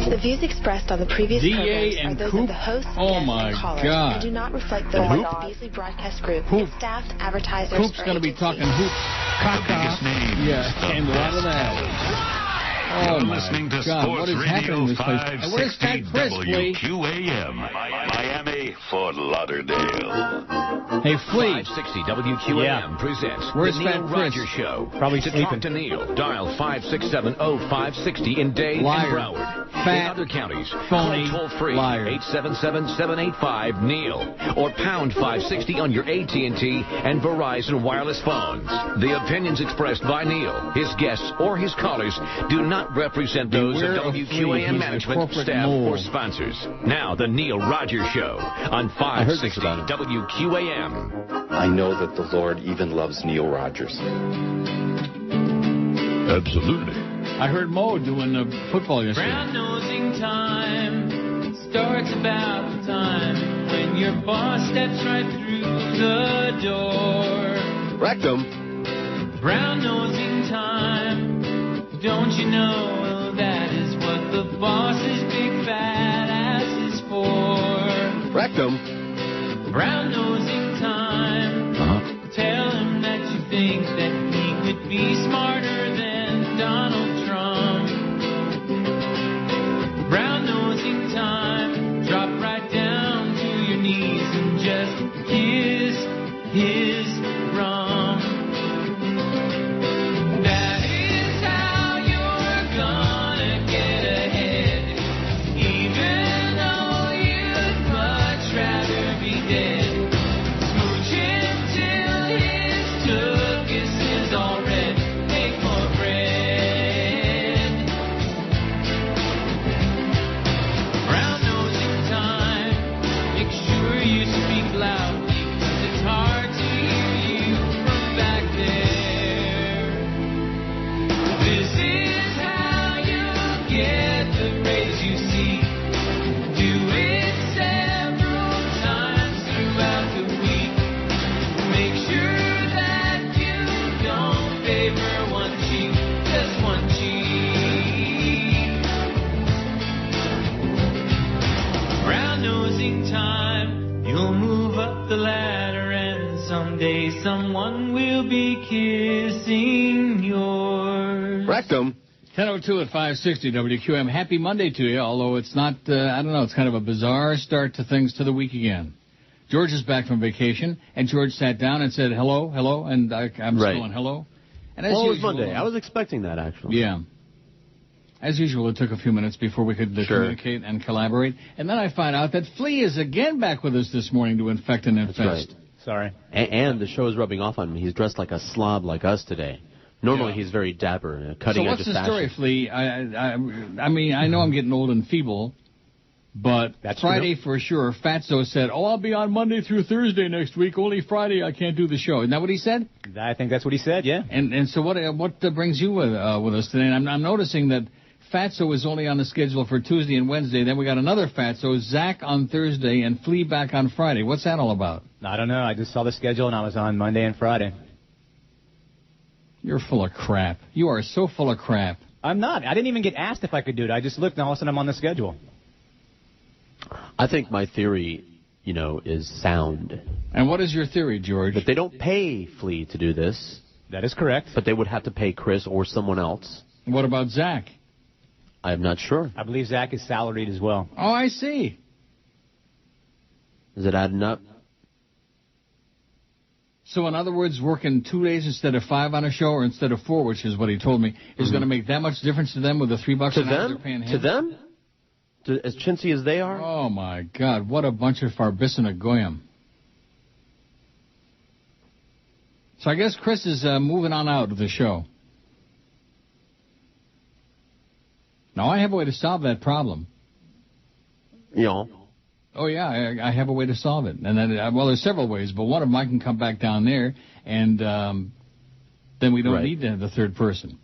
The views expressed on the previous programs are those of the hosts, guests, and callers, and do not reflect those of the Beasley Broadcast Group, its staff, advertisers, Hoop's going to be talking hoops. Yeah, and a lot of that. Oh, my God, what is happening in this place? And where's Fat Chris, please? WQAM, Miami, Fort Lauderdale. Hey, Flea. 560 WQAM presents Where's the Fat Neil Chris? Rogers Show. Probably to sleeping. talk to Neil, dial 567-0560 in Dade Liar. and Broward. Fat, in other counties, phony, call toll-free liar. 877-785-NEIL or pound 560 on your AT&T and Verizon wireless phones. The opinions expressed by Neil, his guests, or his callers do not represent those Beware of of Flea. WQAM He's a management, corporate staff, mole. or sponsors. Now, the Neil Rogers Show on 560 WQAM. I know that the Lord even loves Neil Rogers. Absolutely. I heard Mo doing football yesterday. Brown-nosing time starts about the time when your boss steps right through the door. Rectum. Brown-nosing time, don't you know that is what the boss's big fat ass is for? Rectum. Brown-nosing time, tell him that you think that he would be smarter than Donald Trump. Brown-nosing time, drop right down to your knees and just kiss his rump. That is how you're gonna get ahead, even though you'd much rather be dead. Smooching till his tuchus is all red. Make more bread. Brown-nosing time, make sure you speak loudly, 'cause it's hard to hear you from back there. This is how you get the raise you see. Do it several times throughout the week. Make sure that you don't favor one cheek, just one cheek. Brown-nosing time, you'll move up the ladder and someday someone will be kissing yours. Rectum. 10:02 at 560 WQM. Happy Monday to you, although it's not, I don't know, it's kind of a bizarre start to things to the week again. George is back from vacation, and George sat down and said, hello, and I'm just Right. going, hello. And as Well, it was usual, Monday. I was expecting that, actually. Yeah. As usual, it took a few minutes before we could communicate and collaborate. And then I find out that Flea is again back with us this morning to infect and infest. That's right. Sorry. And the show is rubbing off on me. He's dressed like a slob like us today. Normally, Yeah. he's very dapper and a So cutting edge what's of the fashion. story, Flea? I mean, I know I'm getting old and feeble, but That's Friday for sure, Fatso said, I'll be on Monday through Thursday next week. Only Friday I can't do the show. Isn't that what he said? I think that's what he said, yeah. And so what brings you with us today? And I'm noticing that Fatso is only on the schedule for Tuesday and Wednesday. Then we got another Fatso, Zach on Thursday, and Flea back on Friday. What's that all about? I don't know. I just saw the schedule, and I was on Monday and Friday. You're full of crap. You are so full of crap. I'm not. I didn't even get asked if I could do it. I just looked, and all of a sudden I'm on the schedule. I think my theory, is sound. And what is your theory, George? But they don't pay Flea to do this, That is correct. but they would have to pay Chris or someone else. What about Zach? I'm not sure. I believe Zach is salaried as well. Oh, I see. Is it adding up? So, in other words, working 2 days instead of 5 on a show, or instead of 4, which is what he told me, is going to make that much difference to them with the $3 To an hour they're them? paying him? To them? As chintzy as they are? Oh, my God. What a bunch of Farbissina Goyim. So I guess Chris is moving on out of the show. Now, I have a way to solve that problem. Oh, yeah, I have a way to solve it. And then, there's several ways, but one of them I can come back down there, and then we don't Right. need the third person.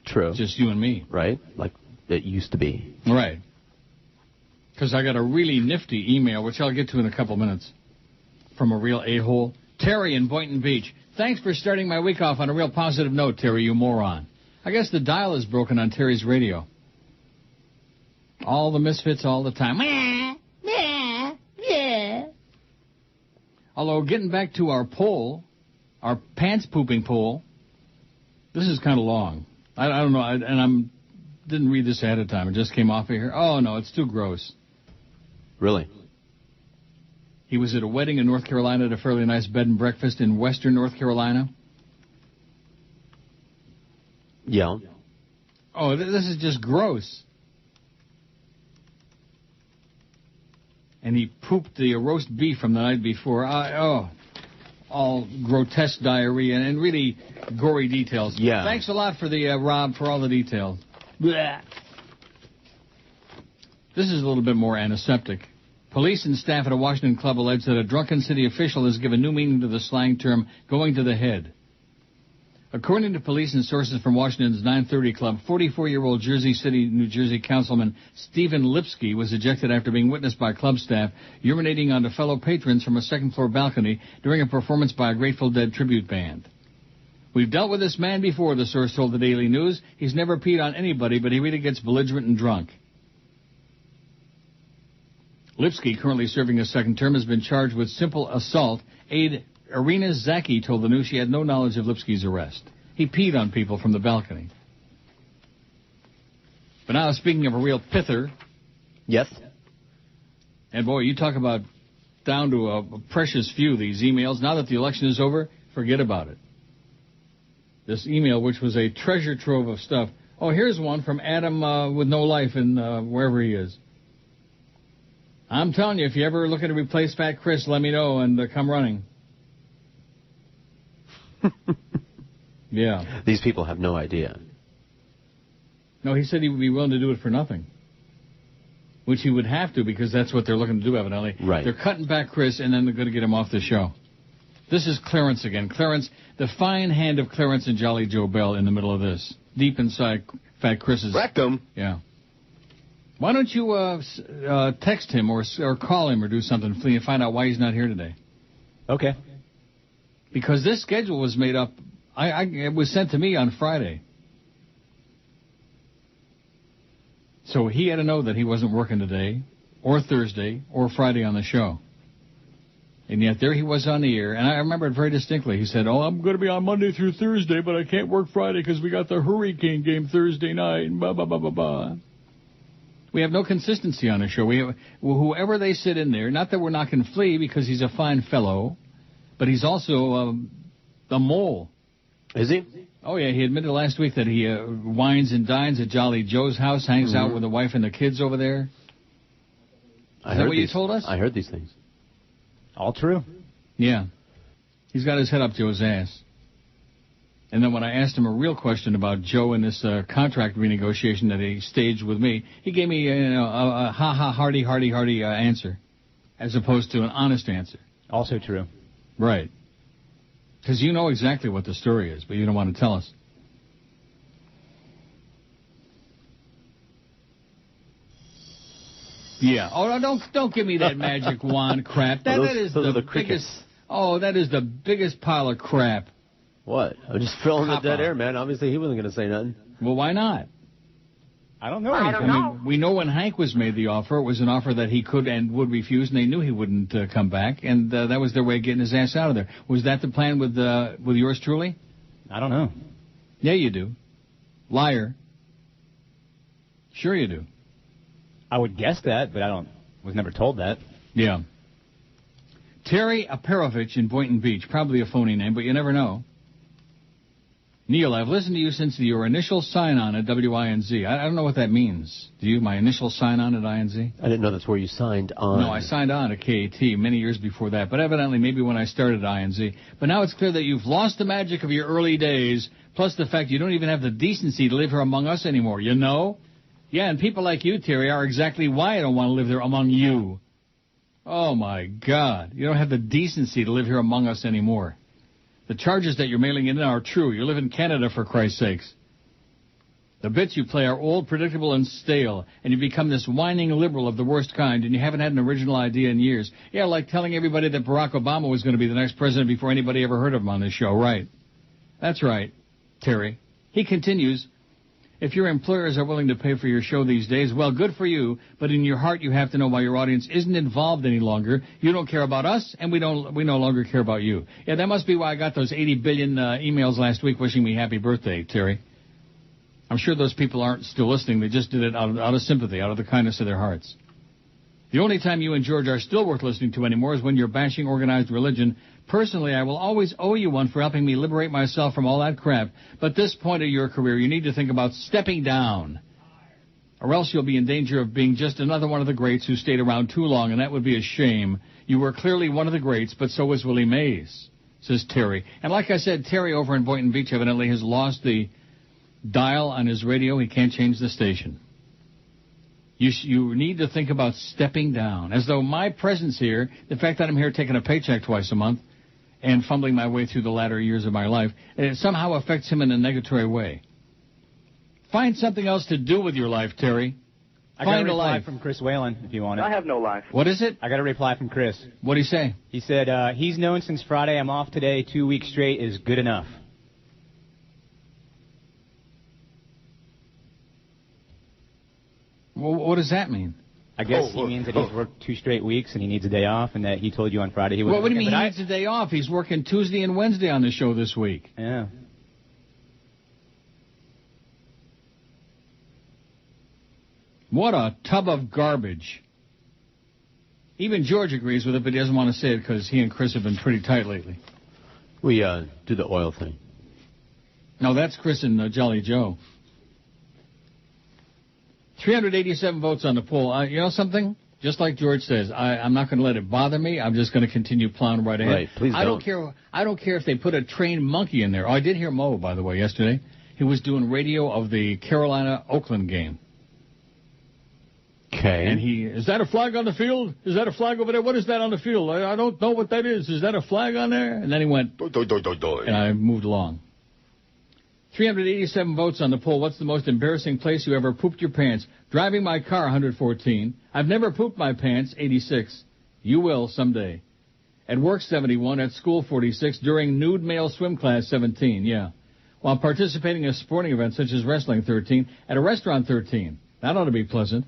True. It's just you and me. Right? Like it used to be. Right. Because I got a really nifty email, which I'll get to in a couple minutes, from a real a-hole. Terry in Boynton Beach. Thanks for starting my week off on a real positive note, Terry, you moron. I guess the dial is broken on Terry's radio. All the misfits all the time. Although, getting back to our poll, our pants-pooping poll, this is kind of long. I don't know, and didn't read this ahead of time. It just came off of here. Oh, no, it's too gross. Really? He was at a wedding in North Carolina at a fairly nice bed and breakfast in western North Carolina. Yeah. Oh, this is just gross. And he pooped the roast beef from the night before. All grotesque diarrhea and really gory details. Yeah. Thanks a lot for the, Rob, for all the details. Blah. This is a little bit more antiseptic. Police and staff at a Washington club allege that a drunken city official has given new meaning to the slang term, going to the head. According to police and sources from Washington's 930 Club, 44-year-old Jersey City, New Jersey councilman Stephen Lipsky was ejected after being witnessed by club staff urinating onto fellow patrons from a second-floor balcony during a performance by a Grateful Dead tribute band. We've dealt with this man before, the source told the Daily News. He's never peed on anybody, but he really gets belligerent and drunk. Lipsky, currently serving a second term, has been charged with simple assault. Aide Irina Zaki told the News she had no knowledge of Lipsky's arrest. He peed on people from the balcony. But now, speaking of a real pither. Yes. And boy, you talk about down to a precious few, these emails. Now that the election is over, forget about it. This email, which was a treasure trove of stuff. Oh, here's one from Adam with no life in wherever he is. I'm telling you, if you're ever looking to replace Fat Chris, let me know and come running. Yeah. These people have no idea. No, he said he would be willing to do it for nothing. Which he would have to, because that's what they're looking to do, evidently. Right. They're cutting back Chris, and then they're going to get him off the show. This is Clarence again. Clarence, the fine hand of Clarence and Jolly Joe Bell in the middle of this. Deep inside Fat Chris's... Rectum. Yeah. Why don't you text him or call him or do something and find out why he's not here today? Okay. Because this schedule was made up... it was sent to me on Friday. So he had to know that he wasn't working today, or Thursday, or Friday on the show. And yet there he was on the air, and I remember it very distinctly. He said, I'm going to be on Monday through Thursday, but I can't work Friday because we got the Hurricane game Thursday night, and blah, blah, blah, blah, blah. We have no consistency on the show. Whoever they sit in there, not that we're knocking Flea because he's a fine fellow, but he's also a mole. Is he? Oh, yeah, he admitted last week that he wines and dines at Jolly Joe's house, hangs out with the wife and the kids over there. Is that what you told us? I heard these things. All true. Yeah. He's got his head up Joe's ass. And then when I asked him a real question about Joe and this contract renegotiation that he staged with me, he gave me a hearty answer, as opposed to an honest answer. Also true. Right. Because you know exactly what the story is, but you don't want to tell us. Yeah. Oh, no, don't give me that magic wand crap. That is the biggest. Oh, that is the biggest pile of crap. What? I'm just filling the dead air, man. Obviously, he wasn't going to say nothing. Well, why not? I don't know anything. I mean, we know when Hank was made the offer, it was an offer that he could and would refuse, and they knew he wouldn't come back, and that was their way of getting his ass out of there. Was that the plan with yours truly? I don't know. Yeah, you do. Liar. Sure you do. I would guess that, but was never told that. Yeah. Terry Aperovich in Boynton Beach. Probably a phony name, but you never know. Neil, I've listened to you since your initial sign-on at WINZ. I don't know what that means. Do you? My initial sign-on at INZ? I didn't know that's where you signed on. No, I signed on at KAT many years before that, but evidently maybe when I started at INZ. But now it's clear that you've lost the magic of your early days, plus the fact you don't even have the decency to live here among us anymore, you know? Yeah, and people like you, Terry, are exactly why I don't want to live there among you. Oh, my God. You don't have the decency to live here among us anymore. The charges that you're mailing in are true. You live in Canada, for Christ's sakes. The bits you play are old, predictable, and stale, and you become this whining liberal of the worst kind, and you haven't had an original idea in years. Yeah, like telling everybody that Barack Obama was going to be the next president before anybody ever heard of him on this show. Right. That's right, Terry. He continues, If your employers are willing to pay for your show these days, well, good for you, but in your heart you have to know why your audience isn't involved any longer. You don't care about us, and we no longer care about you. Yeah, that must be why I got those 80 billion emails last week wishing me happy birthday, Terry. I'm sure those people aren't still listening. They just did it out of sympathy, out of the kindness of their hearts. The only time you and George are still worth listening to anymore is when you're bashing organized religion. Personally, I will always owe you one for helping me liberate myself from all that crap. But at this point of your career, you need to think about stepping down. Or else you'll be in danger of being just another one of the greats who stayed around too long, and that would be a shame. You were clearly one of the greats, but so was Willie Mays, says Terry. And like I said, Terry over in Boynton Beach evidently has lost the dial on his radio. He can't change the station. You need to think about stepping down. As though my presence here, the fact that I'm here taking a paycheck twice a month and fumbling my way through the latter years of my life, it somehow affects him in a negatory way. Find something else to do with your life, Terry. I got a reply from Chris Whalen, if you want it. I have no life. What is it? I got a reply from Chris. What'd he say? He said, he's known since Friday. I'm off today. 2 weeks straight is good enough. Well, what does that mean? I guess he means that he's worked 2 straight weeks and he needs a day off, and that he told you on Friday he would. Well, what do you mean he needs a day off? He's working Tuesday and Wednesday on the show this week. Yeah. What a tub of garbage. Even George agrees with it, but he doesn't want to say it because he and Chris have been pretty tight lately. We do the oil thing. No, that's Chris and Jolly Joe. 387 votes on the poll. You know something? Just like George says, I'm not going to let it bother me. I'm just going to continue plowing right ahead. Right, please don't. I don't care if they put a trained monkey in there. Oh, I did hear Mo, by the way, yesterday. He was doing radio of the Carolina-Oakland game. Okay. And is that a flag on the field? Is that a flag over there? What is that on the field? I don't know what that is. Is that a flag on there? And then he went, and I moved along. 387 votes on the poll. What's the most embarrassing place you ever pooped your pants? Driving my car, 114. I've never pooped my pants, 86. You will someday. At work, 71. At school, 46. During nude male swim class, 17. Yeah. While participating in a sporting event such as wrestling, 13. At a restaurant, 13. That ought to be pleasant.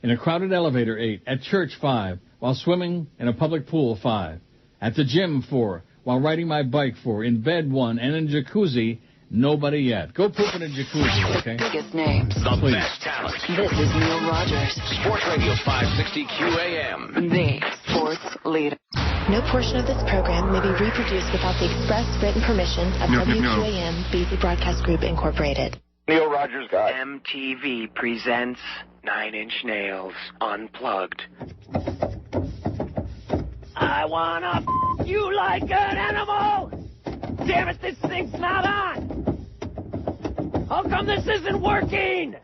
In a crowded elevator, 8. At church, 5. While swimming in a public pool, 5. At the gym, 4. While riding my bike, 4. In bed, 1. And in jacuzzi, nobody yet. Go poop in a jacuzzi, okay? The biggest names. The best talent. This is Neil Rogers. Sports Radio 560 QAM. The sports leader. No portion of this program may be reproduced without the express written permission of WQAM BZ Broadcast Group, Incorporated. Neil Rogers guy. MTV presents 9 Inch Nails Unplugged. I wanna you like an animal! Damn it, this thing's not on! How come this isn't working?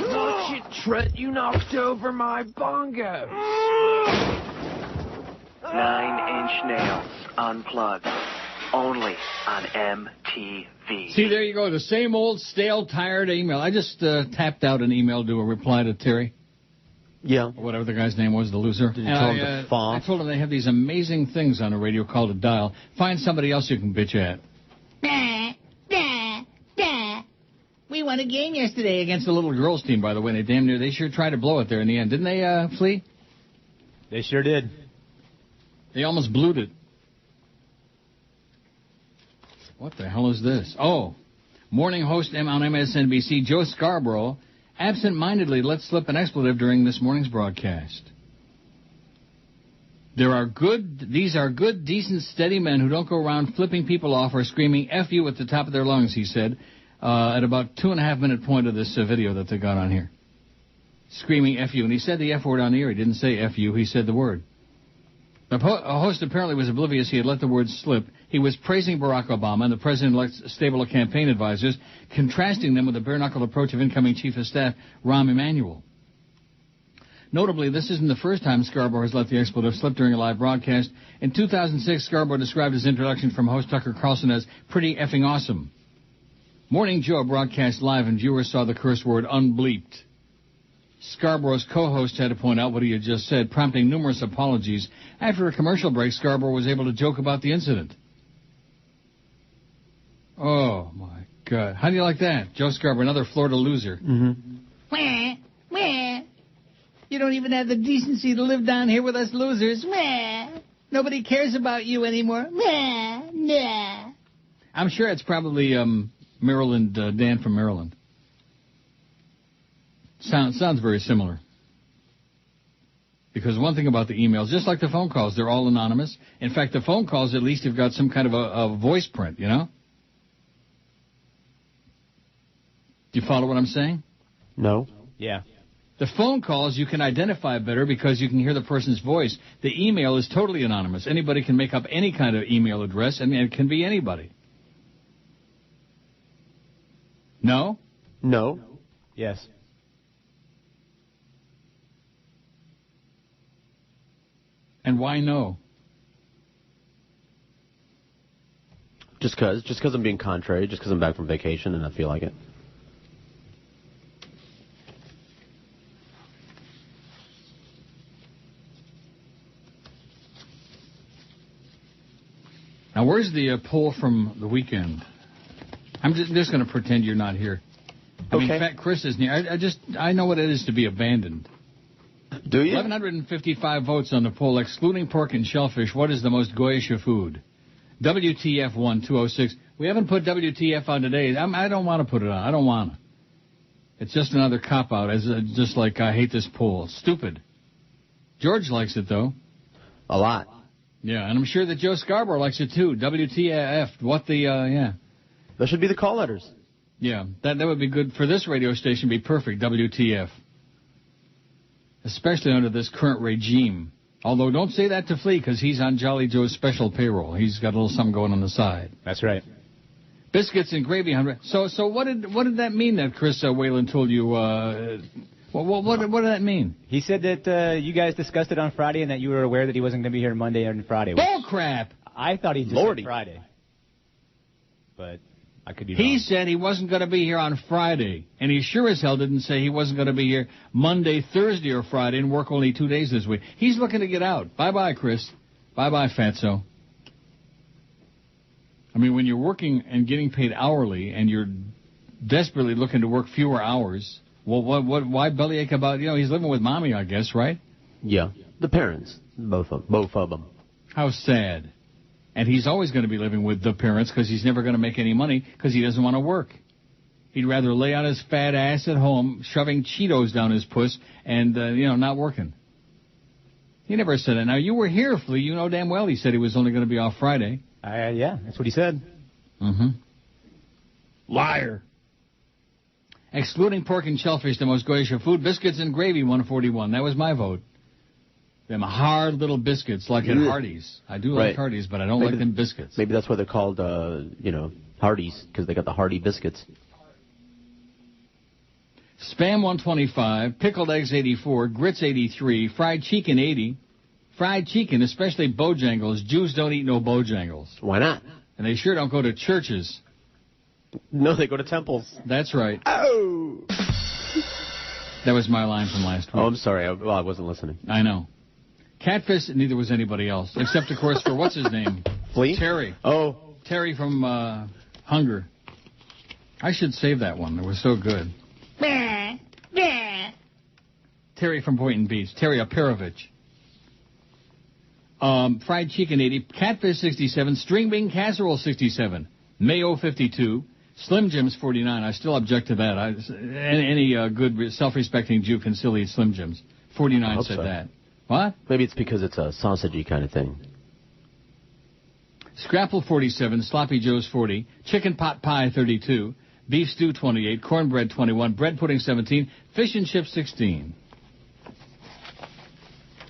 Oh shit, Trent, you knocked over my bongo. 9 Inch Nails Unplugged. Only on MTV. See, there you go. The same old stale, tired email. I just tapped out an email to a reply to Terry. Yeah. Or whatever the guy's name was, the loser. Did you tell him to fall? I told him they have these amazing things on the radio called a dial. Find somebody else you can bitch at. We won a game yesterday against the little girls team, by the way. They sure tried to blow it there in the end. Didn't they, Flea? They sure did. They almost blew it. What the hell is this? Oh, morning host on MSNBC, Joe Scarborough, absent-mindedly let slip an expletive during this morning's broadcast. These are good, decent, steady men who don't go around flipping people off or screaming F you at the top of their lungs, he said, at about 2.5-minute point of this video that they got on here. Screaming F you. And he said the F word on the air. He didn't say F you. He said the word. The host apparently was oblivious he had let the word slip. He was praising Barack Obama and the president-elect's stable of campaign advisors, contrasting them with the bare-knuckle approach of incoming Chief of Staff Rahm Emanuel. Notably, this isn't the first time Scarborough has let the expletive slip during a live broadcast. In 2006, Scarborough described his introduction from host Tucker Carlson as pretty effing awesome. Morning Joe broadcast live and viewers saw the curse word unbleeped. Scarborough's co-host had to point out what he had just said, prompting numerous apologies. After a commercial break, Scarborough was able to joke about the incident. Oh, my God. How do you like that? Joe Scarborough, another Florida loser. Mm-hmm. Wah, wah. You don't even have the decency to live down here with us losers. Wah. Nobody cares about you anymore. Wah, nah. I'm sure it's probably Maryland, Dan from Maryland. Sounds very similar. Because one thing about the emails, just like the phone calls, they're all anonymous. In fact, the phone calls at least have got some kind of a voice print, you know? Do you follow what I'm saying? No. Yeah. The phone calls you can identify better because you can hear the person's voice. The email is totally anonymous. Anybody can make up any kind of email address, and it can be anybody. No? No. Yes. And why no? Just because I'm being contrary, just because I'm back from vacation and I feel like it. Now, where's the poll from the weekend? I'm just going to pretend you're not here. I mean, Fat Chris isn't here. I know what it is to be abandoned. Do you? 1,155 votes on the poll, excluding pork and shellfish. What is the most goyish of food? WTF won 206. We haven't put WTF on today. I don't want to put it on. I don't want to. It's just another cop-out, just like I hate this poll. Stupid. George likes it, though. A lot. Yeah, and I'm sure that Joe Scarborough likes it, too. WTF. What the, yeah. That should be the call letters. Yeah, that would be good for this radio station. Be perfect, WTF. Especially under this current regime. Although, don't say that to Flea, because he's on Jolly Joe's special payroll. He's got a little something going on the side. That's right. Biscuits and gravy, 100. So what did that mean that Chris Whalen told you? What did that mean? He said that you guys discussed it on Friday and that you were aware that he wasn't going to be here Monday and Friday. Bull crap! I thought he just said Friday. But I could be wrong. He said he wasn't going to be here on Friday, and he sure as hell didn't say he wasn't going to be here Monday, Thursday, or Friday and work only 2 days this week. He's looking to get out. Bye-bye, Chris. Bye-bye, Fatso. I mean, when you're working and getting paid hourly and you're desperately looking to work fewer hours, well, why bellyache about, he's living with Mommy, I guess, right? Yeah. The parents. Both of them. How sad. And he's always going to be living with the parents because he's never going to make any money because he doesn't want to work. He'd rather lay on his fat ass at home, shoving Cheetos down his puss and, not working. He never said it. Now, you were here, Flea. You know damn well he said he was only going to be off Friday. Yeah, that's what he said. Mm-hmm. Liar. Excluding pork and shellfish, the most goyish of food, biscuits and gravy, 141. That was my vote. Them hard little biscuits, like at Hardee's. I do like Hardee's, but I don't like them biscuits. Maybe that's why they're called, Hardee's, because they got the Hardy biscuits. Spam 125, pickled eggs 84, grits 83, fried chicken 80. Fried chicken, especially Bojangles. Jews don't eat no Bojangles. Why not? And they sure don't go to churches. No, they go to temples. That's right. Oh! That was my line from last week. Oh, I'm sorry. I wasn't listening. I know. Catfish, neither was anybody else. Except, of course, for what's his name? Flea? Terry. Oh. Terry from Hunger. I should save that one. It was so good. Terry from Boynton Beach. Terry Aperovich. Fried chicken 80, catfish 67, string bean casserole 67, mayo 52, Slim Jims 49. I still object to that. Any good self-respecting Jew can still eat Slim Jims. 49 said that. What? Maybe it's because it's a sausagey kind of thing. Scrapple 47, Sloppy Joe's 40, chicken pot pie 32, beef stew 28, cornbread 21, bread pudding 17, fish and chips 16.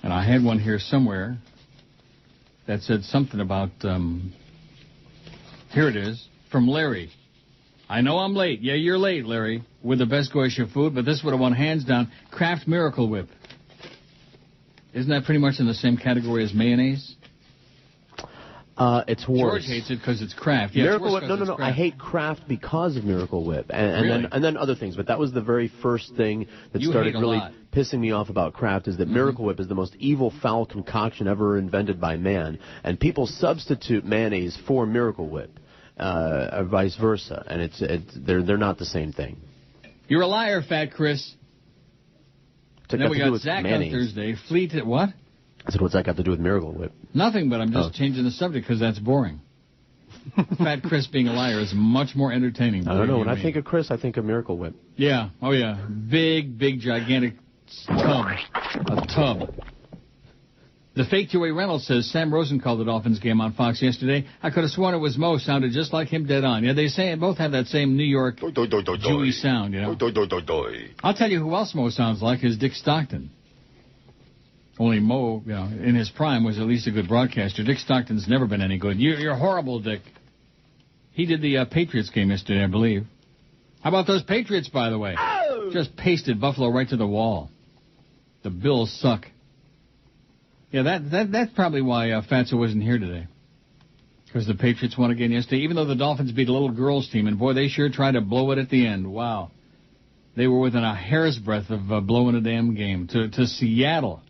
And I had one here somewhere that said something about, here it is, from Larry. I know I'm late. Yeah, you're late, Larry, with the best goyish of food, but this would have won hands down. Kraft Miracle Whip. Isn't that pretty much in the same category as mayonnaise? It's worse. George hates it because it's Kraft. Yeah, Miracle Whip. No. I hate Kraft because of Miracle Whip, and then other things. But that was the very first thing that started really pissing me off about Kraft is that Miracle Whip is the most evil, foul concoction ever invented by man, and people substitute mayonnaise for Miracle Whip. vice versa, and they're not the same thing. You're a liar, Fat Chris. And then we got Zach on Thursday. Fleet at what? I said, what's that got to do with Miracle Whip? Nothing, but I'm just changing the subject because that's boring. Fat Chris being a liar is much more entertaining. I don't know. When I think of Chris, I think of Miracle Whip. Yeah. Oh, yeah. Big, gigantic tub. A tub. The fake Joey Reynolds says Sam Rosen called the Dolphins game on Fox yesterday. I could have sworn it was Mo. Sounded just like him, dead on. Yeah, they say both have that same New York Jewy sound, you know. I'll tell you who else Mo sounds like is Dick Stockton. Only Mo, you know, in his prime was at least a good broadcaster. Dick Stockton's never been any good. You're horrible, Dick. He did the Patriots game yesterday, I believe. How about those Patriots, by the way? Oh! Just pasted Buffalo right to the wall. The Bills suck. Yeah, that's probably why Fatso wasn't here today. Because the Patriots won again yesterday, even though the Dolphins beat a little girls' team. And, boy, they sure tried to blow it at the end. Wow. They were within a hair's breadth of blowing a damn game to Seattle.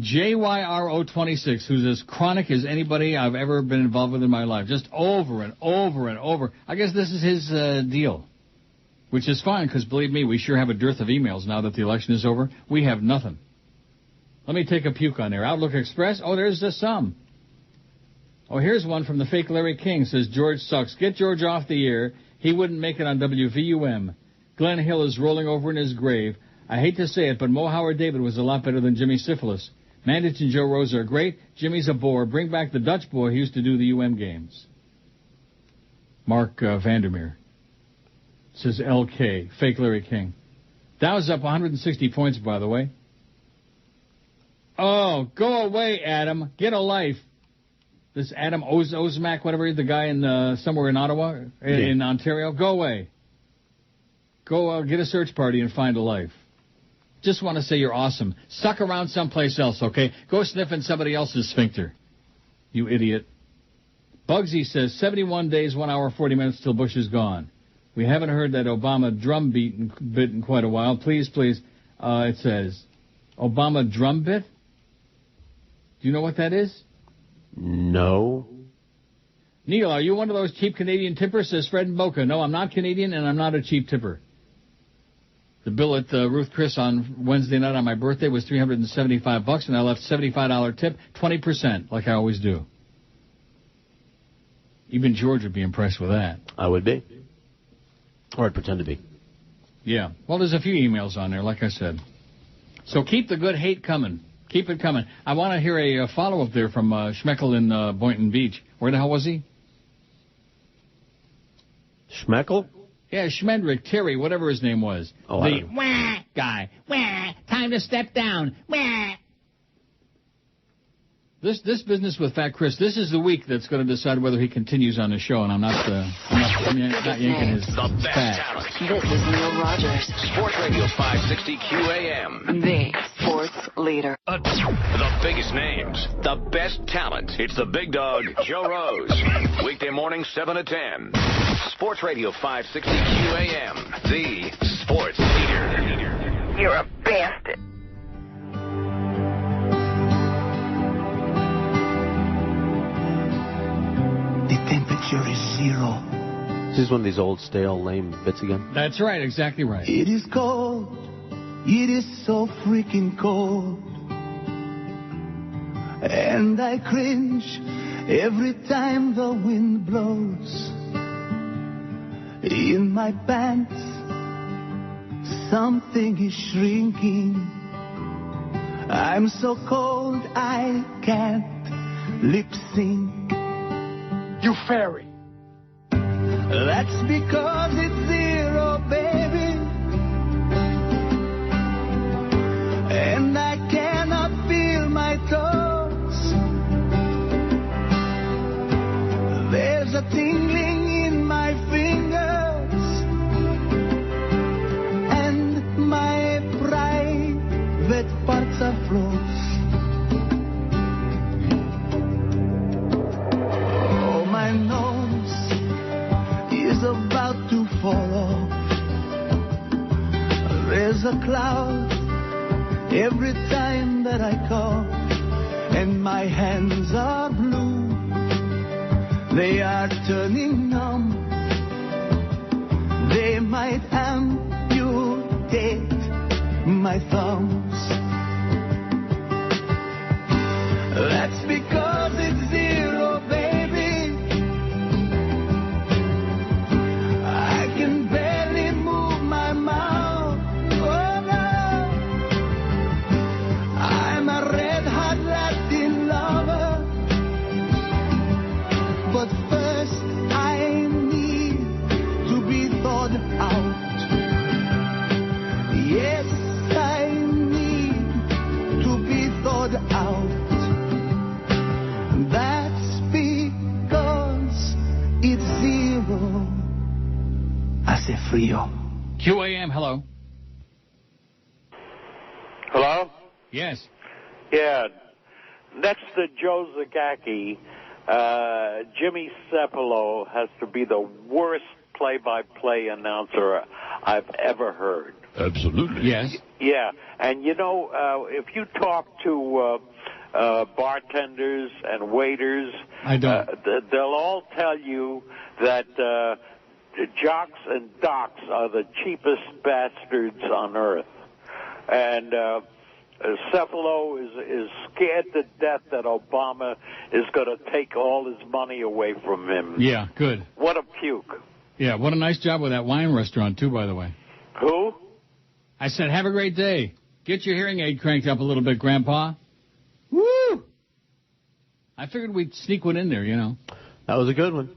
JYRO26, who's as chronic as anybody I've ever been involved with in my life. Just over and over and over. I guess this is his deal. Which is fine, because believe me, we sure have a dearth of emails now that the election is over. We have nothing. Let me take a puke on there. Outlook Express. Oh, there's some. Oh, here's one from the fake Larry King. Says, George sucks. Get George off the air. He wouldn't make it on WVUM. Glenn Hill is rolling over in his grave. I hate to say it, but Mo Howard David was a lot better than Jimmy Syphilis. Mandich and Joe Rose are great. Jimmy's a bore. Bring back the Dutch boy who used to do the UM games. Mark Vandermeer. Says LK. Fake Larry King. Dow's up 160 points, by the way. Oh, go away, Adam. Get a life. This Adam Ozmak, whatever, the guy in somewhere in Ottawa, in Ontario. Go away. Go get a search party and find a life. Just want to say you're awesome. Suck around someplace else, okay? Go sniff in somebody else's sphincter. You idiot. Bugsy says 71 days, 1 hour, 40 minutes till Bush is gone. We haven't heard that Obama drum bit in quite a while. Please. It says, Obama drum bit? Do you know what that is? No. Neil, are you one of those cheap Canadian tippers? Says Fred and Boca. No, I'm not Canadian, and I'm not a cheap tipper. The bill at Ruth Chris on Wednesday night on my birthday was $375, and I left $75 tip, 20%, like I always do. Even George would be impressed with that. I would be. Or I'd pretend to be. Yeah. Well, there's a few emails on there, like I said. So keep the good hate coming. Keep it coming. I want to hear a follow-up there from Schmeckel in Boynton Beach. Where the hell was he? Schmeckel? Yeah, Schmendrick, Terry, whatever his name was. Oh, the wah guy. Wah, time to step down. Wah. This business with Fat Chris, this is the week that's going to decide whether he continues on the show, and I'm not yanking his fat. This is Neil Rogers. Sports Radio 560 QAM. The sports leader. The biggest names, the best talent. It's the big dog, Joe Rose. Weekday morning, 7 to 10. Sports Radio 560 QAM. The sports leader. You're a bastard. The temperature is 0. This is one of these old, stale, lame bits again. That's right, exactly right. It is cold. It is so freaking cold. And I cringe every time the wind blows. In my pants, something is shrinking. I'm so cold I can't lip sync. You fairy. That's because it's 0, baby. And I cannot feel my toes. There's a tingling in my fingers, and my private parts are froze. Oh, my nose is about to fall off. There's a cloud every time that I cough, and my hands are blue. They are turning numb. They might amputate my thumbs. That's because it's zero, baby. I can barely move my mouth. Oh no, I'm a red-hot Latin lover. But first I need to be thawed out. Yes, I need to be thawed out. That's because it's zero. Hace frío. QAM, hello. Hello? Yes. Yeah. Next to Joe Zagacki, Jimmy Cepolo has to be the worst play-by-play announcer I've ever heard. Absolutely. Yes. Yeah, and you know, if you talk to bartenders and waiters, I don't. They'll all tell you that jocks and docs are the cheapest bastards on earth. And Cepolo is scared to death that Obama is going to take all his money away from him. Yeah, good. What a puke. Yeah, what a nice job with that wine restaurant, too, by the way. Who? I said, have a great day. Get your hearing aid cranked up a little bit, Grandpa. Woo! I figured we'd sneak one in there, you know. That was a good one.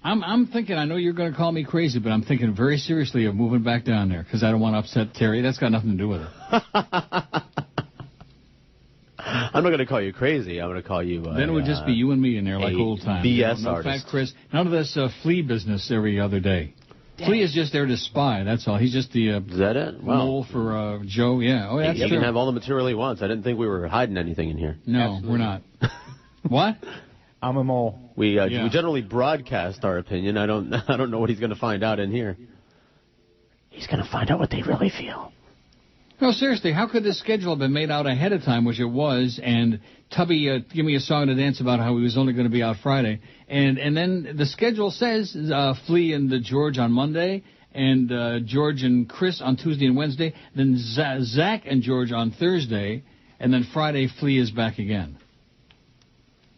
I'm thinking, I know you're going to call me crazy, but I'm thinking very seriously of moving back down there because I don't want to upset Terry. That's got nothing to do with it. I'm not going to call you crazy. I'm going to call you... then it would just be you and me in there like old times. BS no artist. Fat Chris. None of this Flea business every other day. Flea is just there to spy, that's all. He's just the is that it? mole for Joe, yeah. Oh, that's he true. can have all the material he wants. I didn't think we were hiding anything in here. No, Absolutely. we're not. What? I'm a mole. We generally broadcast our opinion. I don't know what he's going to find out in here. He's going to find out what they really feel. No, seriously, how could this schedule have been made out ahead of time, which it was, and Tubby give me a song to dance about how he was only going to be out Friday, and then the schedule says Flea and George on Monday, and George and Chris on Tuesday and Wednesday, then Zach and George on Thursday, and then Friday Flea is back again.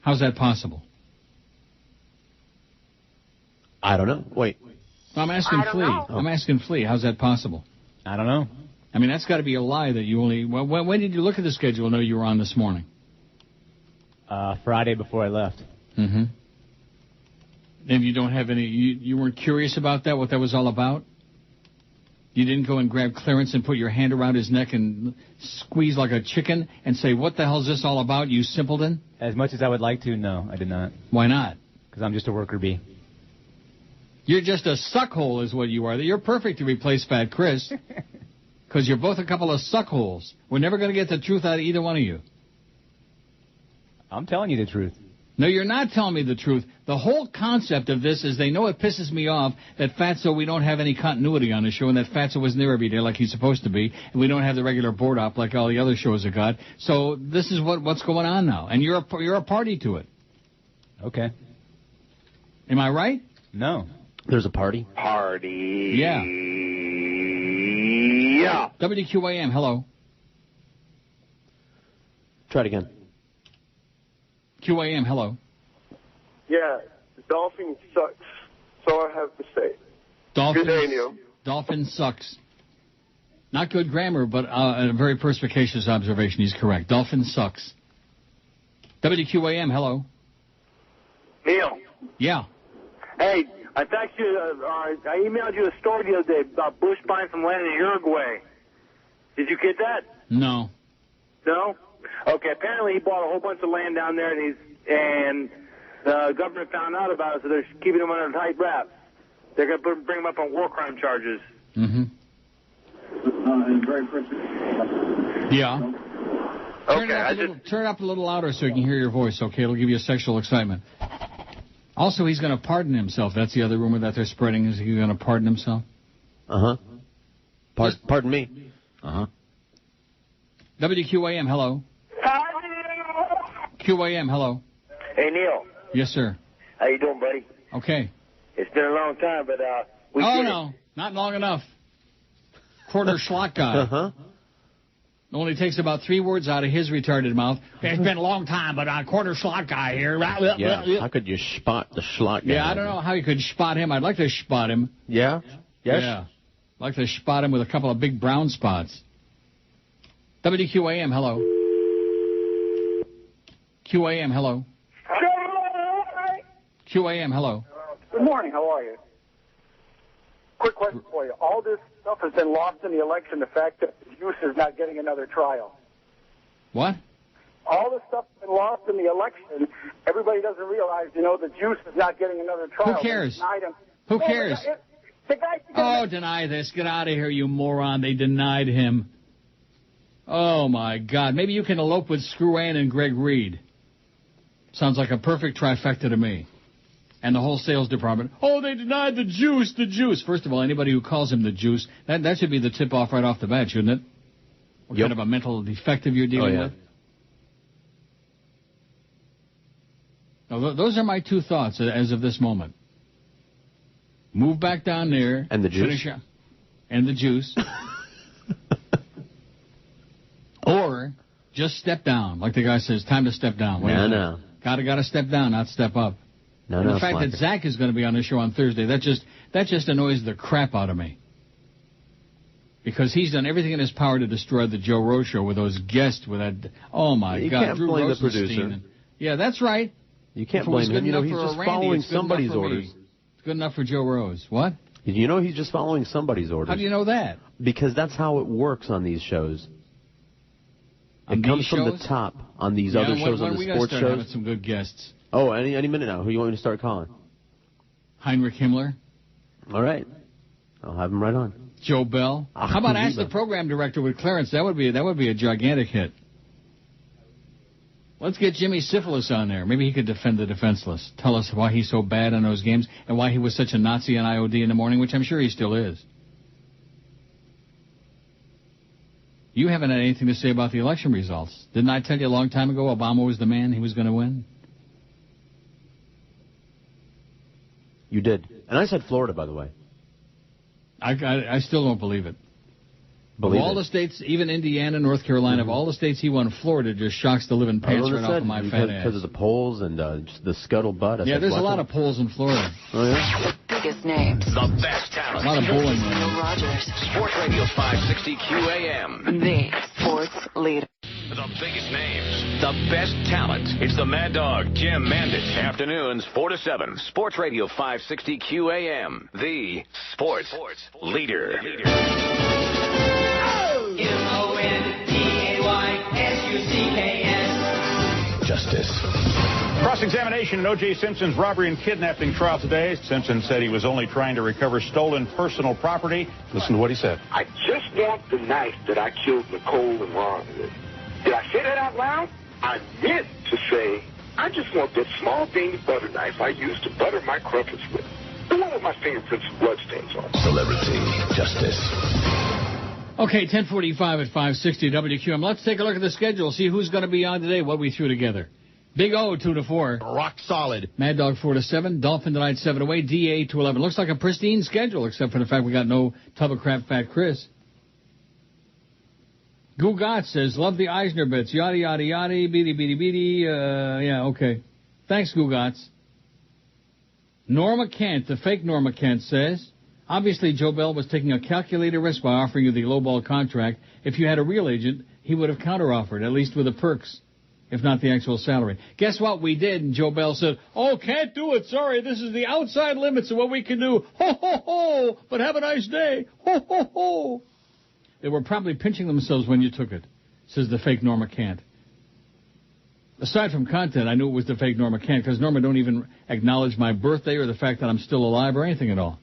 How's that possible? I don't know. Wait. I'm asking Flea. I'm asking Flea. How's that possible? I don't know. I mean, that's got to be a lie that you only... Well, when did you look at the schedule and know you were on this morning? Friday before I left. Mm-hmm. And you don't have any... You weren't curious about that, what that was all about? You didn't go and grab Clarence and put your hand around his neck and squeeze like a chicken and say, what the hell is this all about, you simpleton? As much as I would like to, no, I did not. Why not? Because I'm just a worker bee. You're just a suckhole is what you are. You're perfect to replace Fat Chris. Because you're both a couple of suckholes. We're never going to get the truth out of either one of you. I'm telling you the truth. No, you're not telling me the truth. The whole concept of this is they know it pisses me off that Fatso, we don't have any continuity on the show, and that Fatso wasn't there every day like he's supposed to be, and we don't have the regular board op like all the other shows have got. So this is what's going on now, and you're a party to it. Okay. Am I right? No. There's a party? Party. Yeah. Yeah. WQAM, hello. Try it again. QAM, hello. Yeah, Dolphin sucks. That's all I have to say. Good day, Neil. Dolphin sucks. Not good grammar, but a very perspicacious observation. He's correct. Dolphin sucks. WQAM, hello. Neil. Yeah. Hey, I texted you. I emailed you a story the other day about Bush buying some land in Uruguay. Did you get that? No. No? Okay, apparently he bought a whole bunch of land down there, and the government found out about it, so they're keeping him under tight wraps. They're going to bring him up on war crime charges. Mm-hmm. Yeah. Okay, turn it up a little louder so you can hear your voice, okay? It'll give you sexual excitement. Also, he's going to pardon himself. That's the other rumor that they're spreading, is he's going to pardon himself. Uh-huh. Pardon me. Uh-huh. WQAM, hello. QAM, hello. Hey, Neil. Yes, sir. How you doing, buddy? Okay. It's been a long time, but we Oh, did no. Not long enough. Quarter schlock guy. Uh-huh. Only takes about 3 words out of his retarded mouth. It's been a long time, but quarter schlock guy here. Yeah. How could you spot the schlock guy? Yeah, I don't know how you could spot him. I'd like to spot him. Yeah? Yes? Yeah. I'd like to spot him with a couple of big brown spots. WQAM, hello. QAM, hello. QAM, hello. Good morning. How are you? Quick question for you. All this stuff has been lost in the election, the fact that Juice is not getting another trial. What? All this stuff has been lost in the election. Everybody doesn't realize, the Juice is not getting another trial. Who cares? They denied him. Who cares? The guy... Oh, deny this. Get out of here, you moron. They denied him. Oh, my God. Maybe you can elope with Screw Ann and Greg Reed. Sounds like a perfect trifecta to me. And the whole sales department. Oh, they denied the Juice, the Juice. First of all, anybody who calls him the Juice, that should be the tip-off right off the bat, shouldn't it? What kind of a mental defective you're dealing with? Now, those are my 2 thoughts as of this moment. Move back down there. And the Juice. And the Juice. Or just step down. Like the guy says, time to step down. No. Gotta step down, not step up. No, and the fact that Zach is going to be on the show on Thursday, that just annoys the crap out of me. Because he's done everything in his power to destroy the Joe Rose show with those guests with that. Oh my you God, can't Drew blame Rosenstein. the producer. Yeah, that's right. You can't blame him. He's just following somebody's orders. It's good enough for Joe Rose. What? He's just following somebody's orders. How do you know that? Because that's how it works on these shows. It comes from the top on these other shows, on the sports shows. Having some good guests. Oh, any minute now. Who you want me to start calling? Heinrich Himmler. All right. I'll have him right on. Joe Bell. How about Ask the Program Director with Clarence? That would be a gigantic hit. Let's get Jimmy Syphilis on there. Maybe he could defend the defenseless. Tell us why he's so bad on those games and why he was such a Nazi on IOD in the morning, which I'm sure he still is. You haven't had anything to say about the election results. Didn't I tell you a long time ago Obama was the man? He was going to win? You did. And I said Florida, by the way. I still don't believe it. Of all the states, even Indiana, North Carolina, of all the states he won, Florida just shocks the living pants right off of my fat ass. Because of the polls and just the scuttlebutt. Yeah, there's a lot of polls in Florida. Oh, yeah? The biggest names. The best talent. A lot of bowling. Neil Rogers. Sports Radio 560 QAM. The sports leader. The biggest names. The best talent. It's the Mad Dog, Jim Mandich. Afternoons, 4 to 7. Sports Radio 560 QAM. The sports leader. MONDAYSUCKS. Justice. Cross-examination in O.J. Simpson's robbery and kidnapping trial today. Simpson said he was only trying to recover stolen personal property. Listen to what he said. I just want the knife that I killed Nicole and Ron with. Did I say that out loud? I meant to say, I just want that small dainty butter knife I used to butter my crumpets with. The one with my fingerprints and bloodstains on. Celebrity Justice. Okay, 10:45 at 560 WQM. Let's take a look at the schedule, see who's going to be on today, what we threw together. Big O, 2 to 4. Rock solid. Mad Dog, 4 to 7. Dolphin tonight, 7 away. DA, 2 to 11. Looks like a pristine schedule, except for the fact we got no Tub of Crap Fat Chris. Gugat says, love the Eisner bits. Yada, yada, yada, beady, beady, beady. Yeah, okay. Thanks, Gugats. Norma Kent, the fake Norma Kent, says, obviously Joe Bell was taking a calculated risk by offering you the lowball contract. If you had a real agent, he would have counteroffered, at least with the perks, if not the actual salary. Guess what? We did, and Joe Bell said, oh, can't do it. Sorry, this is the outside limits of what we can do. Ho, ho, ho, but have a nice day. Ho, ho, ho. They were probably pinching themselves when you took it, says the fake Norma Kent. Aside from content, I knew it was the fake Norma Kent, because Norma don't even acknowledge my birthday or the fact that I'm still alive or anything at all.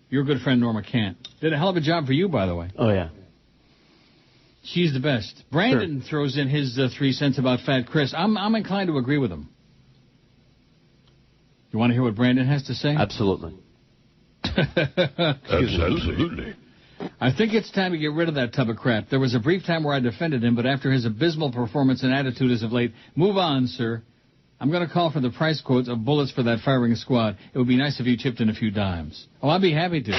Your good friend Norma Kent. Did a hell of a job for you, by the way. Oh, yeah. She's the best. Brandon throws in his 3 cents about Fat Chris. I'm inclined to agree with him. You want to hear what Brandon has to say? Absolutely. Absolutely. I think it's time to get rid of that tub of crap. There was a brief time where I defended him, but after his abysmal performance and attitude as of late, move on, sir. I'm going to call for the price quotes of bullets for that firing squad. It would be nice if you chipped in a few dimes. Oh, I'd be happy to.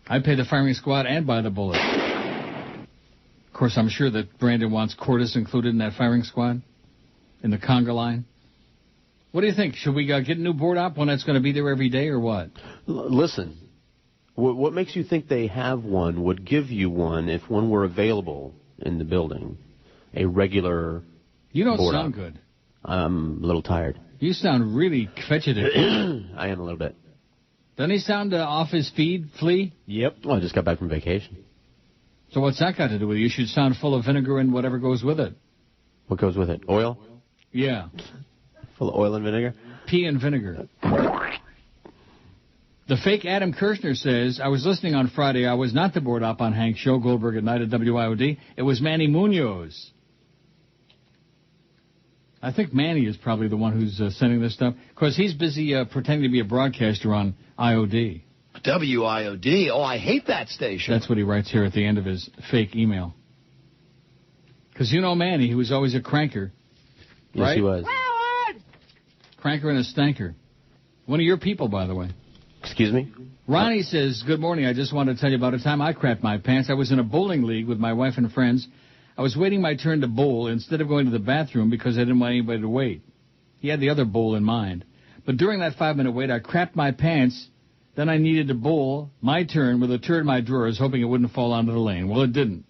I'd pay the firing squad and buy the bullets. Of course, I'm sure that Brandon wants Cordis included in that firing squad, in the conga line. What do you think? Should we get a new board op, one that's going to be there every day, or what? Listen, what makes you think they have one would give you one if one were available in the building, a regular. You don't board sound op. good. I'm a little tired. You sound really fidgety. I am a little bit. Doesn't he sound off his feed, Flea? Yep. Well, I just got back from vacation. So what's that got to do with it? You should sound full of vinegar and whatever goes with it. What goes with it? Oil? Yeah. Full of oil and vinegar? Pea and vinegar. The fake Adam Kirshner says, I was listening on Friday. I was not the board op on Hank's show, Goldberg at Night at WIOD. It was Manny Munoz. I think Manny is probably the one who's sending this stuff, because he's busy pretending to be a broadcaster on IOD. WIOD? Oh, I hate that station. That's what he writes here at the end of his fake email. Because you know Manny, he was always a cranker. Yes, right? he was. Cranker and a stanker. One of your people, by the way. Excuse me? Ronnie says, good morning. I just wanted to tell you about a time I crapped my pants. I was in a bowling league with my wife and friends. I was waiting my turn to bowl instead of going to the bathroom because I didn't want anybody to wait. He had the other bowl in mind. But during that 5-minute wait, I crapped my pants. Then I needed to bowl my turn with a turd in my drawers, hoping it wouldn't fall onto the lane. Well, it didn't.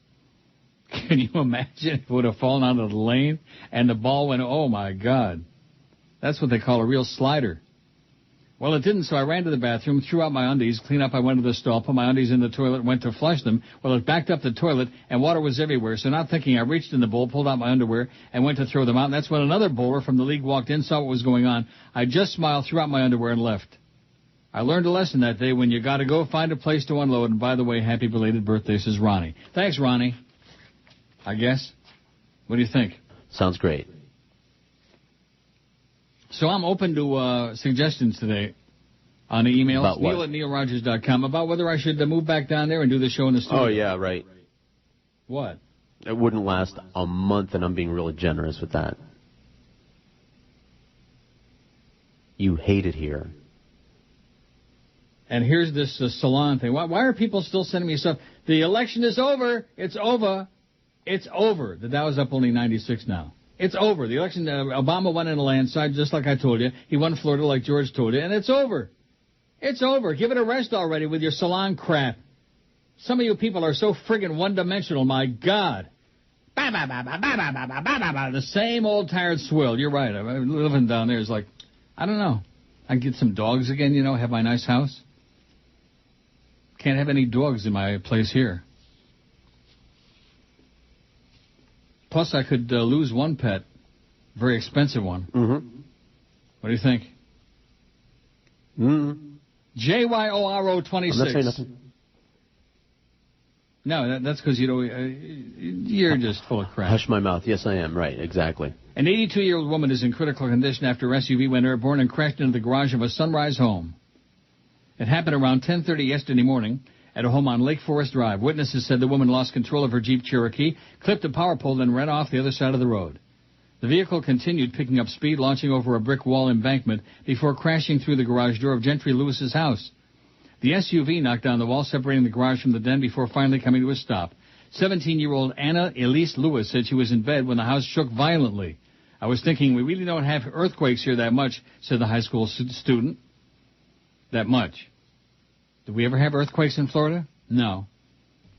Can you imagine if it would have fallen onto the lane and the ball went, oh, my God. That's what they call a real slider. Well, it didn't, so I ran to the bathroom, threw out my undies, cleaned up, I went to the stall, put my undies in the toilet, went to flush them. Well, it backed up the toilet, and water was everywhere. So not thinking, I reached in the bowl, pulled out my underwear, and went to throw them out. And that's when another bowler from the league walked in, saw what was going on. I just smiled, threw out my underwear, and left. I learned a lesson that day. When you got to go, find a place to unload. And by the way, happy belated birthday, says Ronnie. Thanks, Ronnie. I guess. What do you think? Sounds great. So I'm open to suggestions today on the emails. About what? Neil at neilrogers.com about whether I should move back down there and do the show in the studio. Oh, yeah, right. What? It wouldn't last a month, and I'm being really generous with that. You hate it here. And here's this salon thing. Why are people still sending me stuff? The election is over. It's over. It's over. The Dow is up only 96 now. It's over. The election, Obama won in a landslide, just like I told you. He won Florida like George told you, and it's over. It's over. Give it a rest already with your salon crap. Some of you people are so friggin' one-dimensional, my God. The same old tired swill. You're right. Living down there is like, I don't know. I can get some dogs again, you know, have my nice house. Can't have any dogs in my place here. Plus, I could lose one pet. Very expensive one. Mm-hmm. What do you think? Mm-hmm. JYORO26. I'm not saying nothing. No, that's because, you know, you're just full of crap. Hush my mouth. Yes, I am. Right, exactly. An 82-year-old woman is in critical condition after her SUV went airborne and crashed into the garage of a Sunrise home. It happened around 10:30 yesterday morning at a home on Lake Forest Drive. Witnesses said the woman lost control of her Jeep Cherokee, clipped a power pole, then ran off the other side of the road. The vehicle continued picking up speed, launching over a brick wall embankment before crashing through the garage door of Gentry Lewis's house. The SUV knocked down the wall separating the garage from the den before finally coming to a stop. 17-year-old Anna Elise Lewis said she was in bed when the house shook violently. I was thinking, we really don't have earthquakes here that much, said the high school student. That much. Do we ever have earthquakes in Florida? No.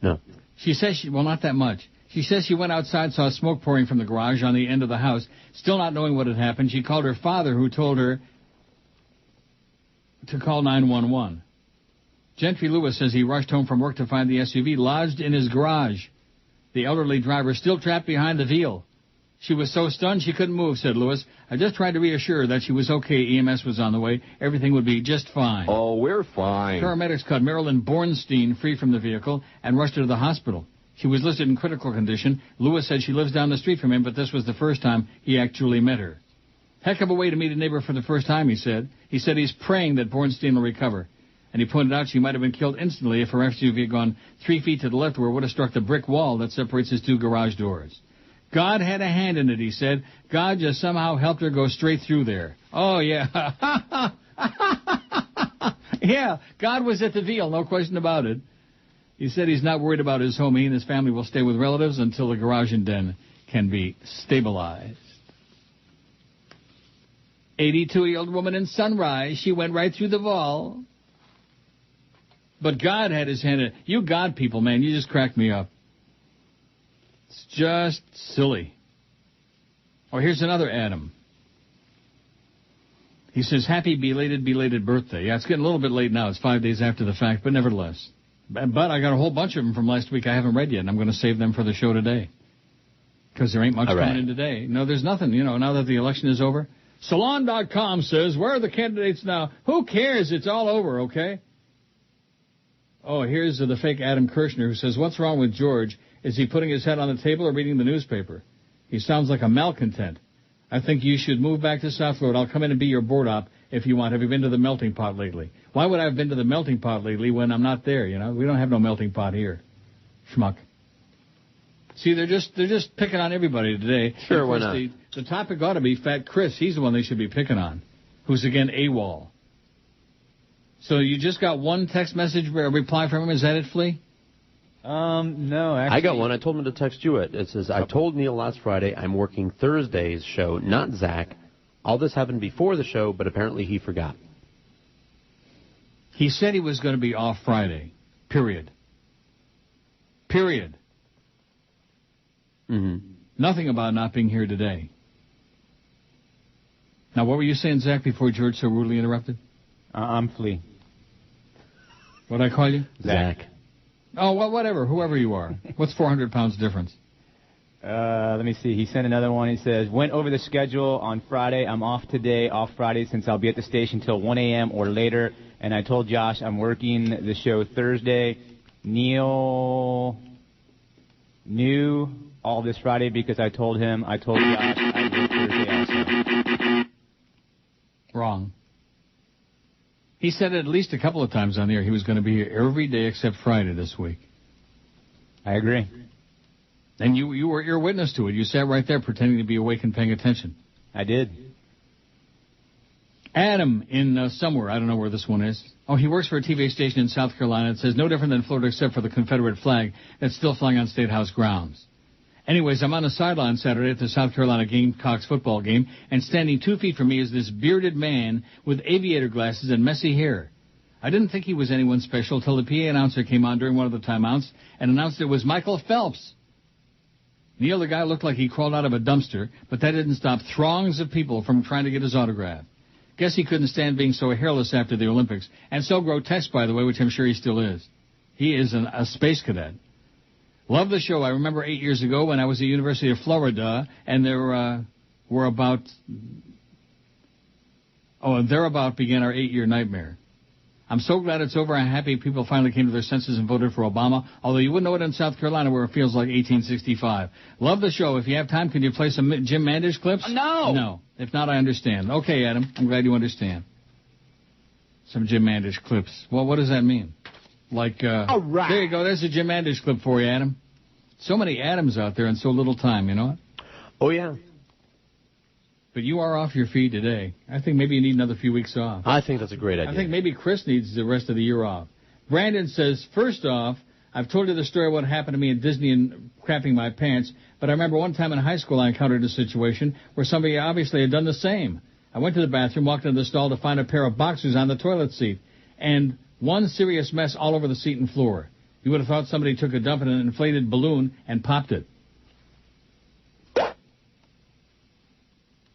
No. She says not that much. She says she went outside, saw smoke pouring from the garage on the end of the house. Still not knowing what had happened, she called her father, who told her to call 911. Gentry Lewis says he rushed home from work to find the SUV lodged in his garage. The elderly driver still trapped behind the wheel. She was so stunned she couldn't move, said Lewis. I just tried to reassure her that she was okay. EMS was on the way. Everything would be just fine. Oh, we're fine. Paramedics cut Marilyn Bornstein free from the vehicle and rushed her to the hospital. She was listed in critical condition. Lewis said she lives down the street from him, but this was the first time he actually met her. Heck of a way to meet a neighbor for the first time, he said. He said he's praying that Bornstein will recover. And he pointed out she might have been killed instantly if her SUV had gone 3 feet to the left where it would have struck the brick wall that separates his two garage doors. God had a hand in it, he said. God just somehow helped her go straight through there. Oh, yeah. Yeah, God was at the deal, no question about it. He said he's not worried about his home. He and his family will stay with relatives until the garage and den can be stabilized. 82-year-old woman in Sunrise. She went right through the wall. But God had his hand in it. You God people, man, you just cracked me up. It's just silly. Oh, here's another Adam. He says, happy belated birthday. Yeah, it's getting a little bit late now. It's 5 days after the fact, but nevertheless. But I got a whole bunch of them from last week I haven't read yet, and I'm going to save them for the show today. Because there ain't much coming in today. No, there's nothing, now that the election is over. Salon.com says, where are the candidates now? Who cares? It's all over, okay? Oh, here's the fake Adam Kirshner who says, what's wrong with George? Is he putting his head on the table or reading the newspaper? He sounds like a malcontent. I think you should move back to South Florida. I'll come in and be your board op if you want. Have you been to the melting pot lately? Why would I have been to the melting pot lately when I'm not there, We don't have no melting pot here. Schmuck. See, they're just picking on everybody today. Sure, why not? The topic ought to be Fat Chris. He's the one they should be picking on, who's, again, AWOL. So you just got one text message reply from him. Is that it, Flea? No, actually. I got one. I told him to text you it. It says, I told Neil last Friday I'm working Thursday's show, not Zach. All this happened before the show, but apparently he forgot. He said he was going to be off Friday. Period. Mm-hmm. Nothing about not being here today. Now, what were you saying, Zach, before George so rudely interrupted? I'm Flea. What'd I call you? Zach. Oh, well, whatever. Whoever you are. What's 400 pounds difference? Let me see. He sent another one. He says, went over the schedule on Friday. I'm off today, off Friday, since I'll be at the station till 1 a.m. or later. And I told Josh I'm working the show Thursday. Neil knew all this Friday because I told Josh I work Thursday also. Wrong. He said it at least a couple of times on the air. He was going to be here every day except Friday this week. I agree. And you were ear witness to it. You sat right there pretending to be awake and paying attention. I did. Adam in somewhere. I don't know where this one is. Oh, he works for a TV station in South Carolina. It says no different than Florida except for the Confederate flag that's still flying on State House grounds. Anyways, I'm on the sideline Saturday at the South Carolina Gamecocks football game, and standing 2 feet from me is this bearded man with aviator glasses and messy hair. I didn't think he was anyone special till the PA announcer came on during one of the timeouts and announced it was Michael Phelps. Neil, the guy looked like he crawled out of a dumpster, but that didn't stop throngs of people from trying to get his autograph. Guess he couldn't stand being so hairless after the Olympics, and so grotesque, by the way, which I'm sure he still is. He is a space cadet. Love the show. I remember 8 years ago when I was at the University of Florida, and there were about... Oh, and thereabout began our 8-year nightmare. I'm so glad it's over. I'm happy people finally came to their senses and voted for Obama, although you wouldn't know it in South Carolina where it feels like 1865. Love the show. If you have time, can you play some Jim Mandich clips? No. No. If not, I understand. Okay, Adam. I'm glad you understand. Some Jim Mandich clips. Well, what does that mean? Like, all right. There you go. There's a Jim Mandich clip for you, Adam. So many Adams out there in so little time, you know what? Oh, yeah. But you are off your feet today. I think maybe you need another few weeks off. I think that's a great idea. I think maybe Chris needs the rest of the year off. Brandon says, first off, I've told you the story of what happened to me at Disney and crapping my pants, but I remember one time in high school I encountered a situation where somebody obviously had done the same. I went to the bathroom, walked into the stall to find a pair of boxers on the toilet seat, and one serious mess all over the seat and floor. You would have thought somebody took a dump in an inflated balloon and popped it.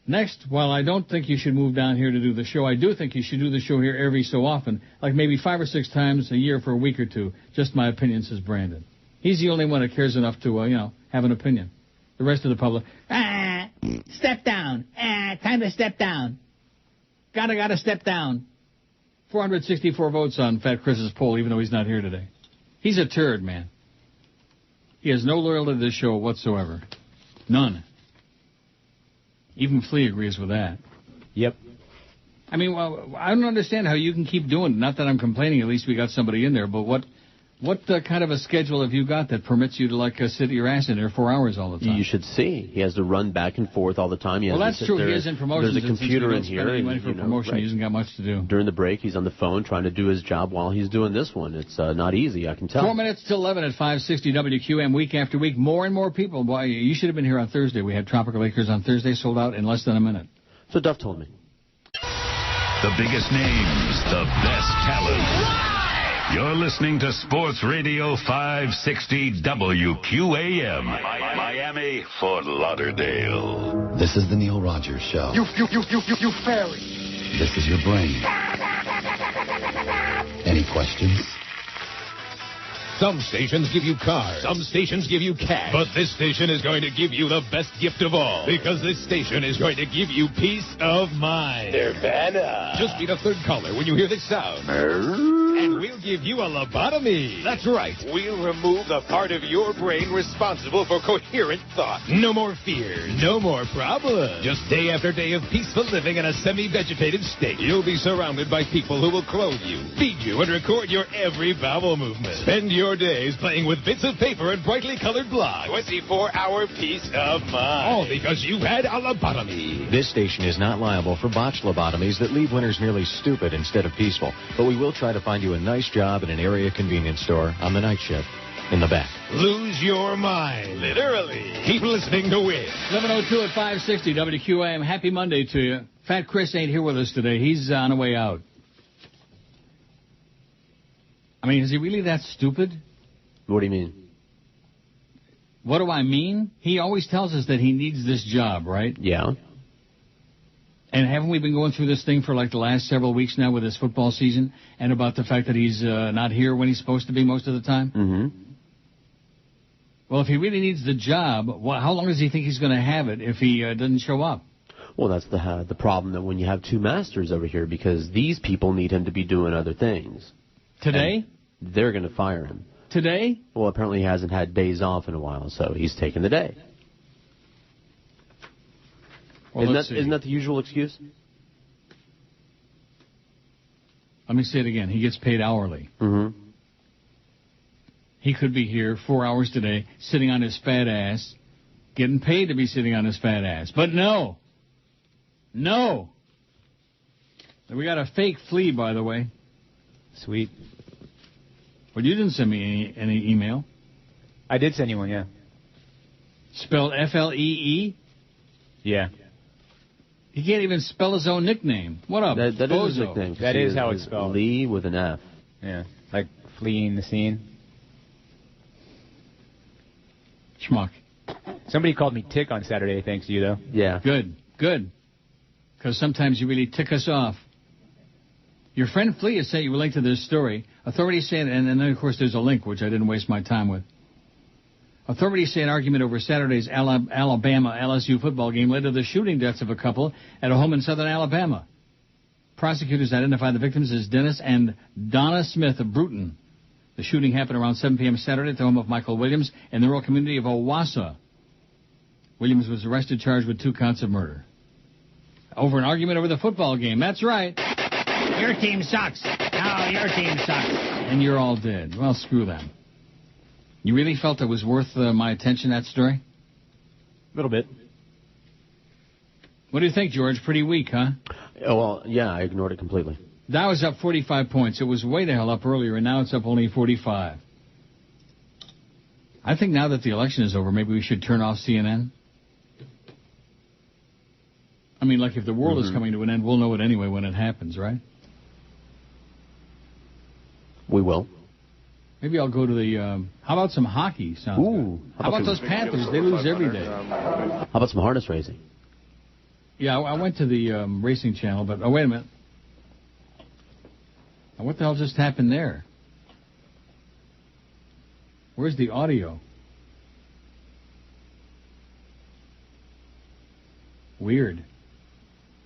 Next, while I don't think you should move down here to do the show, I do think you should do the show here every so often, like maybe 5 or 6 times a year for a week or two. Just my opinion, says Brandon. He's the only one that cares enough to, have an opinion. The rest of the public, step down. Time to step down. Gotta step down. 464 votes on Fat Chris's poll, even though he's not here today. He's a turd, man. He has no loyalty to this show whatsoever. None. Even Flea agrees with that. Yep. I mean, well, I don't understand how you can keep doing it. Not that I'm complaining. At least we got somebody in there. But what What kind of a schedule have you got that permits you to, like, sit your ass in there 4 hours all the time? You should see. He has to run back and forth all the time. Well, that's true. He is in promotions. There's a computer in here. Any money for promotion. He hasn't got much to do. During the break, he's on the phone trying to do his job while he's doing this one. It's not easy, I can tell. 4 minutes till 11 at 560 WQM, week after week. More and more people. Boy, you should have been here on Thursday. We had Tropical Acres on Thursday, sold out in less than a minute. So Duff told me. The biggest names, the best talent. You're listening to Sports Radio 560 WQAM. Miami, Fort Lauderdale. This is the Neil Rogers Show. You fairy. This is your brain. Any questions? Some stations give you cars. Some stations give you cash. But this station is going to give you the best gift of all. Because this station is going to give you peace of mind. Nirvana. Just be the third caller when you hear this sound. And we'll give you a lobotomy. That's right. We'll remove the part of your brain responsible for coherent thought. No more fear. No more problems. Just day after day of peaceful living in a semi-vegetative state. You'll be surrounded by people who will clothe you, feed you, and record your every bowel movement. Spend your days playing with bits of paper and brightly colored blogs. 24-hour peace of mind. All because you had a lobotomy. This station is not liable for botched lobotomies that leave winners nearly stupid instead of peaceful. But we will try to find you a nice job in an area convenience store on the night shift in the back. Lose your mind. Literally. Keep listening to win. 11:02 at 560 WQAM. Happy Monday to you. Fat Chris ain't here with us today. He's on the way out. I mean, is he really that stupid? What do you mean? What do I mean? He always tells us that he needs this job, right? Yeah. And haven't we been going through this thing for like the last several weeks now with this football season and about the fact that he's not here when he's supposed to be most of the time? Mm-hmm. Well, if he really needs the job, how long does he think he's going to have it if he doesn't show up? Well, that's the problem that when you have two masters over here, because these people need him to be doing other things. Today? And they're going to fire him. Today? Well, apparently he hasn't had days off in a while, so he's taking the day. Well, isn't that the usual excuse? Let me say it again. He gets paid hourly. Mm-hmm. He could be here 4 hours today, sitting on his fat ass, getting paid to be sitting on his fat ass. But no. No. We got a fake flea, by the way. Sweet. Well, you didn't send me any email. I did send you one, yeah. Spelled F-L-E-E? Yeah. He can't even spell his own nickname. What up, That is his bozo? nickname. That is how it's spelled. Lee with an F. Yeah, like fleeing the scene. Schmuck. Somebody called me Tick on Saturday, thanks to you, though. Yeah. Good. Because sometimes you really tick us off. Your friend Flea has sent you a link to this story. Authorities say, and then, of course, there's a link, which I didn't waste my time with. Authorities say an argument over Saturday's Alabama-LSU football game led to the shooting deaths of a couple at a home in southern Alabama. Prosecutors identified the victims as Dennis and Donna Smith of Bruton. The shooting happened around 7 p.m. Saturday at the home of Michael Williams in the rural community of Owasso. Williams was arrested, charged with 2 counts of murder. Over an argument over the football game. That's right. Your team sucks. No, your team sucks. And you're all dead. Well, screw them. You really felt it was worth my attention, that story? A little bit. What do you think, George? Pretty weak, huh? Oh, well, yeah, I ignored it completely. Dow was up 45 points. It was way the hell up earlier, and now it's up only 45. I think now that the election is over, maybe we should turn off CNN. I mean, like if the world is coming to an end, we'll know it anyway when it happens, right? We will. Maybe I'll go to the, how about some hockey? Sounds good. How about those Panthers? They lose every day. How about some harness racing? Yeah, I went to the racing channel, but, oh, wait a minute. Now, what the hell just happened there? Where's the audio? Weird.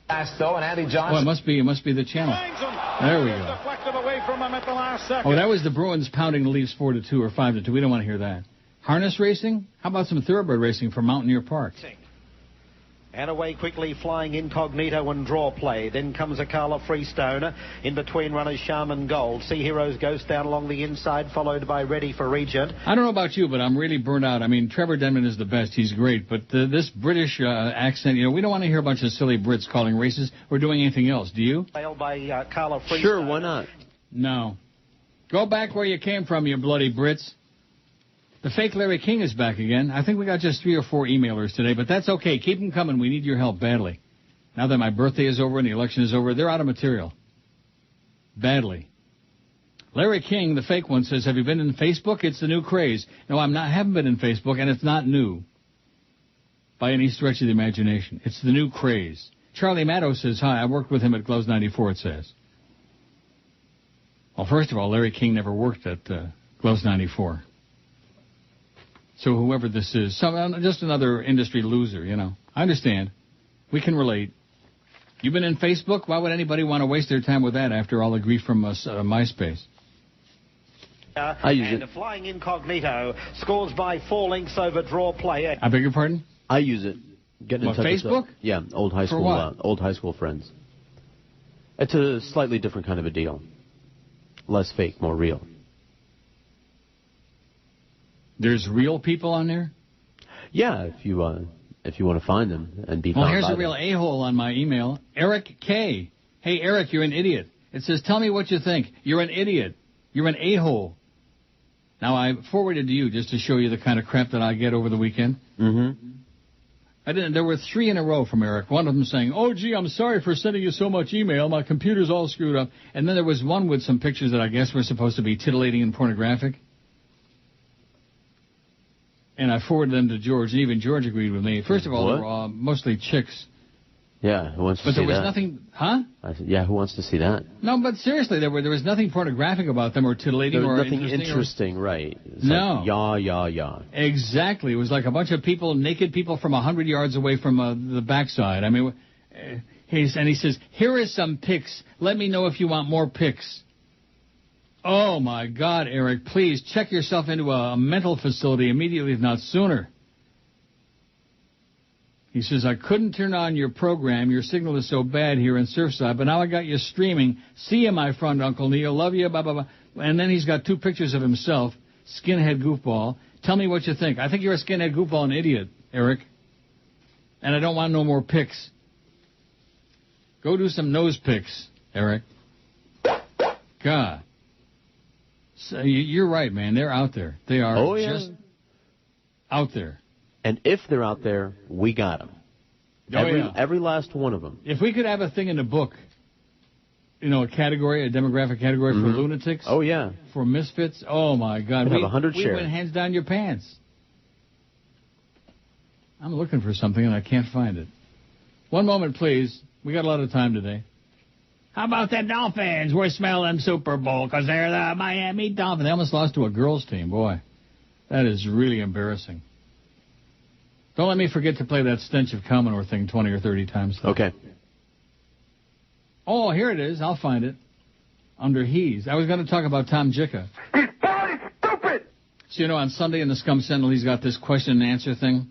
And Andy Johnson. Oh, it must be the channel. There we go. Oh, that was the Bruins pounding the Leafs 4-2 or 5-2. We don't want to hear that. Harness racing? How about some thoroughbred racing from Mountaineer Park? And away quickly, flying Incognito and draw play. Then comes Akala Freestone. In between runners, Shaman Gold. Sea Heroes Ghost down along the inside, followed by Ready for Regent. I don't know about you, but I'm really burnt out. I mean, Trevor Denman is the best. He's great. But this British accent, we don't want to hear a bunch of silly Brits calling races or doing anything else. Do you? Failed by Carla Freestone. Sure, why not? No. Go back where you came from, you bloody Brits. The fake Larry King is back again. I think we got just 3 or 4 emailers today, but that's okay. Keep them coming. We need your help badly. Now that my birthday is over and the election is over, they're out of material. Badly. Larry King, the fake one, says, have you been in Facebook? It's the new craze. No, haven't been in Facebook, and it's not new by any stretch of the imagination. It's the new craze. Charlie Maddow says, hi, I worked with him at Gloves 94, it says. Well, first of all, Larry King never worked at Gloves 94. So whoever this is, just another industry loser, I understand. We can relate. You've been in Facebook? Why would anybody want to waste their time with that after all the grief from MySpace? I use it. And flying Incognito scores by 4 lengths over draw play. I beg your pardon? I use it. Get in touch Facebook? With old high school friends. It's a slightly different kind of a deal. Less fake, more real. There's real people on there? Yeah, if you want to find them and be found. Well, here's a real a-hole on my email. Eric K. Hey, Eric, you're an idiot. It says, tell me what you think. You're an idiot. You're an a-hole. Now, I forwarded to you just to show you the kind of crap that I get over the weekend. Mm-hmm. There were 3 in a row from Eric. One of them saying, oh, gee, I'm sorry for sending you so much email. My computer's all screwed up. And then there was one with some pictures that I guess were supposed to be titillating and pornographic. And I forwarded them to George, and even George agreed with me. First of all, they were mostly chicks. Yeah, who wants to see that? But there was nothing, huh? I said, yeah, who wants to see that? No, but seriously, there was nothing pornographic about them or titillating there was or nothing interesting, right? It's no. Like, Exactly. It was like a bunch of people, naked people from 100 yards away from the backside. I mean, he says, here is some pics. Let me know if you want more pics. Oh, my God, Eric, please check yourself into a mental facility immediately, if not sooner. He says, I couldn't turn on your program. Your signal is so bad here in Surfside, but now I got you streaming. See you, my friend, Uncle Neil. Love you, blah, blah, blah. And then he's got 2 pictures of himself, skinhead goofball. Tell me what you think. I think you're a skinhead goofball and idiot, Eric. And I don't want no more pics. Go do some nose pics, Eric. God. So you're right, man. They're out there. They are just out there. And if they're out there, we got them. Every last one of them. If we could have a thing in the book, a category, a demographic category for lunatics. Oh, yeah. For misfits. Oh, my God. We'd have 100 shares. We went hands down your pants. I'm looking for something and I can't find it. One moment, please. We got a lot of time today. How about the Dolphins? We're smelling Super Bowl because they're the Miami Dolphins. They almost lost to a girls' team. Boy, that is really embarrassing. Don't let me forget to play that Stench of Commodore thing 20 or 30 times. Though. Okay. Oh, here it is. I'll find it. Under He's. I was going to talk about Tom Jicka. He's bloody stupid! So, on Sunday in the Scum Sentinel, he's got this question and answer thing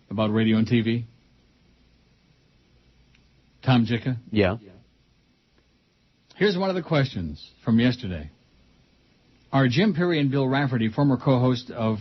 about radio and TV. Tom Jicka? Yeah. Here's one of the questions from yesterday. Are Jim Perry and Bill Rafferty, former host of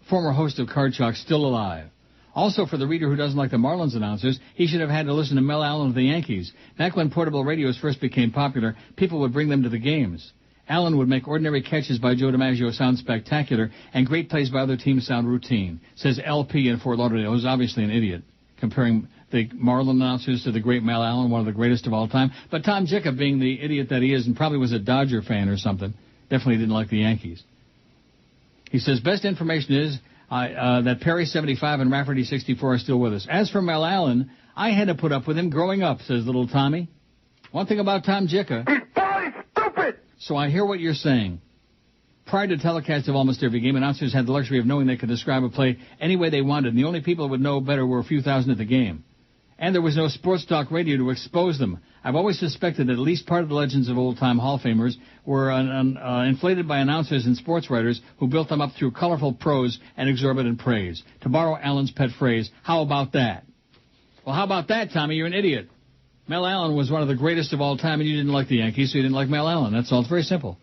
Card Chalk, still alive? Also, for the reader who doesn't like the Marlins announcers, he should have had to listen to Mel Allen of the Yankees. Back when portable radios first became popular, people would bring them to the games. Allen would make ordinary catches by Joe DiMaggio sound spectacular, and great plays by other teams sound routine, says LP in Fort Lauderdale, who's obviously an idiot, comparing the Marlin announcers to the great Mel Allen, one of the greatest of all time. But Tom Jicka, being the idiot that he is, and probably was a Dodger fan or something, definitely didn't like the Yankees. He says, best information is that Perry 75 and Rafferty 64 are still with us. As for Mel Allen, I had to put up with him growing up, says little Tommy. One thing about Tom Jicka. He's bloody stupid! So I hear what you're saying. Prior to telecast of almost every game, announcers had the luxury of knowing they could describe a play any way they wanted, and the only people who would know better were a few thousand at the game. And there was no sports talk radio to expose them. I've always suspected that at least part of the legends of old-time Hall of Famers were inflated by announcers and sports writers who built them up through colorful prose and exorbitant praise. To borrow Allen's pet phrase, how about that? Well, how about that, Tommy? You're an idiot. Mel Allen was one of the greatest of all time, and you didn't like the Yankees, so you didn't like Mel Allen. That's all. It's very simple.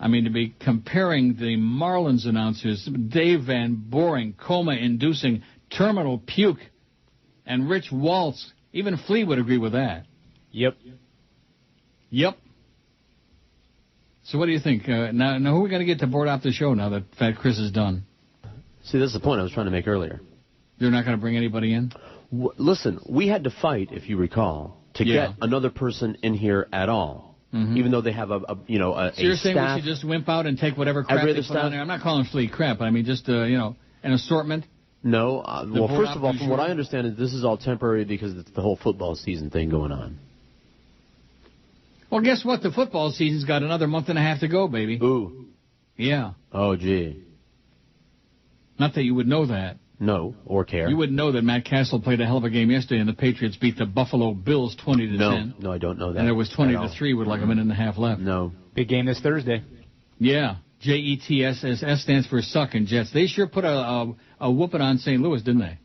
I mean, to be comparing the Marlins announcers, Dave Van Boring, coma-inducing terminal puke, and Rich Waltz. Even Flea would agree with that. Yep. So what do you think? Now who are we going to get to board off the show now that Fat Chris is done? See, that's the point I was trying to make earlier. They're not going to bring anybody in? Listen, we had to fight, if you recall, to get another person in here at all. Mm-hmm. Even though they have a so you're saying staff, we should just wimp out and take whatever crap they put on there? I'm not calling Flea crap, but I mean just, an assortment? No. Well, first of all, from what I understand, is this is all temporary because it's the whole football season thing going on. Well, guess what? The football season's got another month and a half to go, baby. Ooh. Yeah. Oh, gee. Not that you would know that. No, or care. You wouldn't know that Matt Castle played a hell of a game yesterday, and the Patriots beat the Buffalo Bills 20-10. No, I don't know that. And it was 20-3 with like a minute and a half left. No. Big game this Thursday. Yeah. JETSS stands for suck and Jets. They sure put a whooping on St. Louis, didn't they?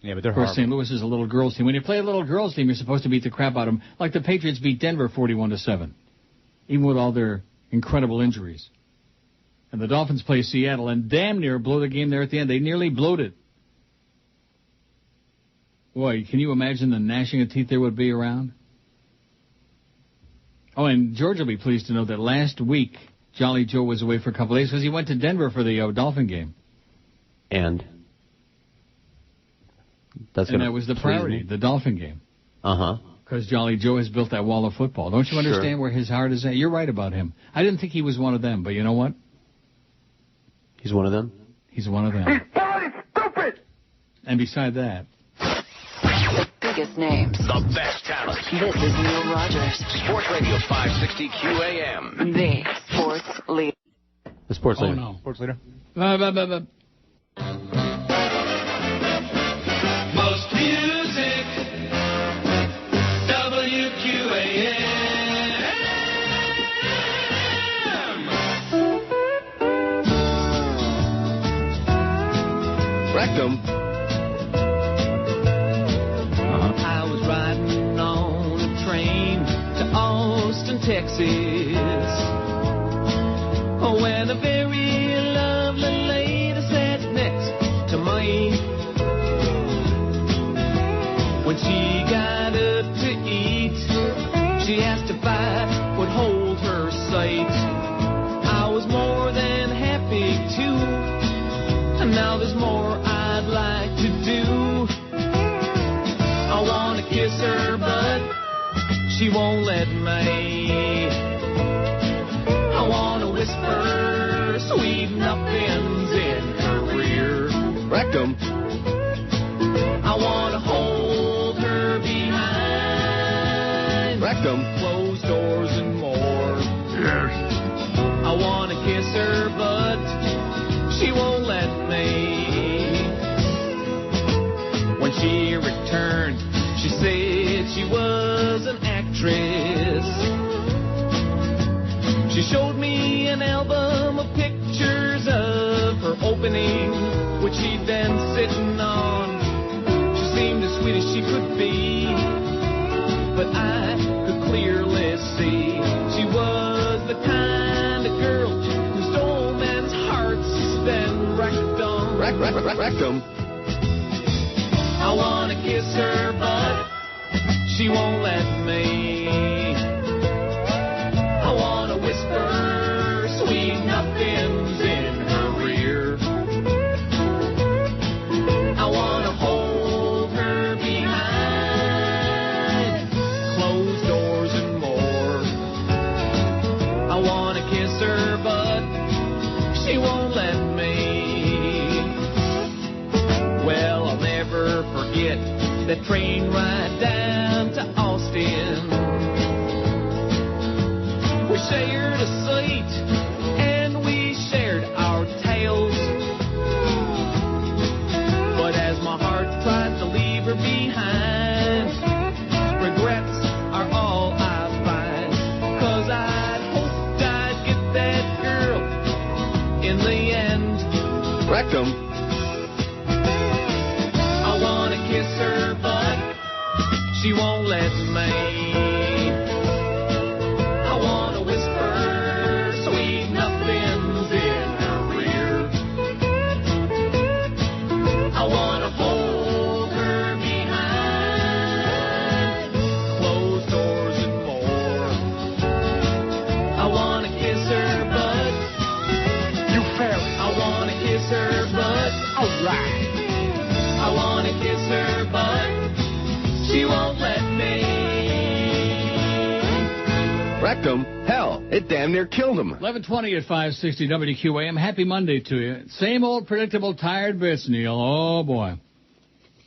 Yeah, but they're Of course, horrible. St. Louis is a little girls team. When you play a little girls team, you're supposed to beat the crap out of them, like the Patriots beat Denver 41-7, even with all their incredible injuries. And the Dolphins play Seattle and damn near blow the game there at the end. They nearly blowed it. Boy, can you imagine the gnashing of teeth there would be around? Oh, and George will be pleased to know that last week Jolly Joe was away for a couple of days because he went to Denver for the Dolphin game. And that was the priority, the Dolphin game. Uh-huh. Because Jolly Joe has built that wall of football. Don't you understand where his heart is at? You're right about him. I didn't think he was one of them, but you know what? He's one of them? He's one of them. He's bloody stupid! And beside that... The biggest names. The best talent. This is Neil Rogers. Sports Radio 560 QAM. The sports leader. The sports leader. Oh, no. Sports leader. Most music, WQAM. Rectum. I was riding on a train to Austin, Texas, when a very lovely lady sat next to me. When she got up to eat, she asked if I would hold her sight. I was more than happy to, and now there's more I'd like to do. I want to kiss her, but she won't let me. I want to whisper sweet nothings in her ear. Rectum. I want to hold her behind Rectum. closed doors and more. Yes. I want to kiss her, but she won't let me. When she returned, she said she was an actress. She showed me an album of pictures of her opening, which she'd been sitting on. She seemed as sweet as she could be, but I could clearly see she was the kind of girl who stole men's hearts, then wrecked them. Rectum. I want to kiss her, but she won't let me. I want to whisper sweet nothings in her ear. I want to hold her behind closed doors and more. I want to kiss her, but she won't let me. Well, I'll never forget that train ride down to Austin. We shared a seat and we shared our tales. But as my heart tries to leave her behind, regrets are all I find. 'Cause I'd hoped I'd get that girl in the end. Rectum. I want wrecked him. Hell, it damn near killed him. 11:20 at 560 WQAM. Happy Monday to you. Same old predictable tired bits, Neil. Oh, boy.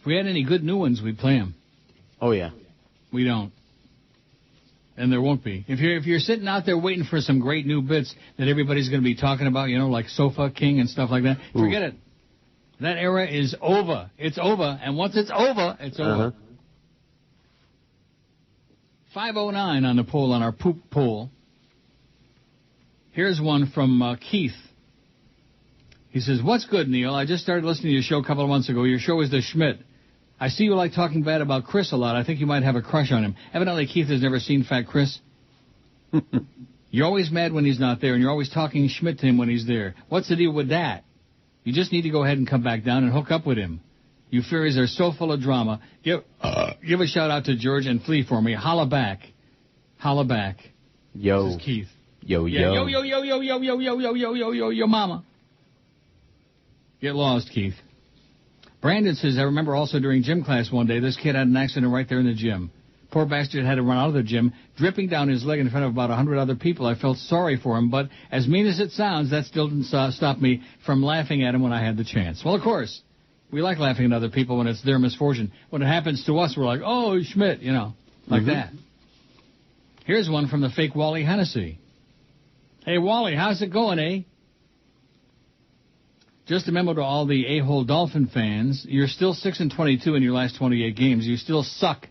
If we had any good new ones, we'd play them. Oh, yeah. We don't. And there won't be. If you're sitting out there waiting for some great new bits that everybody's going to be talking about, you know, like Sofa King and stuff like that, forget it. That era is over. It's over. And once it's over, it's over. 509 on the poll, on our poop poll. Here's one from Keith. He says, what's good, Neil? I just started listening to your show a couple of months ago. Your show is the Schmidt. I see you like talking bad about Chris a lot. I think you might have a crush on him. Evidently, Keith has never seen Fat Chris. You're always mad when he's not there, and you're always talking Schmidt to him when he's there. What's the deal with that? You just need to go ahead and come back down and hook up with him. You fairies are so full of drama. Give a shout-out to George and Flea for me. Holla back. Holla back. Yo. This is Keith. Yo, yeah, yo. Yo, mama. Get lost, Keith. Brandon says, I remember also during gym class one day, this kid had an accident right there in the gym. Poor bastard had to run out of the gym, dripping down his leg in front of about 100 other people. I felt sorry for him, but as mean as it sounds, that still didn't stop me from laughing at him when I had the chance. Well, of course, we like laughing at other people when it's their misfortune. When it happens to us, we're like, oh, Schmidt, you know, like that. Here's one from the fake Wally Hennessy. Hey, Wally, how's it going, eh? Just a memo to all the a-hole Dolphin fans. You're still 6-22 in your last 28 games. You still suck.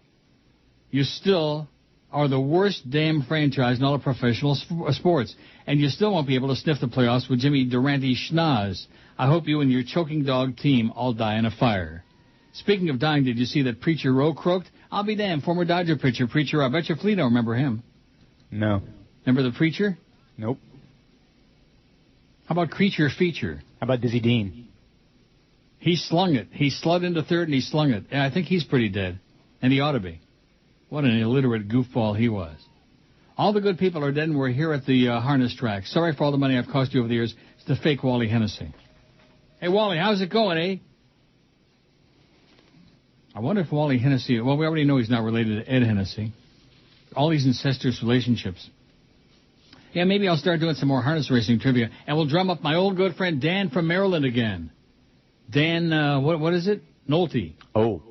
You still are the worst damn franchise in all of professional sports. And you still won't be able to sniff the playoffs with Jimmy Durante Schnoz. I hope you and your choking dog team all die in a fire. Speaking of dying, did you see that Preacher Rowe croaked? I'll be damned, former Dodger pitcher, Preacher. I bet your Flea don't remember him. No. Remember the Preacher? Nope. How about Creature Feature? How about Dizzy Dean? He slung it. He slid into third and he slung it. Yeah, I think he's pretty dead. And he ought to be. What an illiterate goofball he was. All the good people are dead and we're here at the harness track. Sorry for all the money I've cost you over the years. It's the fake Wally Hennessy. Hey, Wally, how's it going, eh? I wonder if Wally Hennessy... Well, we already know he's not related to Ed Hennessy. All these incestuous relationships. Yeah, maybe I'll start doing some more harness racing trivia, and we'll drum up my old good friend Dan from Maryland again. Dan, what is it? Nolte. Oh,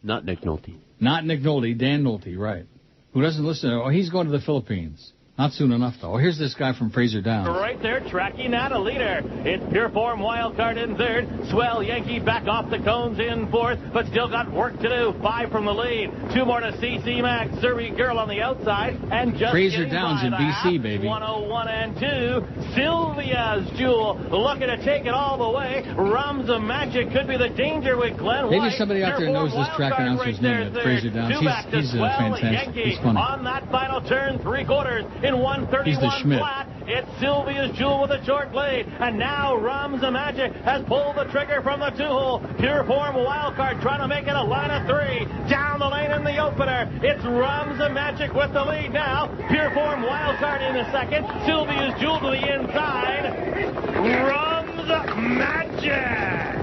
not Nick Nolte. Not Nick Nolte, Dan Nolte, right. Who doesn't listen? Oh, he's going to the Philippines. Not soon enough, though. Oh, here's this guy from Fraser Downs. Right there, tracking out a leader. It's Pure Form Wildcard in third. Swell Yankee back off the cones in fourth, but still got work to do. 5 from the lead. 2 more to CC Max. Surrey Girl on the outside. And just Fraser Downs in B.C., baby. 101 and 2. Sylvia's Jewel looking to take it all the way. Rums of Magic could be the danger with Glenn White. Maybe somebody out there knows this track announcer's name at Fraser Downs. He's fantastic. He's funny. On that final turn, 3/4. In 131 flat, it's Sylvia's Jewel with a short blade, and now Rums of Magic has pulled the trigger from the 2-hole. Pure Form Wildcard trying to make it a line of 3. Down the lane in the opener, it's Rums of Magic with the lead now. Pure Form Wildcard in the second. Sylvia's Jewel to the inside. Rums of Magic.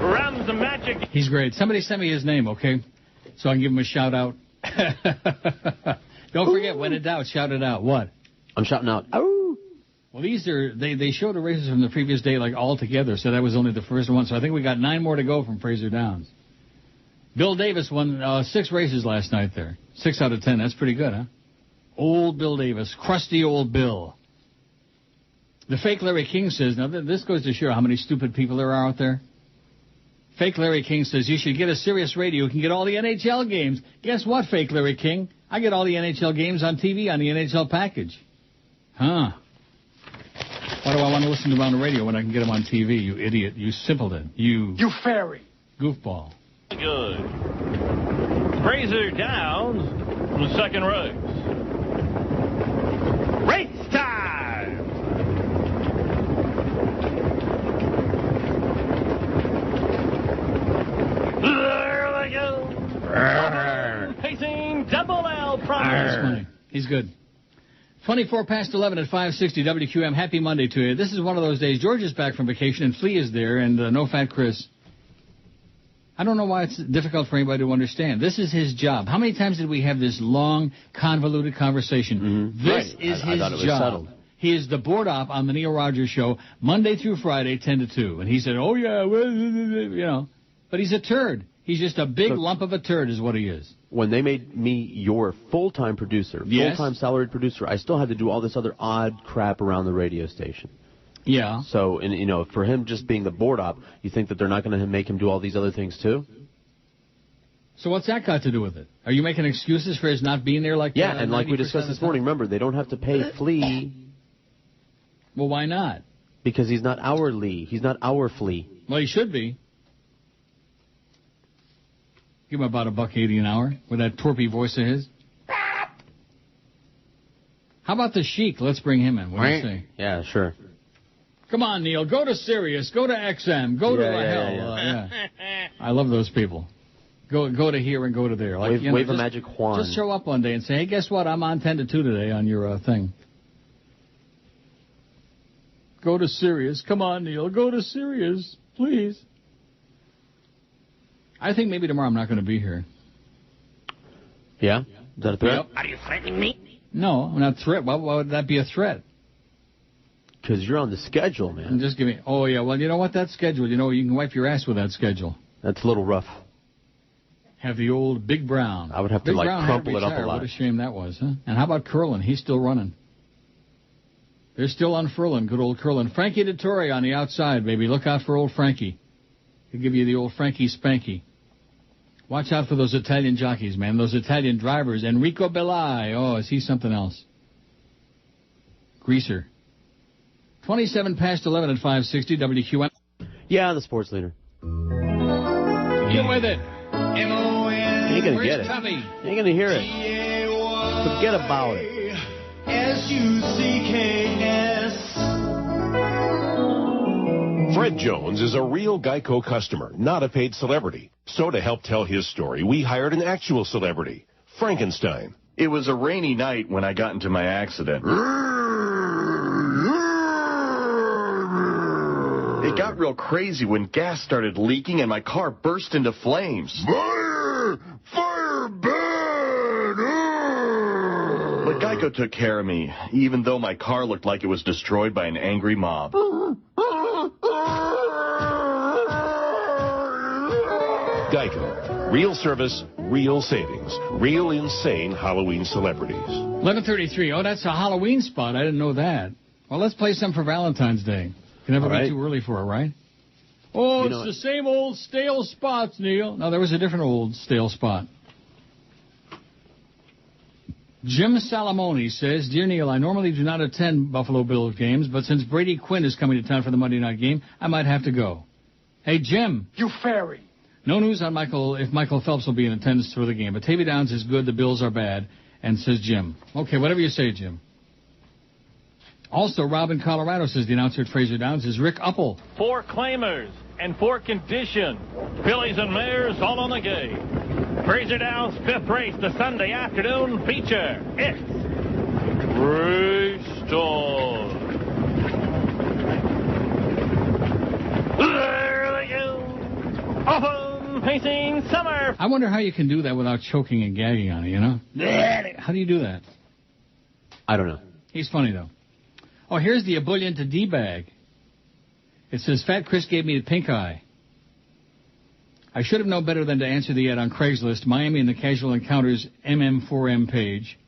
Rums of Magic. He's great. Somebody send me his name, okay? So I can give him a shout out. Don't forget, when in doubt, shout it out. What? I'm shouting out. Oh. Well, these are, they showed the races from the previous day, like, all together, so that was only the first one. So I think we got 9 more to go from Fraser Downs. Bill Davis won 6 races last night there. 6 out of 10. That's pretty good, huh? Old Bill Davis. Crusty old Bill. The fake Larry King says, now this goes to show how many stupid people there are out there. Fake Larry King says, you should get a Sirius Radio. You can get all the NHL games. Guess what, fake Larry King? I get all the NHL games on TV on the NHL package. Huh. Why do I want to listen to them on the radio when I can get them on TV, you idiot, you simpleton, you fairy. Goofball. Good. Fraser Downs from the second race. Race time! There they go. Pacing Double L Promise. He's good. 24 past 11 at 560 WQM. Happy Monday to you. This is one of those days. George is back from vacation and Flea is there and no Fat Chris. I don't know why it's difficult for anybody to understand. This is his job. How many times did we have this long, convoluted conversation? Mm-hmm. This is his job. He is the board op on the Neil Rogers Show, Monday through Friday, 10 to 2. And he said, oh, yeah, well, you know. But he's a turd. He's just a big lump of a turd is what he is. When they made me your full-time producer, full-time salaried producer, I still had to do all this other odd crap around the radio station. Yeah. So, and, you know, for him just being the board op, you think that they're not going to make him do all these other things too? So what's that got to do with it? Are you making excuses for his not being there like and like we discussed this morning, remember, they don't have to pay Flea. Well, why not? Because he's not our Lee. He's not our Flea. Well, he should be. Give him about $1.80 an hour with that torpy voice of his. How about the Sheik? Let's bring him in. What do you say? Yeah, sure. Come on, Neil. Go to Sirius. Go to XM. Go to hell. I love those people. Go to here and go to there. Like, wave a magic wand. Just show up one day and say, hey, guess what? I'm on 10 to 2 today on your thing. Go to Sirius. Come on, Neil. Go to Sirius, please. I think maybe tomorrow I'm not going to be here. Yeah? Is that a threat? Yep. Are you threatening me? No, I'm not threat. Why would that be a threat? Because you're on the schedule, man. And just give me. Oh, yeah. Well, you know what? That schedule, you know, you can wipe your ass with that schedule. That's a little rough. Have the old Big Brown. I would have to, crumple it up a lot. What a shame that was, huh? And how about Curlin? He's still running. They're still unfurling. Good old Curlin. Frankie Dettori on the outside, baby. Look out for old Frankie. He'll give you the old Frankie Spanky. Watch out for those Italian jockeys, man. Those Italian drivers. Enrico Belli. Oh, is he something else? Greaser. 27 past 11 at 560 WQM. Yeah, the sports leader. Get with it. You ain't going to get it. Tommy? You ain't going to hear it. Forget about it. Fred Jones is a real Geico customer, not a paid celebrity. So to help tell his story, we hired an actual celebrity, Frankenstein. It was a rainy night when I got into my accident. It got real crazy when gas started leaking and my car burst into flames. Fire! Fire bad! But Geico took care of me, even though my car looked like it was destroyed by an angry mob. Geico. Real service, real savings, real insane Halloween celebrities. 11:33. Oh, that's a Halloween spot. I didn't know that. Well, let's play some for Valentine's Day. Can never be too early for it, right? Oh, it's the same old stale spots, Neil. No, there was a different old stale spot. Jim Salamone says, Dear Neil, I normally do not attend Buffalo Bills games, but since Brady Quinn is coming to town for the Monday night game, I might have to go. Hey, Jim. You fairy. No news on if Michael Phelps will be in attendance for the game. But Tavy Downs is good, the Bills are bad, and says Jim. Okay, whatever you say, Jim. Also, Rob in Colorado says the announcer at Fraser Downs is Rick Uppel. 4 claimers and 4 condition. Fillies and mares all on the game. Fraser Downs' 5th race, the Sunday afternoon feature. It's Greystone. There they go. Open pacing summer. I wonder how you can do that without choking and gagging on it, you know? How do you do that? I don't know. He's funny, though. Oh, here's the ebullient D-bag. It says, Fat Chris gave me the pink eye. I should have known better than to answer the ad on Craigslist, Miami and the Casual Encounters MM4M page.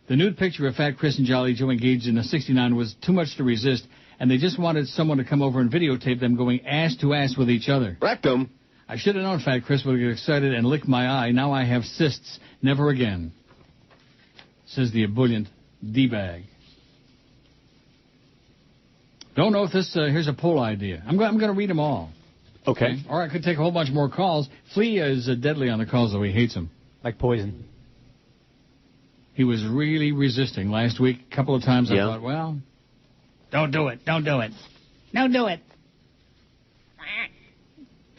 The nude picture of Fat Chris and Jolly Joe engaged in a 69 was too much to resist, and they just wanted someone to come over and videotape them going ass to ass with each other. Rectum. I should have known Fat Chris would get excited and lick my eye. Now I have cysts. Never again. Says the ebullient D-bag. Don't know if this, here's a poll idea. I'm going to read them all. Okay. Or I could take a whole bunch more calls. Flea is deadly on the calls, though. He hates them. Like poison. He was really resisting last week. A couple of times I thought, well, don't do it. Don't do it. Don't do it.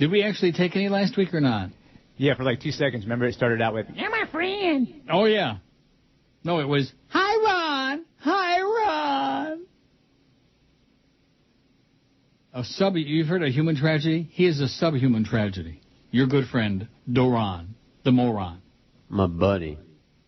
Did we actually take any last week or not? Yeah, for like 2 seconds. Remember, it started out with, "You're my friend." Oh, yeah. No, it was, "Hi, Ron. Hi, Ron." You've heard of human tragedy? He is a subhuman tragedy. your good friend, Doron, the moron. My buddy.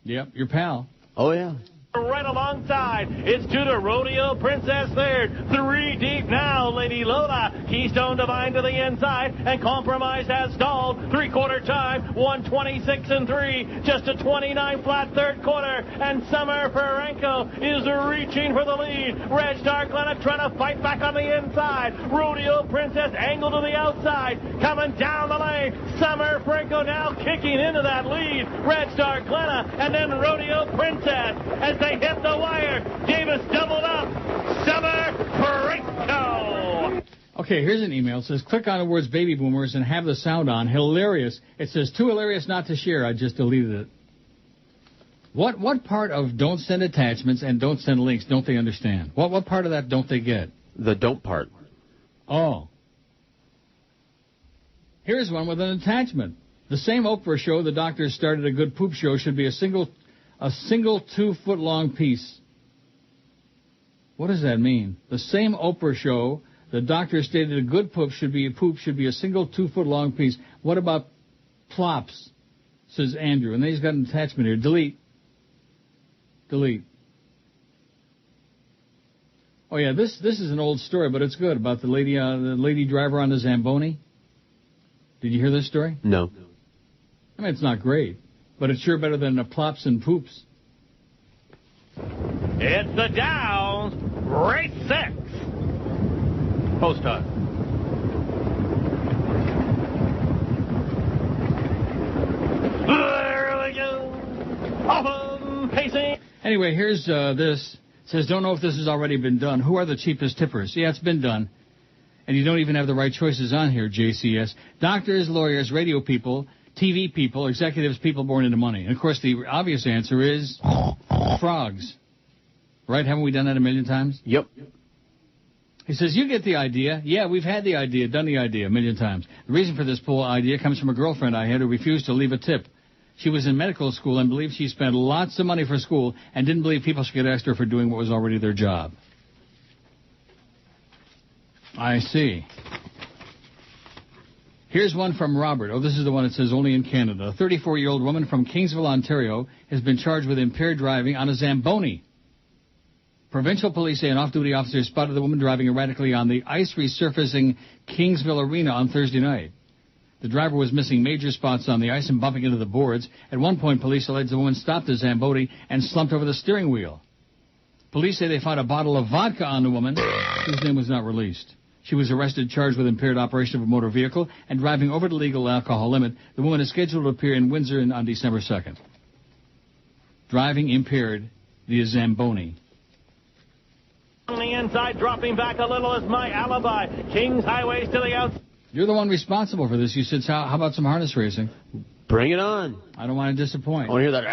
Yep, your pal. Oh, yeah. Right alongside, it's to the Rodeo Princess third. 3 deep now, Lady Lola. Keystone Divine to the inside, and Compromise has stalled. 3/4 time, 1:26 and 3. Just a 29 flat third quarter, and Summer Ferenko is reaching for the lead. Red Star Glenna trying to fight back on the inside. Rodeo Princess angled to the outside, coming down the lane. Summer Ferenko now kicking into that lead. Red Star Glenna, and then Rodeo Princess as they hit the wire. Davis doubled up. Summer Ferenko. Okay, here's an email. It says, click on the words baby boomers and have the sound on. Hilarious. It says, too hilarious not to share. I just deleted it. What part of don't send attachments and don't send links don't they understand? What part of that don't they get? The don't part. Oh. Here's one with an attachment. The same Oprah show the doctors started a good poop show should be a single 2-foot-long piece. What does that mean? The same Oprah show, the doctor stated a good poop should be a single 2-foot-long piece. What about plops? Says Andrew. And then he's got an attachment here. Delete. Oh yeah, this is an old story, but it's good about the lady driver on the Zamboni. Did you hear this story? No. I mean, it's not great, but it's sure better than the plops and poops. It's the Downs, race 6. Post time. There we go. Off pacing. Anyway, here's this. It says, don't know if this has already been done. Who are the cheapest tippers? Yeah, it's been done. And you don't even have the right choices on here, JCS. Doctors, lawyers, radio people, TV people, executives, people born into money. And, of course, the obvious answer is frogs. Right? Haven't we done that a million times? Yep. He says, you get the idea. Yeah, we've had the idea, done the idea a million times. The reason for this pool idea comes from a girlfriend I had who refused to leave a tip. She was in medical school and believed she spent lots of money for school and didn't believe people should get extra for doing what was already their job. I see. Here's one from Robert. Oh, this is the one that says only in Canada. A 34-year-old woman from Kingsville, Ontario, has been charged with impaired driving on a Zamboni. Provincial police say an off-duty officer spotted the woman driving erratically on the ice resurfacing Kingsville Arena on Thursday night. The driver was missing major spots on the ice and bumping into the boards. At one point, police alleged the woman stopped the Zamboni and slumped over the steering wheel. Police say they found a bottle of vodka on the woman, whose name was not released. She was arrested, charged with impaired operation of a motor vehicle and driving over the legal alcohol limit. The woman is scheduled to appear in Windsor on December 2nd. Driving impaired via Zamboni. On the inside, dropping back a little is my alibi. Kings Highways to the outside. You're the one responsible for this. You said, how about some harness racing? Bring it on. I don't want to disappoint. I want to hear that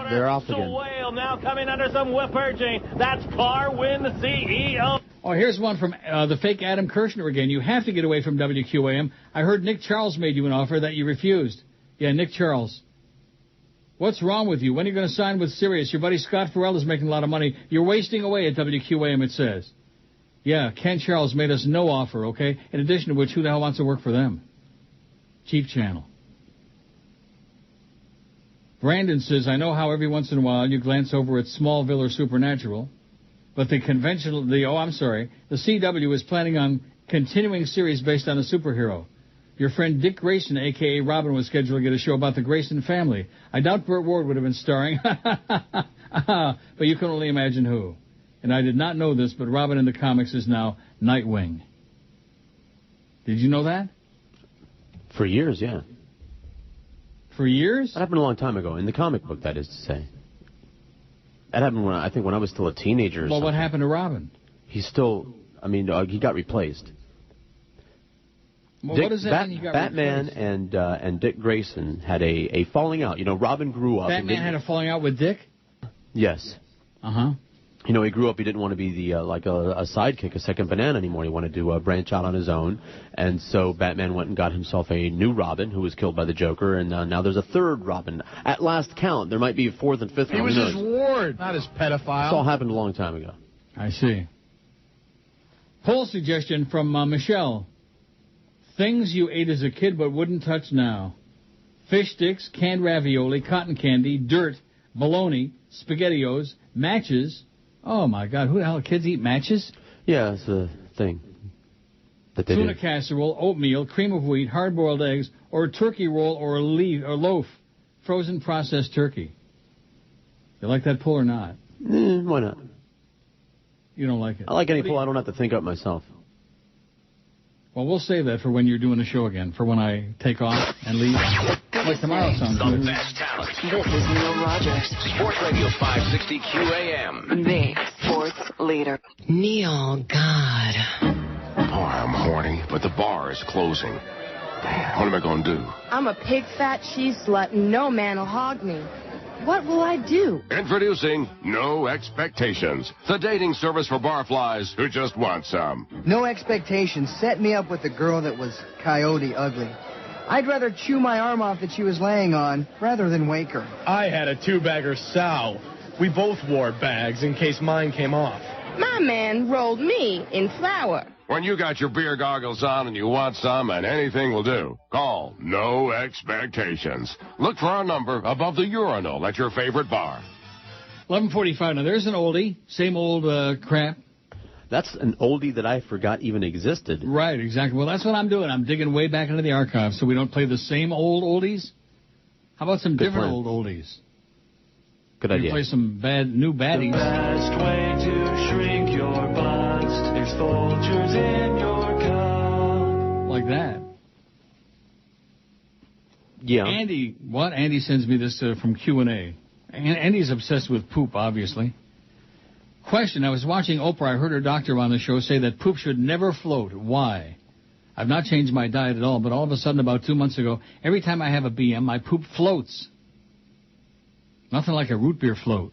they're off again. Whale now coming under some whip urging. That's Carwin, the CEO. Oh, here's one from the fake Adam Kirshner again. You have to get away from WQAM. I heard Nick Charles made you an offer that you refused. Yeah, Nick Charles. What's wrong with you? When are you going to sign with Sirius? Your buddy Scott Farrell is making a lot of money. You're wasting away at WQAM, it says. Yeah, Ken Charles made us no offer, okay? In addition to which, who the hell wants to work for them? Cheap channel. Brandon says, I know how every once in a while you glance over at Smallville or Supernatural, but the CW is planning on continuing series based on a superhero. Your friend Dick Grayson, a.k.a. Robin, was scheduled to get a show about the Grayson family. I doubt Burt Ward would have been starring, but you can only imagine who. And I did not know this, but Robin in the comics is now Nightwing. Did you know that? For years, yeah. For years? That happened a long time ago, in the comic book, that is to say. That happened when I was still a teenager. Well, what happened to Robin? He's still, he got replaced. Well, what does that mean he got Batman replaced? and Dick Grayson had a falling out. You know, Robin grew up. Batman had a falling out with Dick? Yes. Uh-huh. You know, he grew up, he didn't want to be the a sidekick, a second banana anymore. He wanted to branch out on his own. And so Batman went and got himself a new Robin, who was killed by the Joker, and now there's a third Robin. At last count, there might be a fourth and fifth. He was his ward, not his pedophile. This all happened a long time ago. I see. Poll suggestion from Michelle. Things you ate as a kid but wouldn't touch now. Fish sticks, canned ravioli, cotton candy, dirt, bologna, SpaghettiOs, matches. Oh, my God. Who the hell, kids eat matches? Yeah, it's a thing that they Tuna do. casserole, oatmeal, cream of wheat, hard-boiled eggs, or a turkey roll or a loaf. Frozen processed turkey. You like that pull or not? Why not? You don't like it? I like any pull I don't have to think up myself. Well, we'll save that for when you're doing the show again, for when I take off and leave. Like tomorrow sounds The good. best talent. This is Neil Rogers. Sports Radio 560 QAM. The sports leader. Neil, God. Oh, I'm horny, but the bar is closing. What am I going to do? I'm a pig fat cheese slut and no man will hog me. What will I do? Introducing No Expectations, the dating service for barflies who just want some. No Expectations set me up with a girl that was coyote ugly. I'd rather chew my arm off that she was laying on rather than wake her. I had a 2-bagger sow. We both wore bags in case mine came off. My man rolled me in flour. When you got your beer goggles on and you want some, and anything will do, call No Expectations. Look for our number above the urinal at your favorite bar. 11:45. Now, there's an oldie. Same old crap. That's an oldie that I forgot even existed. Right, exactly. Well, that's what I'm doing. I'm digging way back into the archives so we don't play the same old oldies. How about some different plan. old oldies? Good We idea. play some new baddies. The best way to shrink your bust is Folgers in your cup. Like that. Yeah. Andy, what? Andy sends me this from Q&A. Andy's obsessed with poop, obviously. Question, I was watching Oprah. I heard her doctor on the show say that poop should never float. Why? I've not changed my diet at all, but all of a sudden about 2 months ago, every time I have a BM, my poop floats. Nothing like a root beer float.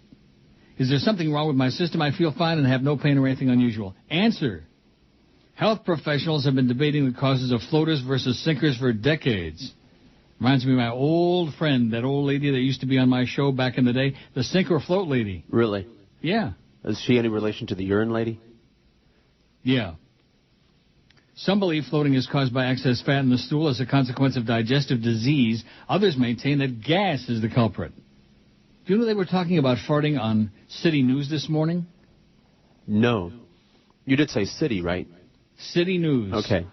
Is there something wrong with my system? I feel fine and have no pain or anything unusual. Answer. Health professionals have been debating the causes of floaters versus sinkers for decades. Reminds me of my old friend, that old lady that used to be on my show back in the day, the sink or float lady. Really? Yeah. Is she any relation to the urine lady? Yeah. Some believe floating is caused by excess fat in the stool as a consequence of digestive disease. Others maintain that gas is the culprit. Do you know they were talking about farting on City News this morning? No. You did say city, right? City News. Okay.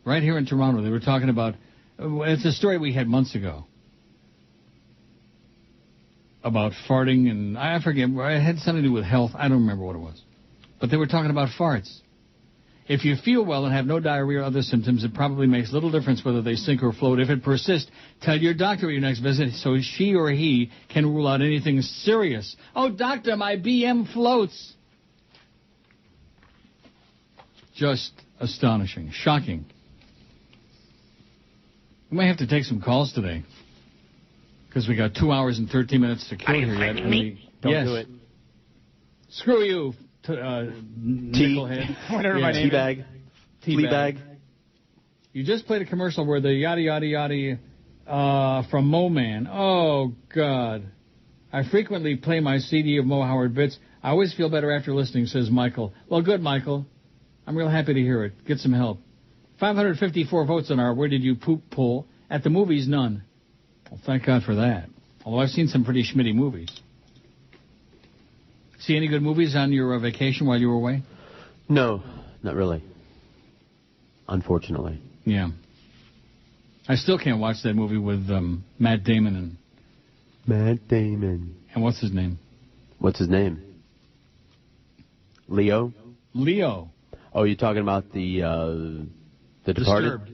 Right here in Toronto. They were talking about, it's a story we had months ago. About farting, and I forget, it had something to do with health. I don't remember what it was. But they were talking about farts. If you feel well and have no diarrhea or other symptoms, it probably makes little difference whether they sink or float. If it persists, tell your doctor at your next visit so she or he can rule out anything serious. Oh, doctor, my BM floats. Just astonishing. Shocking. We may have to take some calls today. Because we got 2 hours and 13 minutes to kill here yet. Don't do it. Screw you, nickelhead. Whatever my name is. Fleabag. You just played a commercial where the yada yada yada from Mo Man. Oh, God. I frequently play my CD of Mo Howard bits. I always feel better after listening, says Michael. Well, good, Michael. I'm real happy to hear it. Get some help. 554 votes on our Where Did You Poop poll. At the movies, none. Well, thank God for that. Although I've seen some pretty schmitty movies. See any good movies on your vacation while you were away? No, not really. Unfortunately. Yeah. I still can't watch that movie with Matt Damon and what's his name? What's his name? Leo? Leo. Oh, you're talking about the Departed? Disturbed.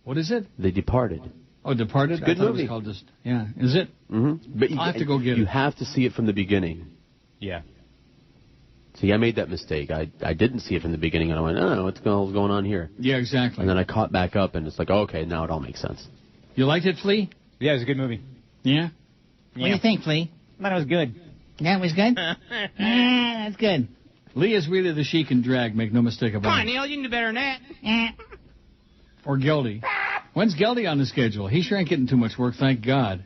What is it? The Departed. Oh, Departed? It's a good I thought movie. It was called just, yeah. Is it? Mm-hmm. But I'll have to go get it. You have to see it from the beginning. Yeah. See, I made that mistake. I didn't see it from the beginning, and I went, oh, what's going on here? Yeah, exactly. And then I caught back up, and it's like, oh, okay, now it all makes sense. You liked it, Flea? Yeah, it was a good movie. Yeah? What do you think, Flea? I thought it was good. That was good? That's good. Lee is really the she can drag, make no mistake about it. Neil, you can do better than that. Or Geldy. When's Geldy on the schedule? He sure ain't getting too much work, thank God.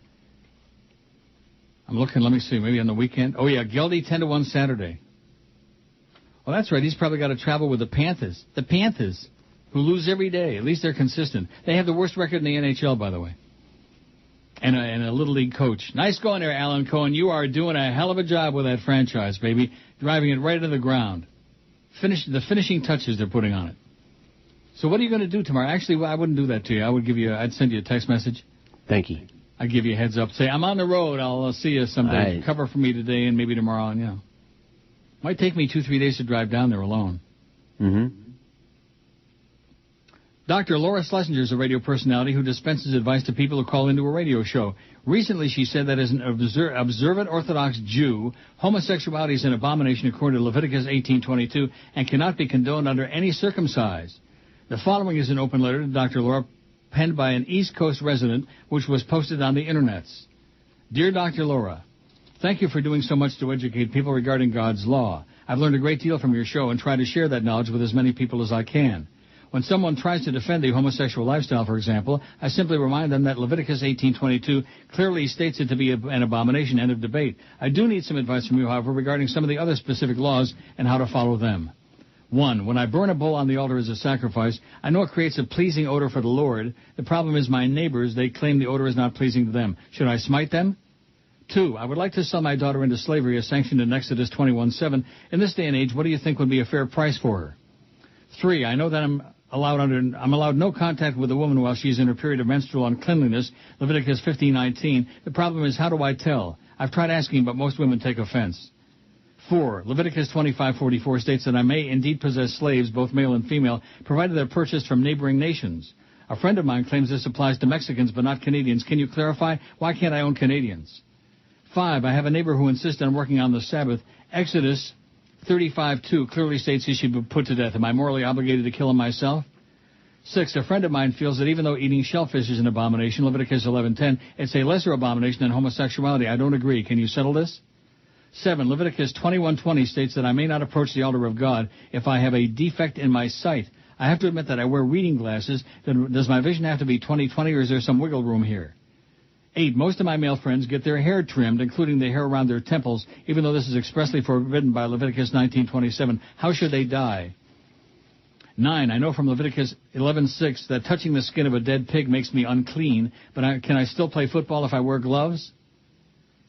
I'm looking, let me see, maybe on the weekend. Oh, yeah, Geldy 10 to 1 Saturday. Well, that's right, he's probably got to travel with the Panthers. The Panthers. who lose every day. At least they're consistent. They have the worst record in the NHL, by the way. And a Little League coach. Nice going there, Alan Cohen. You are doing a hell of a job with that franchise, baby. Driving it right into the ground. The finishing touches they're putting on it. So what are you going to do tomorrow? Actually, I wouldn't do that to you. I'd send you a text message. Thank you. I'd give you a heads up. Say, I'm on the road. I'll see you someday. Right. Cover for me today and maybe tomorrow. And, might take me 2-3 days to drive down there alone. Mm-hmm. Dr. Laura Schlesinger is a radio personality who dispenses advice to people who call into a radio show. Recently, she said that as an observant Orthodox Jew, homosexuality is an abomination according to Leviticus 18:22 and cannot be condoned under any circumstance. The following is an open letter to Dr. Laura, penned by an East Coast resident, which was posted on the internets. Dear Dr. Laura, thank you for doing so much to educate people regarding God's law. I've learned a great deal from your show and try to share that knowledge with as many people as I can. When someone tries to defend the homosexual lifestyle, for example, I simply remind them that Leviticus 18:22 clearly states it to be an abomination. End of debate. I do need some advice from you, however, regarding some of the other specific laws and how to follow them. 1. When I burn a bull on the altar as a sacrifice, I know it creates a pleasing odor for the Lord. The problem is my neighbors, they claim the odor is not pleasing to them. Should I smite them? 2. I would like to sell my daughter into slavery as sanctioned in Exodus 21:7. In this day and age, what do you think would be a fair price for her? 3. I know that I'm allowed no contact with a woman while she's in her period of menstrual uncleanliness, Leviticus 15:19. The problem is, how do I tell? I've tried asking, but most women take offense. 4. Leviticus 25:44 states that I may indeed possess slaves, both male and female, provided they're purchased from neighboring nations. A friend of mine claims this applies to Mexicans but not Canadians. Can you clarify? Why can't I own Canadians? 5. I have a neighbor who insists on working on the Sabbath. Exodus 35:2 clearly states he should be put to death. Am I morally obligated to kill him myself? 6. A friend of mine feels that even though eating shellfish is an abomination, Leviticus 11:10, it's a lesser abomination than homosexuality. I don't agree. Can you settle this? 7. Leviticus 21:20 states that I may not approach the altar of God if I have a defect in my sight. I have to admit that I wear reading glasses. Does my vision have to be 20/20 or is there some wiggle room here? 8. Most of my male friends get their hair trimmed, including the hair around their temples, even though this is expressly forbidden by Leviticus 19:27. How should they die? 9. I know from Leviticus 11:6 that touching the skin of a dead pig makes me unclean, but can I still play football if I wear gloves?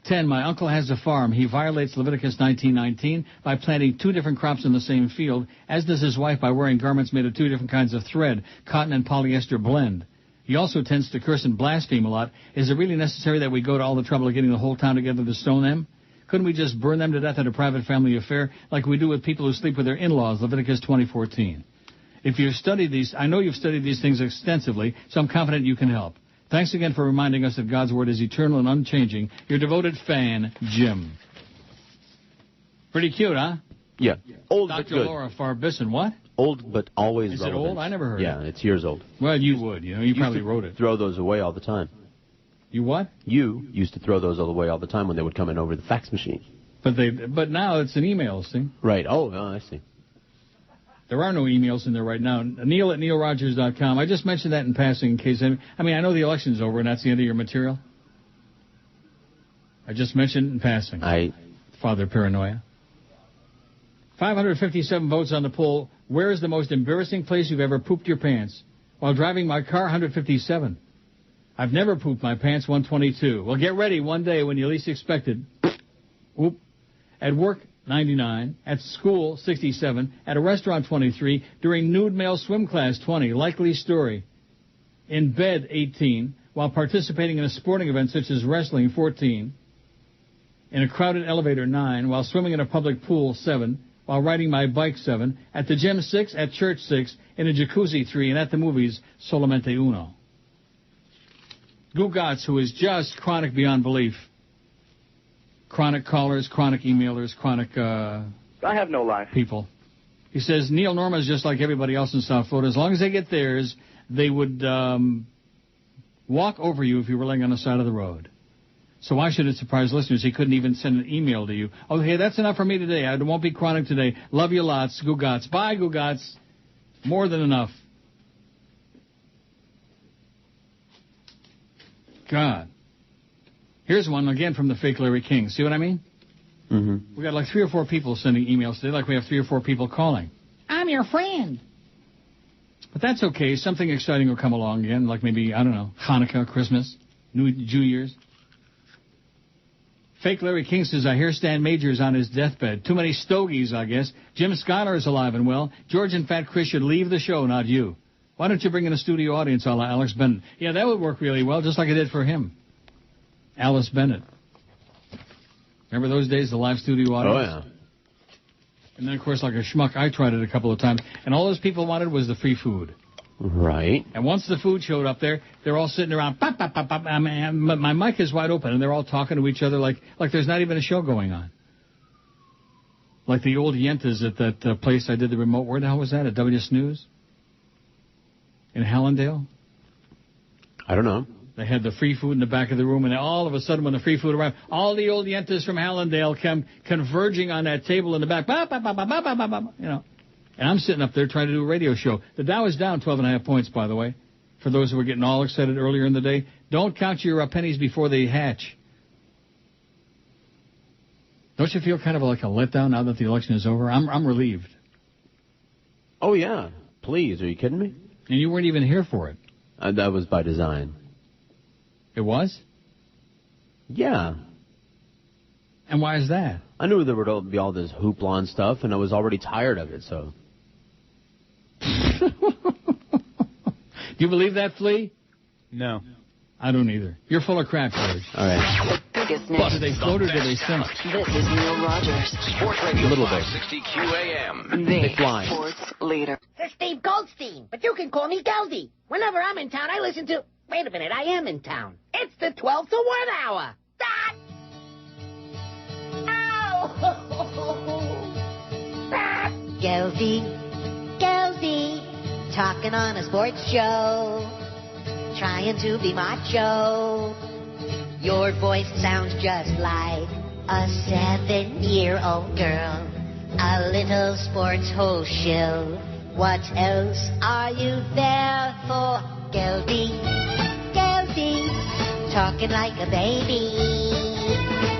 10. My uncle has a farm. He violates Leviticus 19:19 by planting 2 different crops in the same field, as does his wife by wearing garments made of 2 different kinds of thread, cotton and polyester blend. He also tends to curse and blaspheme a lot. Is it really necessary that we go to all the trouble of getting the whole town together to stone them? Couldn't we just burn them to death at a private family affair like we do with people who sleep with their in-laws, Leviticus 20:14? If you've studied these, I know you've studied these things extensively, so I'm confident you can help. Thanks again for reminding us that God's Word is eternal and unchanging. Your devoted fan, Jim. Pretty cute, huh? Yeah. Old but Dr. good. Laura Farbisson, what? Old but always Is relevant. it old? I never heard Yeah, it. it's years old. Well, you would. You probably wrote it. Throw those away all the time. You what? You used to throw those away all the time when they would come in over the fax machine. But now it's an email, see? Right. Oh, I see. There are no emails in there right now. Neil at neilrogers.com. I just mentioned that in passing in case I know the election's over and that's the end of your material. I just mentioned it in passing. Father Paranoia. 557 votes on the poll. Where is the most embarrassing place you've ever pooped your pants? While driving my car, 157. I've never pooped my pants, 122. Well, get ready one day when you least expect it. Oop. At work, 99. At school, 67. At a restaurant, 23. During nude male swim class, 20. Likely story. In bed, 18. While participating in a sporting event such as wrestling, 14. In a crowded elevator, 9. While swimming in a public pool, 7. While riding my bike, 7. At the gym, 6. At church, 6. In a jacuzzi, 3. And at the movies, solamente uno. Gugats, who is just chronic beyond belief. Chronic callers, chronic emailers, chronic I have no life. people. He says, Neil Norma is just like everybody else in South Florida. As long as they get theirs, they would walk over you if you were laying on the side of the road. So why should it surprise listeners? He couldn't even send an email to you. Okay, that's enough for me today. I won't be chronic today. Love you lots. Gugats. Bye, Gugats. More than enough. God. Here's one, again, from the fake Larry King. See what I mean? Mm-hmm. We got like 3 or 4 people sending emails today, like we have 3 or 4 people calling. I'm your friend. But that's okay. Something exciting will come along again, like maybe, I don't know, Hanukkah, Christmas, New Year's. Fake Larry King says, I hear Stan Major's on his deathbed. Too many stogies, I guess. Jim Schuyler is alive and well. George and Fat Chris should leave the show, not you. Why don't you bring in a studio audience a la Alex Bennett? Yeah, that would work really well, just like it did for him. Alice Bennett. Remember those days, the live studio audience? Oh, yeah. And then, of course, like a schmuck, I tried it a couple of times. And all those people wanted was the free food. Right. And once the food showed up there, they're all sitting around. Pop, pop, pop, pop. I mean, my mic is wide open, and they're all talking to each other like there's not even a show going on. Like the old Yentas at that place I did the remote. Where the hell was that? At W Snooze? In Hallandale? I don't know. They had the free food in the back of the room, and all of a sudden when the free food arrived, all the old Yentas from Hallandale came converging on that table in the back. Bah, bah, bah, bah, bah, bah, bah, bah, you know. And I'm sitting up there trying to do a radio show. The Dow is down 12.5 points, by the way, for those who were getting all excited earlier in the day. Don't count your pennies before they hatch. Don't you feel kind of like a letdown now that the election is over? I'm relieved. Oh, yeah. Please. Are you kidding me? And you weren't even here for it. That was by design. It was? Yeah. And why is that? I knew there would be all this hoopla and stuff, and I was already tired of it, so. Do you believe that, Flea? No. I don't either. You're full of crap, George. All right. Biggest But news. do they float or do they sink? This is Neil Rogers. Sports Radio A little bit. 560 QAM. The They fly. sports leader. This is Steve Goldstein, but you can call me Geldy. Whenever I'm in town, I listen to... Wait a minute, I am in town. It's the 12 to 1 hour. Ah! Ow! Geldy, talking on a sports show, trying to be macho. Your voice sounds just like a 7-year-old girl, a little sports hole shill. What else are you there for, Geldy? Talking like a baby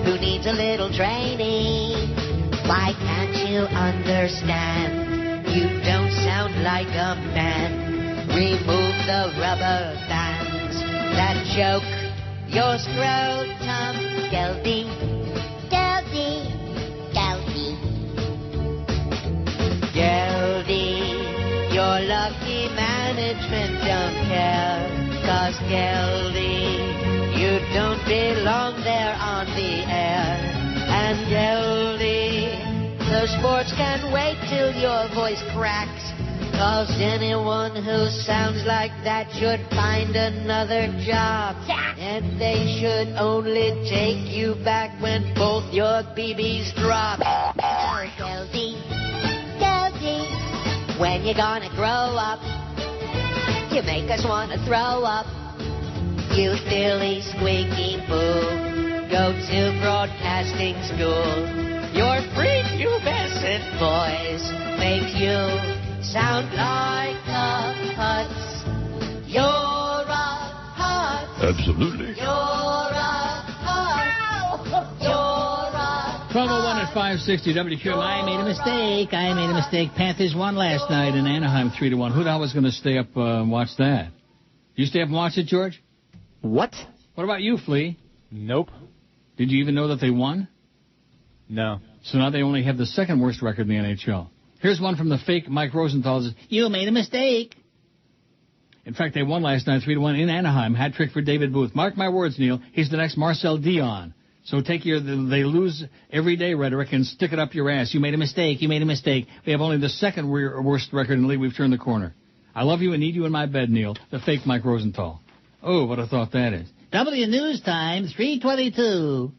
who needs a little training. Why can't you understand? You don't sound like a man. Remove the rubber bands that choke your scrotum, Geldy. Your lucky management don't care, 'cause Geldy, you don't belong there on the air. And Geldy, the sports can wait till your voice cracks, 'cause anyone who sounds like that should find another job. And they should only take you back when both your BBs drop. Oh, Geldy, when you gonna grow up? You make us wanna throw up. You silly squeaky boo, go to broadcasting school. Your prepubescent voice makes you sound like a putz. You're a putz. Absolutely. You're a putz. You're a 12:01 at 560 WQAM. I made a mistake. Panthers won last night in Anaheim 3-1. Who the hell was going to stay up and watch that? You stay up and watch it, George? What? What about you, Flea? Nope. Did you even know that they won? No. So now they only have the second worst record in the NHL. Here's one from the fake Mike Rosenthal. Says, you made a mistake. In fact, they won last night 3-1 in Anaheim. Hat trick for David Booth. Mark my words, Neil. He's the next Marcel Dion. So take they lose every day rhetoric and stick it up your ass. You made a mistake. We have only the second worst record in the league. We've turned the corner. I love you and need you in my bed, Neil. The fake Mike Rosenthal. Oh, what a thought that is. W News Time, 3:22.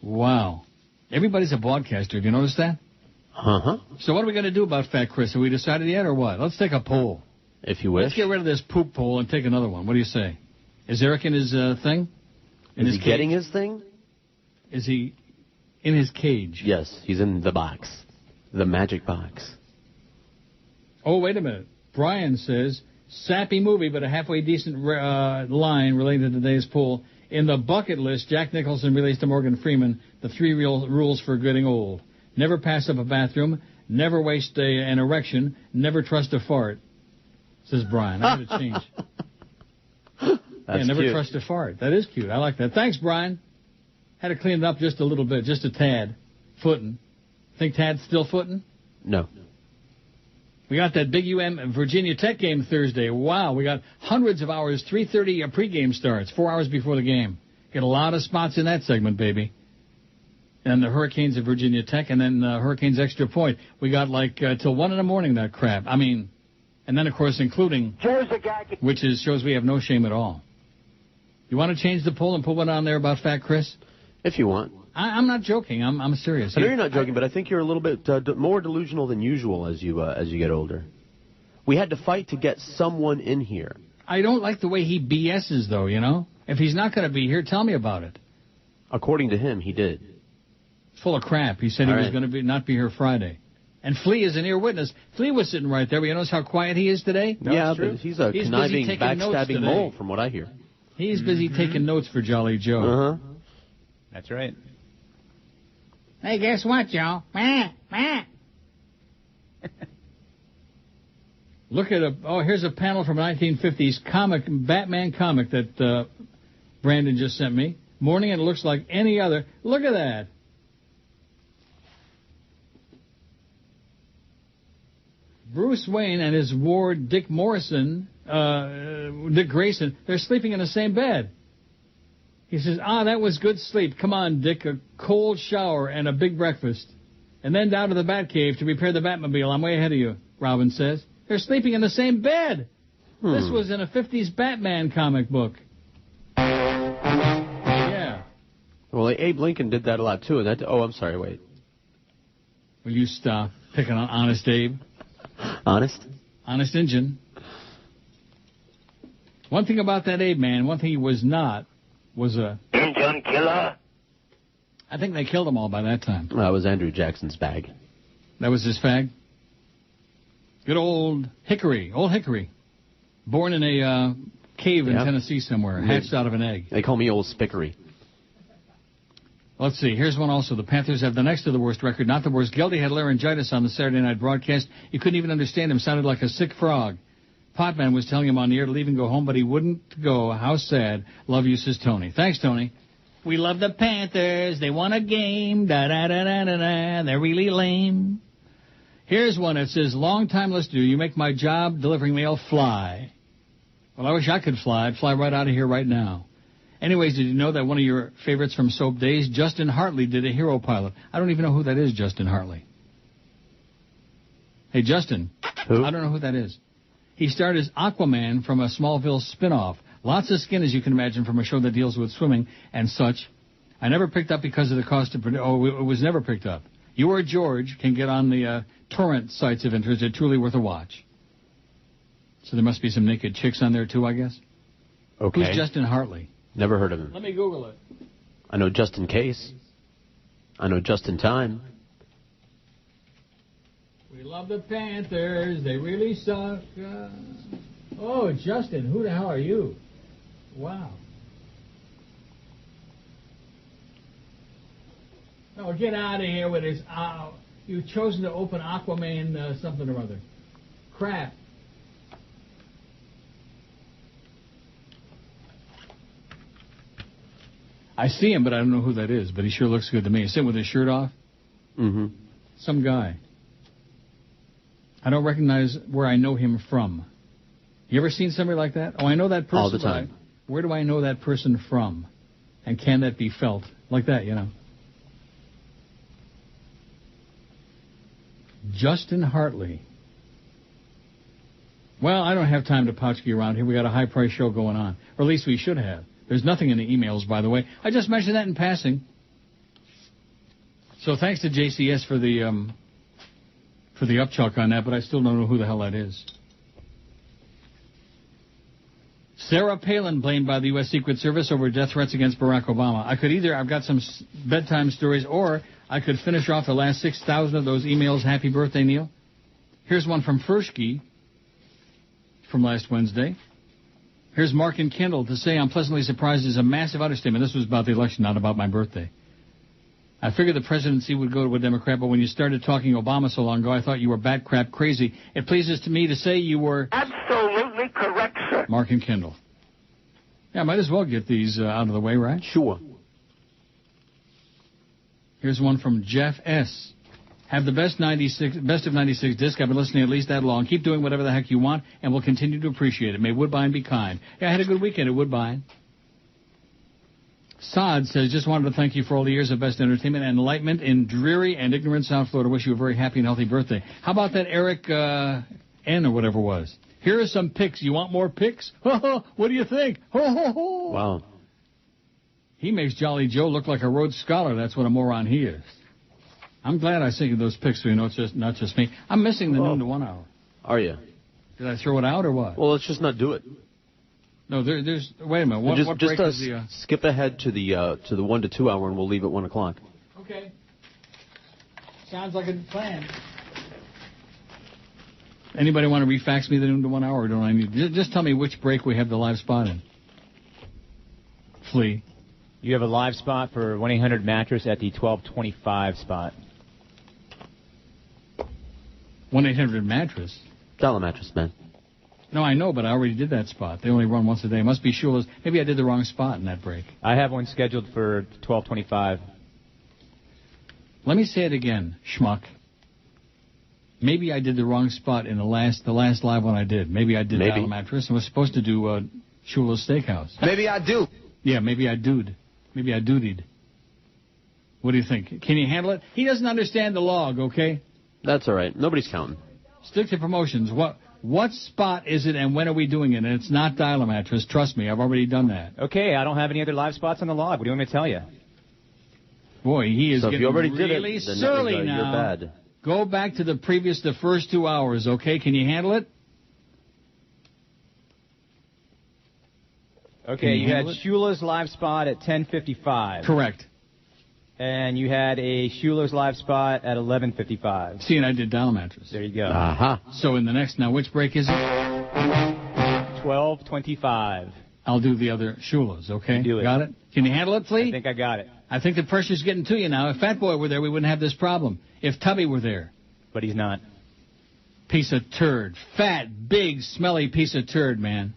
Wow. Everybody's a broadcaster. Have you noticed that? Uh-huh. So what are we going to do about Fat Chris? Have we decided yet or what? Let's take a poll. If you wish. Let's get rid of this poop poll and take another one. What do you say? Is Eric in his thing? Is he getting his thing? Is he in his cage? Yes, he's in the box. The magic box. Oh, wait a minute. Brian says, sappy movie, but a halfway decent line related to today's poll. In the bucket list, Jack Nicholson relates to Morgan Freeman the 3 real rules for getting old. Never pass up a bathroom, never waste an erection, never trust a fart. says Brian. I got to change. That's never cute. trust a fart. That is cute. I like that. Thanks, Brian. Had to clean it up just a little bit, just a tad. Footing. Think Tad's still footing? No. We got that big Virginia Tech game Thursday. Wow, we got hundreds of hours, 3:30 pregame starts, 4 hours before the game. Get a lot of spots in that segment, baby. And the Hurricanes of Virginia Tech, and then Hurricanes Extra Point. We got till 1 in the morning, that crap. I mean, and then, of course, including, which shows we have no shame at all. You want to change the poll and put one on there about Fat Chris? If you want. I'm not joking. I'm serious. I know you're not joking, but I think you're a little bit more delusional than usual as you get older. We had to fight to get someone in here. I don't like the way he BS's, though, you know? If he's not going to be here, tell me about it. According to him, he did. Full of crap. He said he was going to not be here Friday. And Flea is an ear witness. Flea was sitting right there, but you notice how quiet he is today? No, yeah, but he's a conniving, backstabbing mole, from what I hear. He's busy taking notes for Jolly Joe. Uh-huh. That's right. Hey, guess what, Joe? Look at here's a panel from a 1950s Batman comic that Brandon just sent me. Morning, and it looks like any other. Look at that. Bruce Wayne and his ward, Dick Grayson, they're sleeping in the same bed. He says, that was good sleep. Come on, Dick, a cold shower and a big breakfast. And then down to the Batcave to repair the Batmobile. I'm way ahead of you, Robin says. They're sleeping in the same bed. This was in a 50s Batman comic book. Yeah. Well, Abe Lincoln did that a lot, too. I'm sorry, wait. Will you stop picking on Honest Abe? Honest? Honest Injun. One thing about that Abe man, one thing he was not, was a Injun killer. I think they killed them all by that time. That was Andrew Jackson's bag. That was his fag? Good old Hickory. Old Hickory. Born in a cave in Tennessee somewhere, hatched out of an egg. They call me Old Spickery. Let's see. Here's one also. The Panthers have the next to the worst record, not the worst. Geldy had laryngitis on the Saturday night broadcast. You couldn't even understand him. Sounded like a sick frog. Potman was telling him on the air to leave and go home, but he wouldn't go. How sad. Love you, says Tony. Thanks, Tony. We love the Panthers. They won a game. Da-da-da-da-da-da. They're really lame. Here's one that says, long-time listener, you make my job delivering mail fly. Well, I wish I could fly. I'd fly right out of here right now. Anyways, did you know that one of your favorites from Soap Days, Justin Hartley, did a hero pilot? I don't even know who that is, Justin Hartley. Hey, Justin. Who? I don't know who that is. He starred as Aquaman from a Smallville spinoff. Lots of skin, as you can imagine, from a show that deals with swimming and such. I never picked up because of the cost of produce. Oh, it was never picked up. You or George can get on the torrent sites of interest. They're truly worth a watch. So there must be some naked chicks on there, too, I guess? Okay. Who's Justin Hartley? Never heard of him. Let me Google it. I know Just in Case. I know Just in Time. We love the Panthers. They really suck. Oh, Justin, who the hell are you? Wow. No, get out of here with this. You've chosen to open Aquaman something or other. Crap. I see him, but I don't know who that is. But he sure looks good to me. He's sitting with his shirt off. Mm-hmm. Some guy. I don't recognize where I know him from. You ever seen somebody like that? Oh, I know that person. All the time. Where do I know that person from? And can that be felt? Like that, you know. Justin Hartley. Well, I don't have time to potchkey around here. We got a high-price show going on. Or at least we should have. There's nothing in the emails, by the way. I just mentioned that in passing. So thanks to JCS for the upchuck on that, but I still don't know who the hell that is. Sarah Palin blamed by the U.S. Secret Service over death threats against Barack Obama. I've got some bedtime stories, or I could finish off the last 6,000 of those emails. Happy birthday, Neil. Here's one from Fershke from last Wednesday. Here's Mark and Kendall to say I'm pleasantly surprised is a massive understatement. This was about the election, not about my birthday. I figured the presidency would go to a Democrat, but when you started talking Obama so long ago, I thought you were bat crap crazy. It pleases me to say you were absolutely Mark and Kendall. Yeah, might as well get these out of the way, right? Sure. Here's one from Jeff S. Have the best of 96 disc. I've been listening at least that long. Keep doing whatever the heck you want, and we'll continue to appreciate it. May Woodbine be kind. Yeah, I had a good weekend at Woodbine. Saad says, just wanted to thank you for all the years of best entertainment and enlightenment in dreary and ignorant South Florida. Wish you a very happy and healthy birthday. How about that Eric N. or whatever it was? Here are some pics. You want more pics? What do you think? Wow. He makes Jolly Joe look like a Rhodes Scholar. That's what a moron he is. I'm glad I sent you those pics so you know it's just not just me. I'm missing the noon to 1 hour. Are you? Did I throw it out or what? Well, let's just not do it. No, there's. Wait a minute. What break is the? Skip ahead to the 1 to 2 hour, and we'll leave at 1 o'clock. Okay. Sounds like a plan. Anybody want to refax me the noon to 1 hour, or don't I need? Just tell me which break we have the live spot in. Flea. You have a live spot for 1-800-Mattress at the 1225 spot. 1-800-Mattress? Dollar Mattress, man. No, I know, but I already did that spot. They only run once a day. It must be Shula's. Maybe I did the wrong spot in that break. I have one scheduled for 1225. Let me say it again, schmuck. Maybe I did the wrong spot in the last live one I did. Maybe I did Dollar Mattress and was supposed to do Shula's Steakhouse. Maybe I do. Yeah, maybe I dude. Maybe I duded. What do you think? Can you handle it? He doesn't understand the log, okay? That's all right. Nobody's counting. Stick to promotions. What spot is it and when are we doing it? And it's not Dial Mattress. Trust me, I've already done that. Okay, I don't have any other live spots on the log. What do you want me to tell you? Boy, he is getting really did it, surly now. You're bad. Go back to the first 2 hours, okay? Can you handle it? Okay, you had Shula's live spot at 10:55. Correct. And you had a Shula's live spot at 11:55. See, and I did Dial Mattress. There you go. Uh-huh. So in the next, now which break is it? 12:25. I'll do the other Shula's, okay? Do it. Got it? Can you handle it, Flea? I think I got it. I think the pressure's getting to you now. If Fat Boy were there, we wouldn't have this problem. If Tubby were there. But he's not. Piece of turd. Fat, big, smelly piece of turd, man.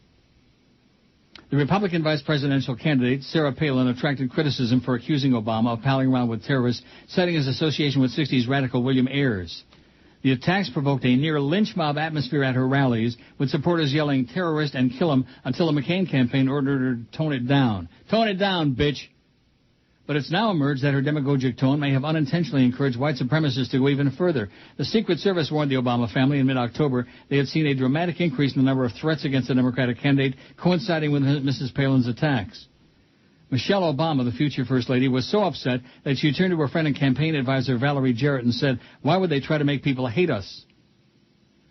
The Republican vice presidential candidate, Sarah Palin, attracted criticism for accusing Obama of palling around with terrorists, citing his association with 60s radical William Ayers. The attacks provoked a near lynch mob atmosphere at her rallies, with supporters yelling terrorist and kill him until the McCain campaign ordered her to tone it down. Tone it down, bitch. But it's now emerged that her demagogic tone may have unintentionally encouraged white supremacists to go even further. The Secret Service warned the Obama family in mid-October they had seen a dramatic increase in the number of threats against the Democratic candidate, coinciding with Mrs. Palin's attacks. Michelle Obama, the future First Lady, was so upset that she turned to her friend and campaign advisor Valerie Jarrett and said, "Why would they try to make people hate us?"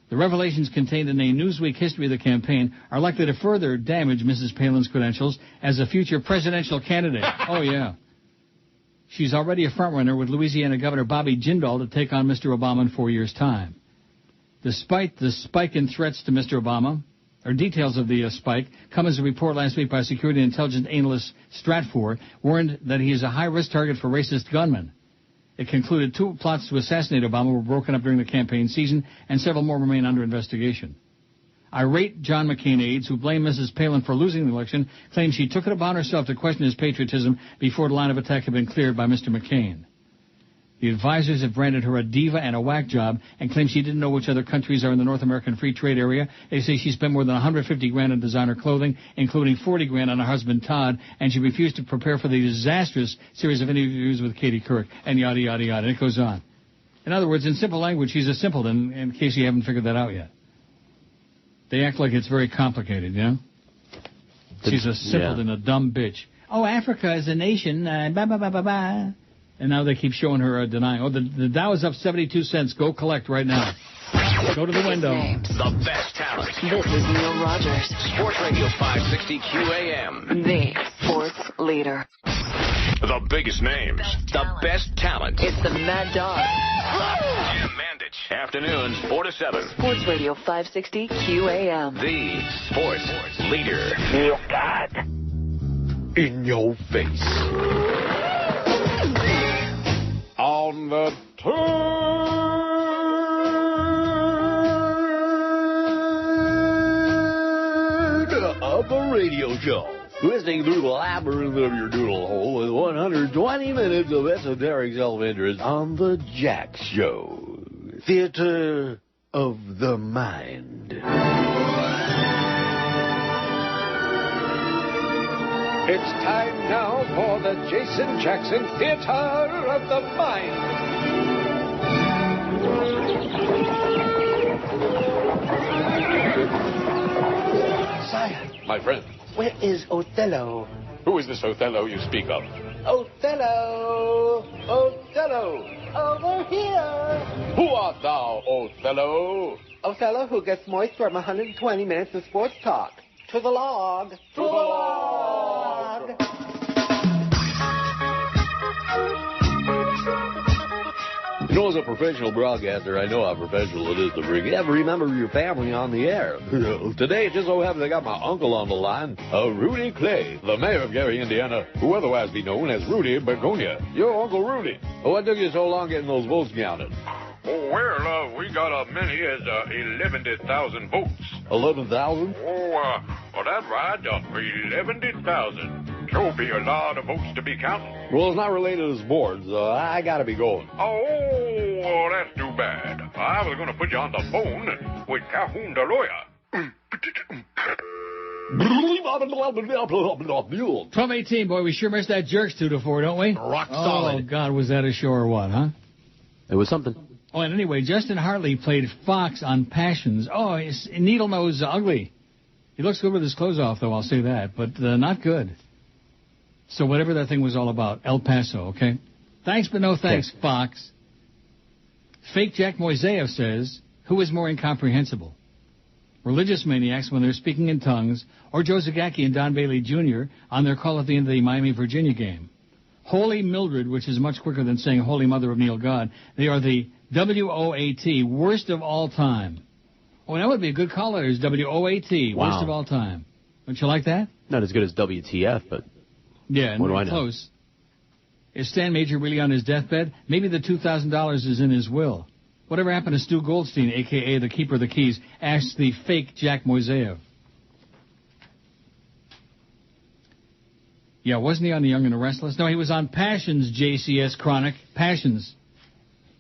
The revelations contained in a Newsweek history of the campaign are likely to further damage Mrs. Palin's credentials as a future presidential candidate. Oh, yeah. She's already a frontrunner with Louisiana Governor Bobby Jindal to take on Mr. Obama in 4 years' time. Despite the spike in threats to Mr. Obama, or details of the spike, come as a report last week by security intelligence analyst Stratfor, warned that he is a high-risk target for racist gunmen. It concluded 2 plots to assassinate Obama were broken up during the campaign season, and several more remain under investigation. Irate John McCain aides who blame Mrs. Palin for losing the election claim she took it upon herself to question his patriotism before the line of attack had been cleared by Mr. McCain. The advisors have branded her a diva and a whack job and claim she didn't know which other countries are in the North American Free Trade Area. They say she spent more than $150,000 in designer clothing, including $40,000 on her husband Todd, and she refused to prepare for the disastrous series of interviews with Katie Couric, and yada, yada, yada. And it goes on. In other words, in simple language, she's a simpleton, in case you haven't figured that out yet. They act like it's very complicated, you know? She's a simpleton, a dumb bitch. Oh, Africa is a nation, blah, blah, blah, blah, blah. And now they keep showing her denying. Oh, the Dow is up 72 cents. Go collect right now. Go to the window. The best talent. This is Neil Rogers. Sports Radio 560 QAM. The sports leader. The biggest names. The best talent. It's the Mad Dog. Jim Mandich. Afternoons 4 to 7. Sports Radio 560 QAM. The sports leader. Neil God. In your face. On the local radio show. Twisting through the labyrinth of your doodle hole with 120 minutes of esoteric self-interest on The Jack Show. Theater of the mind. It's time now for the Jason Jackson Theater of the Mind. Sire, My friend, where is Othello? who is this Othello you speak of? Othello! Othello! Over here! Who art thou, Othello? Othello who gets moist from 120 minutes of sports talk. To the log! To the log! You know, as a professional broadcaster, I know how professional it is to bring every member of your family on the air. Today, it just so happens I got my uncle on the line, Rudy Clay, the mayor of Gary, Indiana, who otherwise be known as Rudy Begonia. Yo, Uncle Rudy, what took you so long getting those votes counted? Oh, well, we got as many as 11,000 votes. 11,000? Oh, that's right, 11,000. Sure be a lot of votes to be counted. Well, it's not related to sports. I gotta be going. Oh, that's too bad. I was going to put you on the phone with Calhoun the lawyer. 12:18, boy, we sure missed that Jerks 2-4, don't we? Rock solid. Oh, God, was that a show or what, huh? It was something. Oh, and anyway, Justin Hartley played Fox on Passions. Oh, his needle nose ugly. He looks good with his clothes off, though, I'll say that, but not good. So whatever that thing was all about, El Paso, okay? Thanks, but no thanks, Fox. Fake Jack Moiseyev says, who is more incomprehensible? Religious maniacs when they're speaking in tongues, or Joe Zagacki and Don Bailey Jr. on their call at the end of the Miami-Virginia game. Holy Mildred, which is much quicker than saying Holy Mother of Neil God. They are the WOAT, worst of all time. Oh, that would be a good call letters, WOAT, Wow. worst of all time. Don't you like that? Not as good as WTF, but Yeah, what do I know? close. Is Stan Major really on his deathbed? Maybe the $2,000 is in his will. Whatever happened to Stu Goldstein, a.k.a. the Keeper of the Keys, asks the fake Jack Moiseyev. Yeah, wasn't he on The Young and the Restless? No, he was on Passions, JCS Chronic. Passions.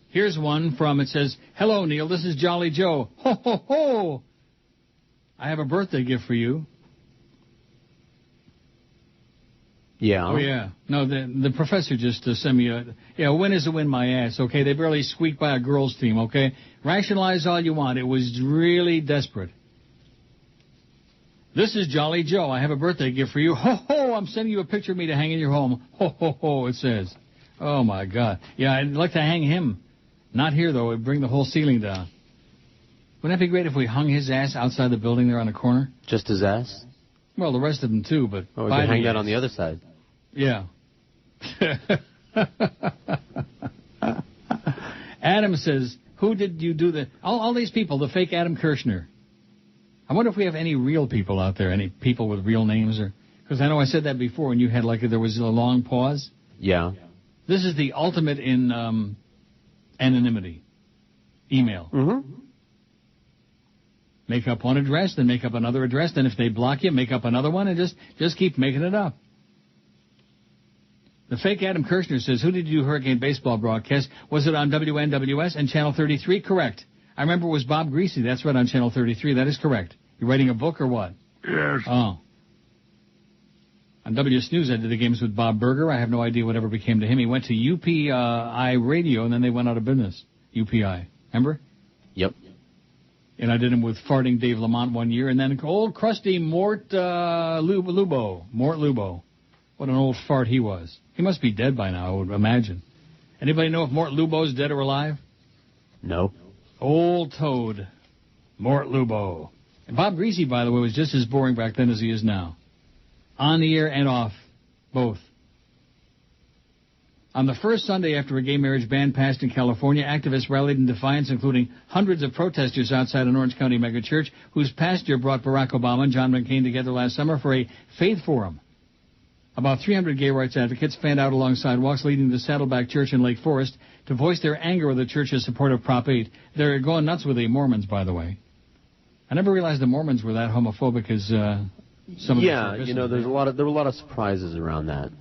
Here's one from, it says, hello, Neil, this is Jolly Joe. Ho, ho, ho! I have a birthday gift for you. Yeah. Oh, yeah. No, the professor just sent me a win is a win, my ass, okay? They barely squeaked by a girls' team, okay? Rationalize all you want. It was really desperate. This is Jolly Joe. I have a birthday gift for you. Ho, ho, I'm sending you a picture of me to hang in your home. Ho, ho, ho, it says. Oh, my God. Yeah, I'd like to hang him. Not here, though. It'd bring the whole ceiling down. Wouldn't that be great if we hung his ass outside the building there on the corner? Just his ass? Well, the rest of them, too, but... Oh, we could hang that on the other side. Yeah. Adam says, who did you do the... All these people, the fake Adam Kirshner. I wonder if we have any real people out there, any people with real names, or... Because I know I said that before, and you had there was a long pause. Yeah. This is the ultimate in anonymity. Email. Mm-hmm. Make up one address, then make up another address, then if they block you, make up another one, and just keep making it up. The fake Adam Kirshner says, who did you do Hurricane baseball broadcast? Was it on WNWS and Channel 33? Correct. I remember it was Bob Greasy. That's right, on Channel 33. That is correct. You writing a book or what? Yes. Oh. On WSNews, I did the games with Bob Berger. I have no idea whatever became to him. He went to UPI Radio, and then they went out of business. UPI. Remember? Yep. And I did him with farting Dave Lamont one year, and then old crusty Mort Lubo. Mort Lubo. What an old fart he was. He must be dead by now, I would imagine. Anybody know if Mort Lubo's dead or alive? No. Old toad. Mort Lubo. And Bob Greasy, by the way, was just as boring back then as he is now. On the air and off. Both. On the first Sunday after a gay marriage ban passed in California, activists rallied in defiance, including hundreds of protesters outside an Orange County megachurch, whose pastor brought Barack Obama and John McCain together last summer for a faith forum. About 300 gay rights advocates fanned out along sidewalks leading to Saddleback Church in Lake Forest to voice their anger with the church's support of Prop 8. They're going nuts with the Mormons, by the way. I never realized the Mormons were that homophobic as some of Yeah, the you know, there were a lot of surprises around that.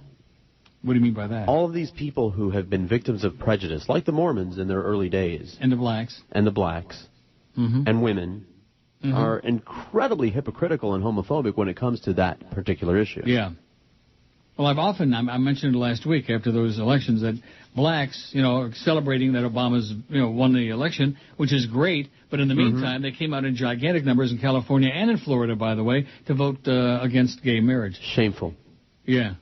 What do you mean by that? All of these people who have been victims of prejudice, like the Mormons in their early days. And the blacks. And the blacks. And women. Are incredibly hypocritical and homophobic when it comes to that particular issue. Yeah. Well, I mentioned last week after those elections that blacks, you know, are celebrating that Obama's, you know, won the election, which is great. But in the meantime, they came out in gigantic numbers in California and in Florida, by the way, to vote against gay marriage. Shameful. Yeah.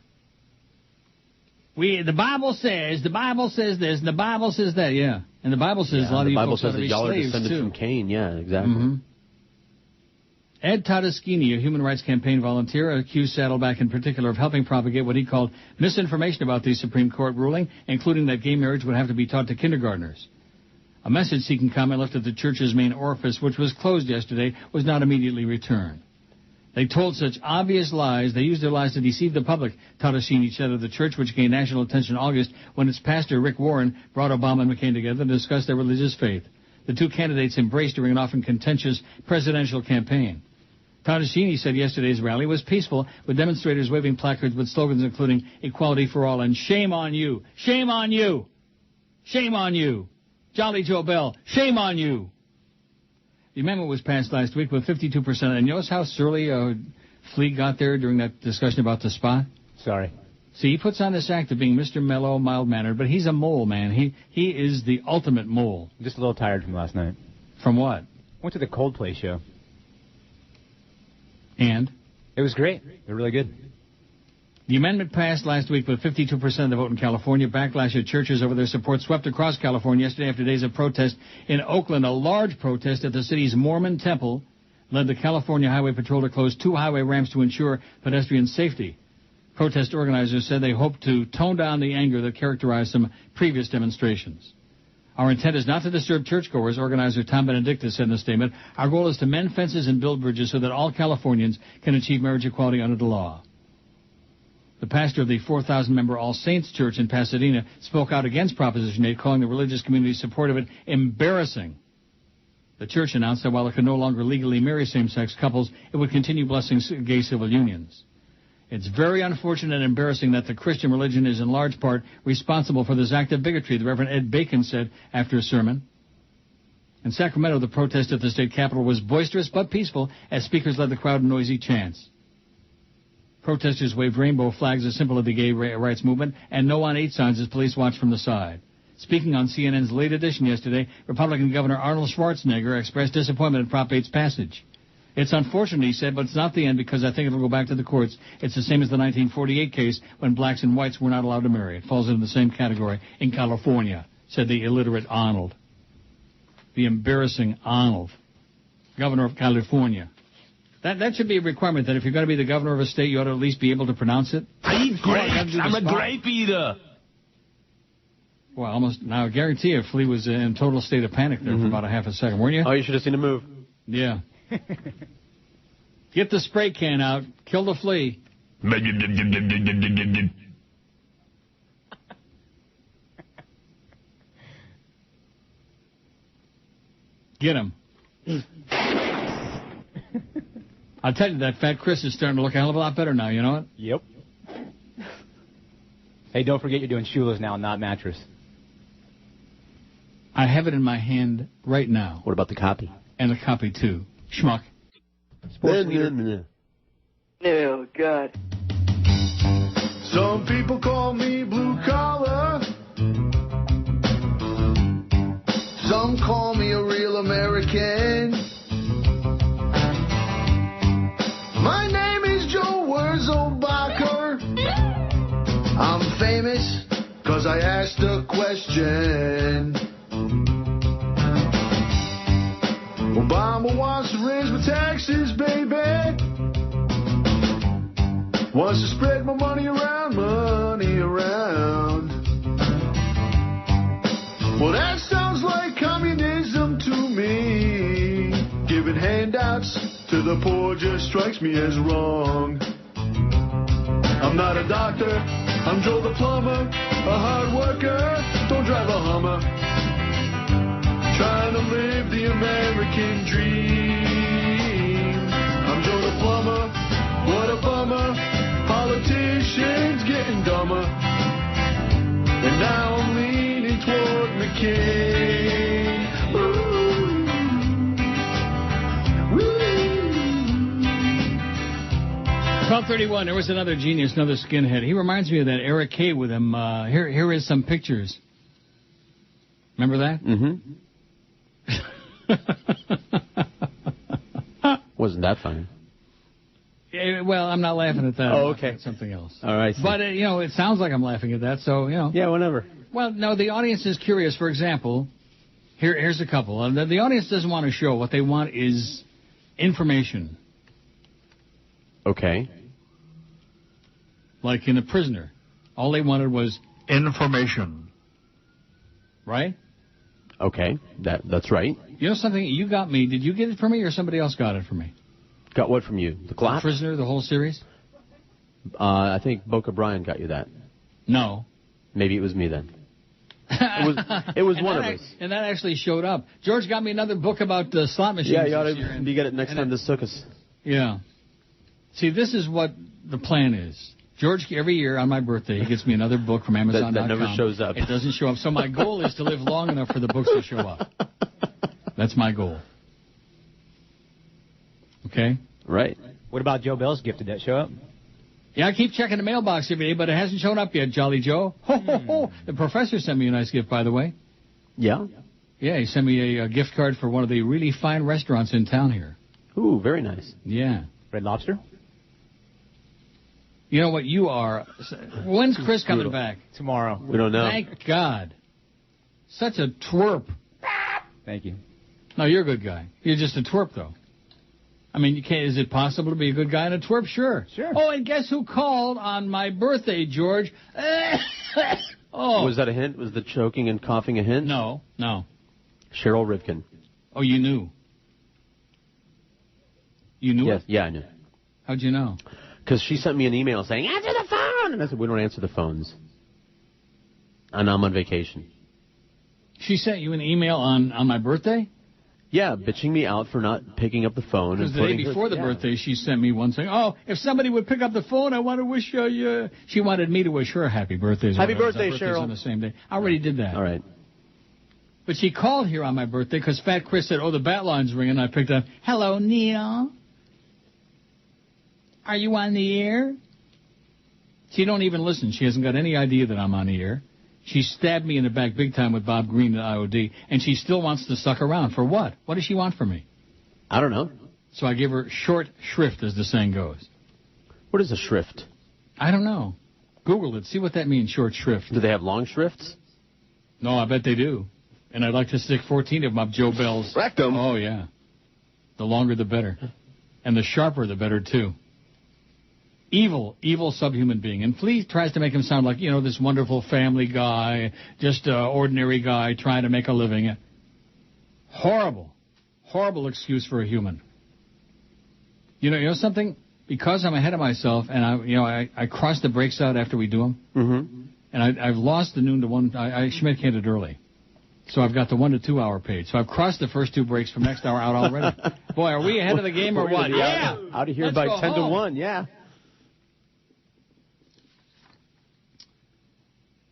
The Bible says this, and the Bible says that, yeah. And the Bible says a lot of you folks ought to be slaves, too. The Bible says that y'all are descended from Cain, yeah, exactly. Ed Todeschini, a human rights campaign volunteer, accused Saddleback in particular of helping propagate what he called misinformation about the Supreme Court ruling, including that gay marriage would have to be taught to kindergartners. A message-seeking comment left at the church's main orifice, which was closed yesterday, was not immediately returned. They told such obvious lies, they used their lies to deceive the public, Todeschini said of the church, which gained national attention in August when its pastor, Rick Warren, brought Obama and McCain together to discuss their religious faith. The two candidates embraced during an often contentious presidential campaign. Todeschini said yesterday's rally was peaceful, with demonstrators waving placards with slogans including equality for all and shame on you, shame on you, shame on you, Jolly Joe Bell, shame on you. The amendment was passed last week with 52%. And you notice how surly Flea got there during that discussion about the spot? Sorry. See, he puts on this act of being Mr. Mellow, mild-mannered, but he's a mole, man. He is the ultimate mole. Just a little tired from last night. From what? Went to the Coldplay show. And? It was great. They're really good. The amendment passed last week with 52% of the vote in California. Backlash at churches over their support swept across California yesterday after days of protest. In Oakland, a large protest at the city's Mormon temple led the California Highway Patrol to close 2 highway ramps to ensure pedestrian safety. Protest organizers said they hope to tone down the anger that characterized some previous demonstrations. Our intent is not to disturb churchgoers, organizer Tom Benedictus said in a statement. Our goal is to mend fences and build bridges so that all Californians can achieve marriage equality under the law. The pastor of the 4,000-member All Saints Church in Pasadena spoke out against Proposition 8, calling the religious community's support of it embarrassing. The church announced that while it could no longer legally marry same-sex couples, it would continue blessing gay civil unions. It's very unfortunate and embarrassing that the Christian religion is in large part responsible for this act of bigotry, the Reverend Ed Bacon said after a sermon. In Sacramento, the protest at the state capitol was boisterous but peaceful as speakers led the crowd in noisy chants. Protesters waved rainbow flags, a symbol of the gay rights movement, and No on 8 signs as police watched from the side. Speaking on CNN's Late Edition yesterday, Republican Governor Arnold Schwarzenegger expressed disappointment in Prop 8's passage. It's unfortunate, he said, but it's not the end because I think it'll go back to the courts. It's the same as the 1948 case when blacks and whites were not allowed to marry. It falls into the same category in California, said the illiterate Arnold. The embarrassing Arnold, governor of California. That should be a requirement, that if you're going to be the governor of a state, you ought to at least be able to pronounce it. I eat grapes. I'm a grape eater. Well, almost. Now, I guarantee you, Flea was in total state of panic there for about a half a second, weren't you? Oh, you should have seen him move. Yeah. Get the spray can out. Kill the flea. Get him. I'll tell you, that fat Chris is starting to look a hell of a lot better now, you know it? Yep. Hey, don't forget you're doing Shula's now, not mattress. I have it in my hand right now. What about the copy? And the copy, too. Schmuck. Sports leader. Oh, God. Some people call me blue collar. Some call me a real American. My name is Joe Wurzelbacher. I'm famous because I asked a question. Obama wants to raise my taxes, baby. Wants to spread my money around, Well, that sounds like communism to me. Giving handouts to the poor just strikes me as wrong. I'm not a doctor, I'm Joe the plumber, a hard worker, don't drive a Hummer. Trying to live the American dream. I'm Joe the plumber, what king. Ooh. Woo. 12:31. There was another genius, another skinhead. He reminds me of that Eric Kay with him. Here is some pictures. Remember that? Mm-hmm. Wasn't that funny? Well, I'm not laughing at that. Oh, I'm okay. laughing at something else. All right. But, it sounds like I'm laughing at that, so, Yeah, whenever. Well, no, the audience is curious. For example, here's a couple. The audience doesn't want a show. What they want is information. Okay. Like in A Prisoner. All they wanted was information. Right? Okay, that's right. You know something? You got me. Did you get it for me or somebody else got it for me? Got what from you? The clap? Prisoner, the whole series? I think Boca Brian got you that. No. Maybe it was me then. It was one of us. And that actually showed up. George got me another book about the slot machines. Yeah, you ought this year, to get it next time this circus. Yeah. See, this is what the plan is. George, every year on my birthday, he gets me another book from Amazon.com. That never shows up. It doesn't show up. So my goal is to live long enough for the books to show up. That's my goal. Okay? Right. What about Joe Bell's gift? Did that show up? Yeah, I keep checking the mailbox every day, but it hasn't shown up yet, Jolly Joe. Ho, ho, ho. The professor sent me a nice gift, by the way. Yeah? Yeah, he sent me a gift card for one of the really fine restaurants in town here. Ooh, very nice. Yeah. Red Lobster? You know what you are? When's Chris coming back? Tomorrow. We don't know. Thank God. Such a twerp. Thank you. No, you're a good guy. You're just a twerp, though. I mean, is it possible to be a good guy and a twerp? Sure. Sure. Oh, and guess who called on my birthday, George? Oh. Was that a hint? Was the choking and coughing a hint? No. Cheryl Rivkin. Oh, you knew? You knew Yes. it? Yeah, I knew. How'd you know? Because she sent me an email saying, answer the phone! And I said, we don't answer the phones. And I'm on vacation. She sent you an email on my birthday? Yeah, bitching me out for not picking up the phone. Because the day before the birthday, she sent me one saying, oh, if somebody would pick up the phone, I want to wish you... She wanted me to wish her happy birthday. Happy birthday, Cheryl. On the same day. I already did that. All right. But she called here on my birthday because Fat Chris said, oh, the bat line's ringing. I picked up, hello, Neil. Are you on the air? She don't even listen. She hasn't got any idea that I'm on the air. She stabbed me in the back big time with Bob Green at IOD, and she still wants to suck around. For what? What does she want from me? I don't know. So I give her short shrift, as the saying goes. What is a shrift? I don't know. Google it. See what that means, short shrift. Do they have long shrifts? No, I bet they do. And I'd like to stick 14 of them up Joe Bell's. Rectum. Oh, yeah. The longer, the better. And the sharper, the better, too. Evil subhuman being. And Flea tries to make him sound like, this wonderful family guy, just an ordinary guy trying to make a living. Horrible excuse for a human. You know something? Because I'm ahead of myself, and I cross the breaks out after we do them, and I've lost the noon to 1. I Schmidt-cated early. So I've got the 1 to 2 hour page. So I've crossed the first 2 breaks from next hour out already. Boy, are we ahead of the game or what? Yeah! Out of here Let's by go 10 home. to 1, yeah.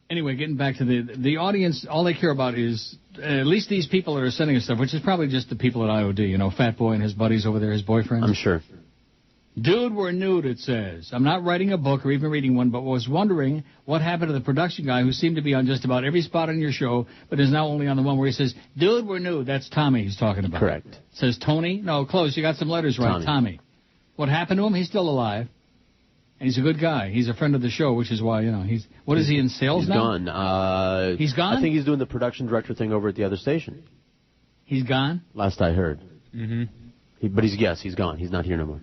Anyway, getting back to the audience, all they care about is, at least these people that are sending us stuff, which is probably just the people at IOD, Fat Boy and his buddies over there, his boyfriends. I'm sure. Dude, we're nude, it says. I'm not writing a book or even reading one, but was wondering what happened to the production guy who seemed to be on just about every spot on your show, but is now only on the one where he says, dude, we're nude. That's Tommy he's talking about. Correct. Says Tony? No, close. You got some letters right. Tommy. What happened to him? He's still alive. And he's a good guy. He's a friend of the show, which is why, he's... What is he in sales now? He's gone. He's gone? I think he's doing the production director thing over at the other station. He's gone? Last I heard. Mm-hmm. But he's gone. He's not here no more.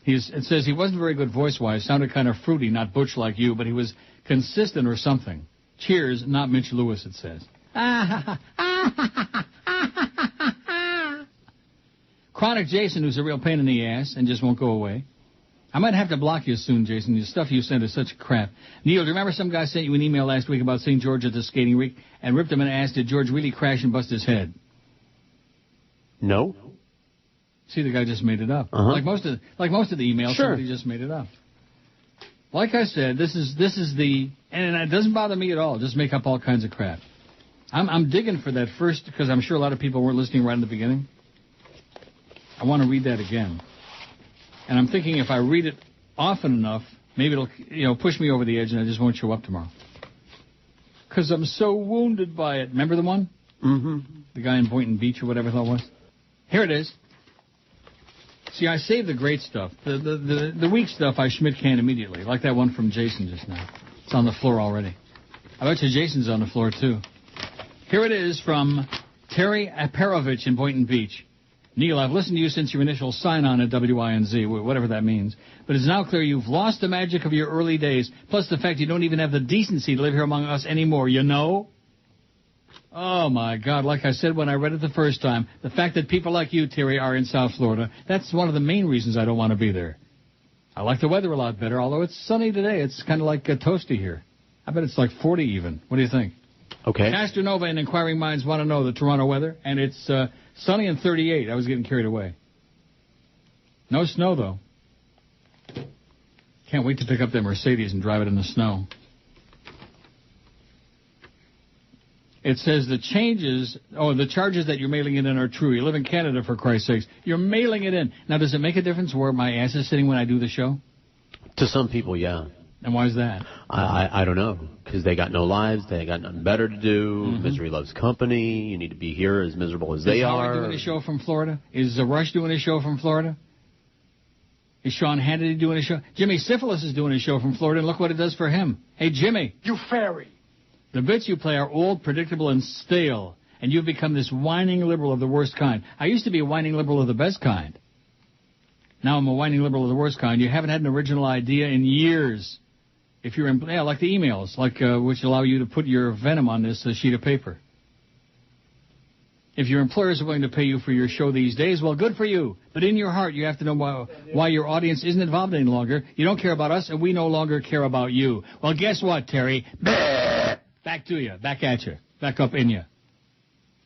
It says he wasn't very good voice-wise. Sounded kind of fruity, not Butch like you, but he was consistent or something. Cheers, not Mitch Lewis, it says. Chronic Jason, who's a real pain in the ass and just won't go away. I might have to block you soon, Jason. The stuff you send is such crap. Neil, do you remember some guy sent you an email last week about seeing George at the skating rink and ripped him and asked, did George really crash and bust his head? No. See, the guy just made it up. Like most of the emails, Sure. somebody just made it up. Like I said, this is the, and it doesn't bother me at all. Just make up all kinds of crap. I'm digging for that first, because I'm sure a lot of people weren't listening right in the beginning. I want to read that again. And I'm thinking if I read it often enough, maybe it'll push me over the edge and I just won't show up tomorrow. Because I'm so wounded by it. Remember the one? Mm-hmm. The guy in Boynton Beach or whatever that was? Here it is. See, I save the great stuff. The weak stuff I Schmidt can immediately, like that one from Jason just now. It's on the floor already. I bet you Jason's on the floor, too. Here it is from Terry Aparovich in Boynton Beach. Neil, I've listened to you since your initial sign-on at WINZ, whatever that means. But it's now clear you've lost the magic of your early days, plus the fact you don't even have the decency to live here among us anymore, you know? Oh, my God, like I said when I read it the first time, the fact that people like you, Terry, are in South Florida, that's one of the main reasons I don't want to be there. I like the weather a lot better, although it's sunny today. It's kind of like toasty here. I bet it's like 40 even. What do you think? Okay. Castronova and Inquiring Minds want to know the Toronto weather, and it's sunny and 38. I was getting carried away. No snow, though. Can't wait to pick up that Mercedes and drive it in the snow. It says the charges that you're mailing it in are true. You live in Canada, for Christ's sakes. You're mailing it in. Now, does it make a difference where my ass is sitting when I do the show? To some people, yeah. And why is that? I don't know. Because they got no lives. They got nothing better to do. Mm-hmm. Misery loves company. You need to be here as miserable as they are. Is Howard doing a show from Florida? Is Rush doing a show from Florida? Is Sean Hannity doing a show? Jimmy Syphilis is doing a show from Florida, and look what it does for him. Hey, Jimmy. You fairy. The bits you play are old, predictable, and stale, and you've become this whining liberal of the worst kind. I used to be a whining liberal of the best kind. Now I'm a whining liberal of the worst kind. You haven't had an original idea in years. If you're like the emails, which allow you to put your venom on this sheet of paper. If your employers are willing to pay you for your show these days, well, good for you. But in your heart, you have to know why your audience isn't involved any longer. You don't care about us, and we no longer care about you. Well, guess what, Terry? Back to you. Back at you. Back up in you.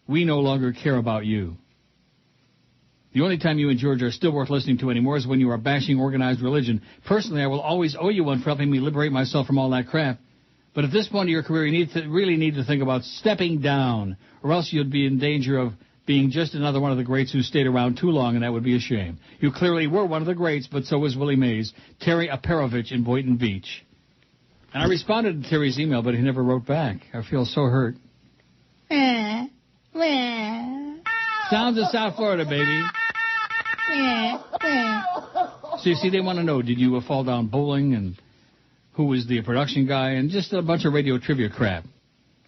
We no longer care about you. The only time you and George are still worth listening to anymore is when you are bashing organized religion. Personally, I will always owe you one for helping me liberate myself from all that crap. But at this point of your career, you really need to think about stepping down, or else you'd be in danger of being just another one of the greats who stayed around too long, and that would be a shame. You clearly were one of the greats, but so was Willie Mays. Terry Aparovich in Boynton Beach. And I responded to Terry's email, but he never wrote back. I feel so hurt. Sounds of South Florida, baby. So you see, they want to know, did you fall down bowling, and who was the production guy, and just a bunch of radio trivia crap.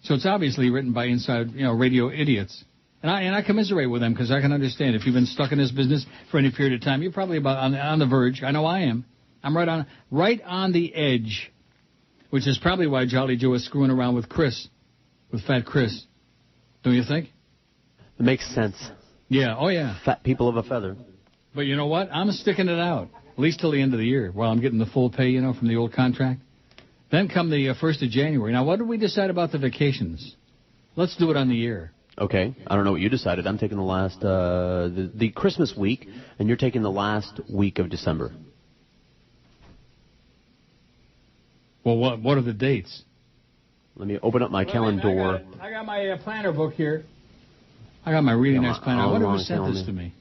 So it's obviously written by inside, radio idiots. And I commiserate with them, because I can understand. If you've been stuck in this business for any period of time, you're probably about on the verge. I know I am. I'm right on the edge. Which is probably why Jolly Joe is screwing around with Fat Chris. Don't you think? It makes sense. Yeah, oh yeah. Fat people of a feather. But you know what? I'm sticking it out, at least till the end of the year, while I'm getting the full pay, from the old contract. Then come the 1st of January. Now, what did we decide about the vacations? Let's do it on the air. Okay. I don't know what you decided. I'm taking the last, the Christmas week, and you're taking the last week of December. Well, what are the dates? Let me open up my calendar. I got my planner book here. I got my really nice planner. I wonder who sent this to me.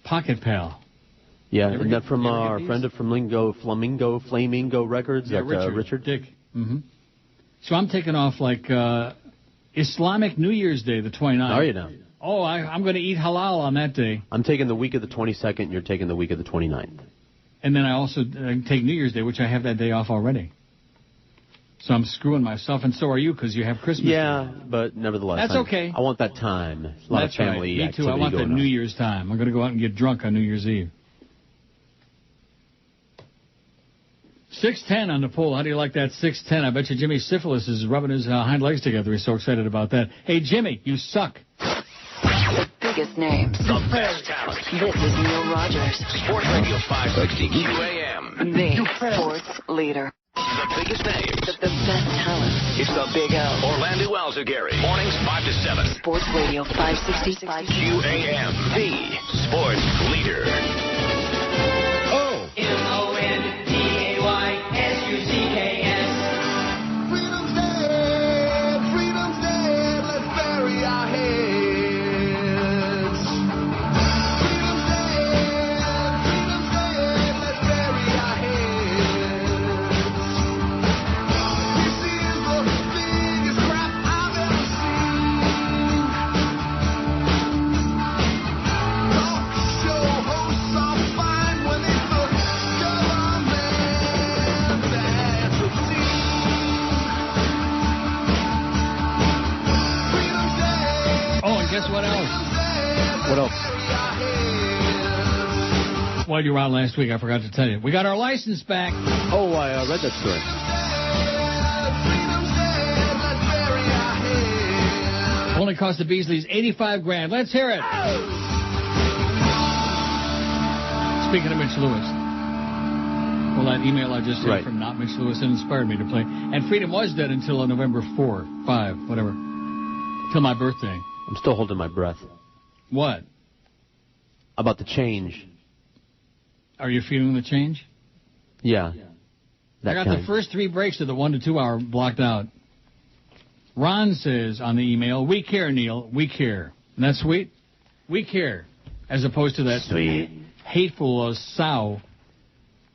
Pocket Pal. Yeah, isn't that from our friend of Flamingo Records? Yeah, Richard. Dick. Mm-hmm. So I'm taking off Islamic New Year's Day, the 29th. Are you now? Oh, I'm going to eat halal on that day. I'm taking the week of the 22nd. You're taking the week of the 29th. And then I also take New Year's Day, which I have that day off already. So I'm screwing myself, and so are you, because you have Christmas. Yeah, but nevertheless. That's okay. I want that time. A lot of family Me too. I want that New Year's time. I'm going to go out and get drunk on New Year's Eve. 610 on the poll. How do you like that 610? I bet you Jimmy Syphilis is rubbing his hind legs together. He's so excited about that. Hey, Jimmy, you suck. The biggest names. The best talent. This is Neil Rogers. Sports Radio 560 QAM. The sports leader. The biggest names. The best talent. It's the Big L. Orlando Alzagari. Mornings 5 to 7. Sports Radio 560. QAM. The sports leader. MONDAY. What else? While you were out last week, I forgot to tell you. We got our license back. Oh, I read that story. Only cost the Beasleys $85,000. Let's hear it. Speaking of Mitch Lewis. Well, that email I just sent from Not Mitch Lewis inspired me to play. And Freedom was dead until November 4, 5, whatever. Till my birthday. I'm still holding my breath. What? About the change. Are you feeling the change? Yeah. I got the first 3 breaks of the 1 to 2 hour blocked out. Ron says on the email, we care, Neil, we care. Isn't that sweet? We care. As opposed to that sweet, hateful sow.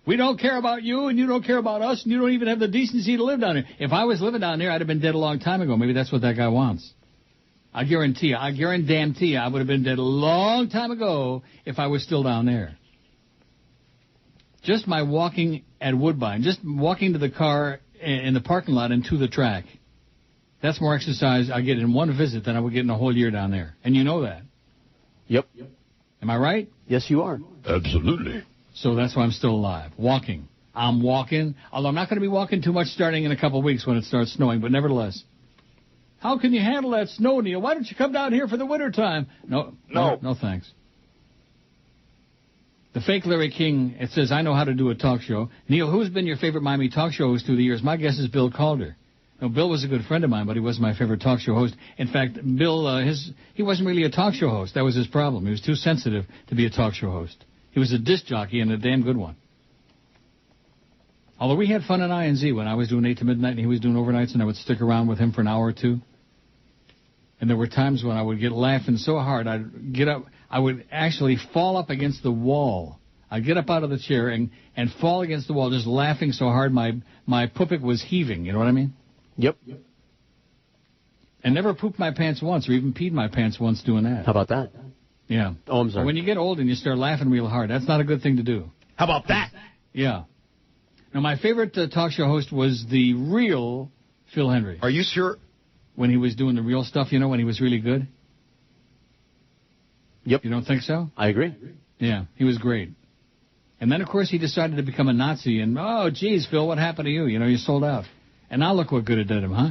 We don't care about you, and you don't care about us, and you don't even have the decency to live down here. If I was living down there, I'd have been dead a long time ago. Maybe that's what that guy wants. I guarantee you, I would have been dead a long time ago if I was still down there. Just my walking at Woodbine, just walking to the car in the parking lot and to the track. That's more exercise I get in one visit than I would get in a whole year down there. And you know that. Yep. Am I right? Yes, you are. Absolutely. So that's why I'm still alive. Walking. I'm walking, although I'm not going to be walking too much starting in a couple of weeks when it starts snowing, but nevertheless. How can you handle that snow, Neil? Why don't you come down here for the wintertime? No, thanks. The fake Larry King, it says, I know how to do a talk show. Neil, who's been your favorite Miami talk show host through the years? My guess is Bill Calder. No, Bill was a good friend of mine, but he wasn't my favorite talk show host. In fact, Bill, he wasn't really a talk show host. That was his problem. He was too sensitive to be a talk show host. He was a disc jockey and a damn good one. Although we had fun at INZ when I was doing 8 to midnight and he was doing overnights, and I would stick around with him for an hour or two. And there were times when I would get laughing so hard, I'd get up, I would actually fall up against the wall. I'd get up out of the chair and fall against the wall, just laughing so hard my puppic was heaving. You know what I mean? Yep. And never pooped my pants once or even peed my pants once doing that. How about that? Yeah. Oh, I'm sorry. When you get old and you start laughing real hard, that's not a good thing to do. How about that? Yeah. Now, my favorite talk show host was the real Phil Hendry. Are you sure? When he was doing the real stuff, you know, when he was really good? Yep. You don't think so? I agree. Yeah, he was great. And then, of course, he decided to become a Nazi, and, oh, geez, Phil, what happened to you? You know, you sold out. And now look what good it did him, huh?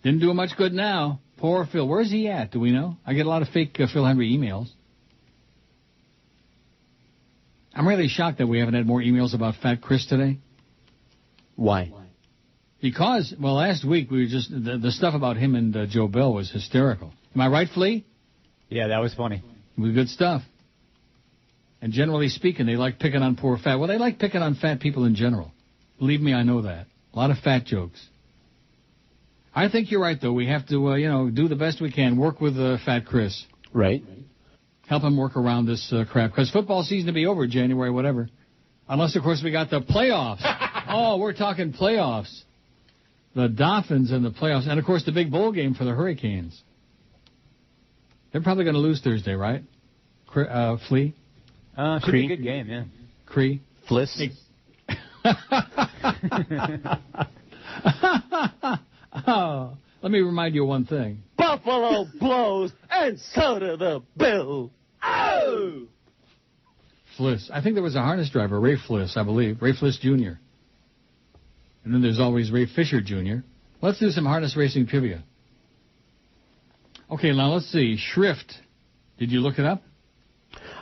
Didn't do him much good now. Poor Phil. Where's he at? Do we know? I get a lot of fake Phil Hendry emails. I'm really shocked that we haven't had more emails about Fat Chris today. Why? Because, well, last week we were just, the stuff about him and Joe Bell was hysterical. Am I right, Flea? Yeah, that was funny. It was good stuff. And generally speaking, they like picking on poor fat. Well, they like picking on fat people in general. Believe me, I know that. A lot of fat jokes. I think you're right, though. We have to, do the best we can. Work with Fat Chris. Right. Help him work around this crap. Because football season to be over January, whatever. Unless, of course, we got the playoffs. Oh, we're talking playoffs. The Dolphins in the playoffs. And, of course, the big bowl game for the Hurricanes. They're probably going to lose Thursday, right? Flea? Should be a good game, yeah. Cree? Fliss? Oh, let me remind you of one thing. Buffalo blows, and so do the Bills. Oh! Fliss. I think there was a harness driver, Ray Fliss, I believe. Ray Fliss Jr. And then there's always Ray Fisher Jr. Let's do some harness racing trivia. Okay, now let's see. Shrift. Did you look it up?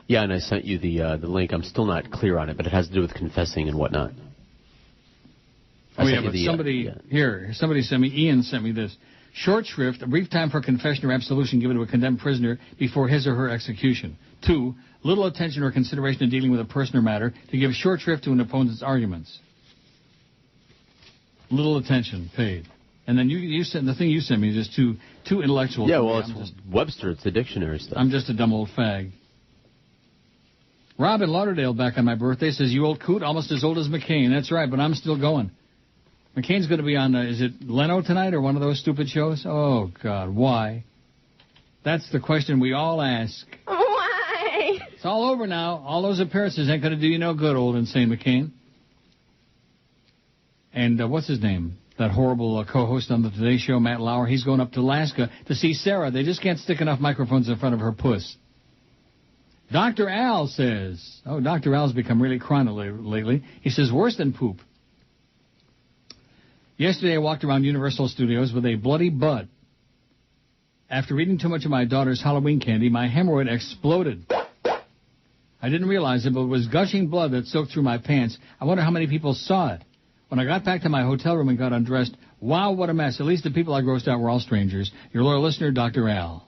Yeah, and I sent you the link. I'm still not clear on it, but it has to do with confessing and whatnot. Oh, yeah, but somebody sent me, Ian sent me this. Short shrift, a brief time for confession or absolution given to a condemned prisoner before his or her execution. 2, little attention or consideration in dealing with a person or matter to give short shrift to an opponent's arguments. Little attention paid. And then you sent, the thing you sent me is just too intellectual. Yeah, well, it's Webster. It's the dictionary stuff. I'm just a dumb old fag. Rob in Lauderdale back on my birthday says, you old coot, almost as old as McCain. That's right, but I'm still going. McCain's going to be on, is it Leno tonight or one of those stupid shows? Oh, God, why? That's the question we all ask. Why? It's all over now. All those appearances ain't going to do you no good, old insane McCain. And what's his name? That horrible co-host on the Today Show, Matt Lauer, he's going up to Alaska to see Sarah. They just can't stick enough microphones in front of her puss. Dr. Al says, Dr. Al's become really chronic lately. He says, worse than poop. Yesterday I walked around Universal Studios with a bloody butt. After eating too much of my daughter's Halloween candy, my hemorrhoid exploded. I didn't realize it, but it was gushing blood that soaked through my pants. I wonder how many people saw it. When I got back to my hotel room and got undressed, wow, what a mess. At least the people I grossed out were all strangers. Your loyal listener, Dr. Al.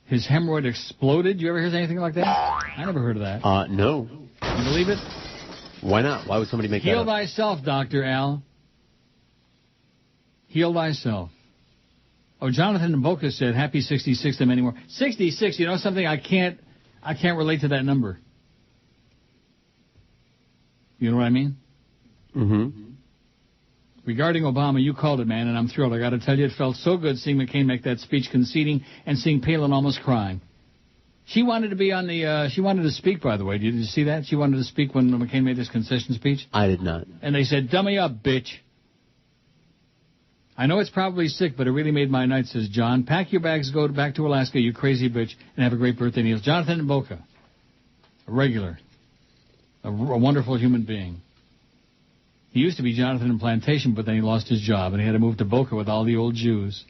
His hemorrhoid exploded? You ever hear anything like that? I never heard of that. No. You believe it? Why not? Why would somebody make that Heal up? thyself, Dr. Al. Heal thyself. Oh, Jonathan in Boca said, happy 66 to many more. 66, you know something? I can't relate to that number. You know what I mean? Mm-hmm. Regarding Obama, you called it, man, and I'm thrilled. I got to tell you, it felt so good seeing McCain make that speech conceding and seeing Palin almost crying. She wanted to be on the, she wanted to speak, by the way. Did you see that? She wanted to speak when McCain made his concession speech. I did not. And they said, dummy up, bitch. I know it's probably sick, but it really made my night, says John. Pack your bags, go back to Alaska, you crazy bitch, and have a great birthday, Neil. Jonathan in Boca. A regular. A wonderful human being. He used to be Jonathan in Plantation, but then he lost his job, and he had to move to Boca with all the old Jews.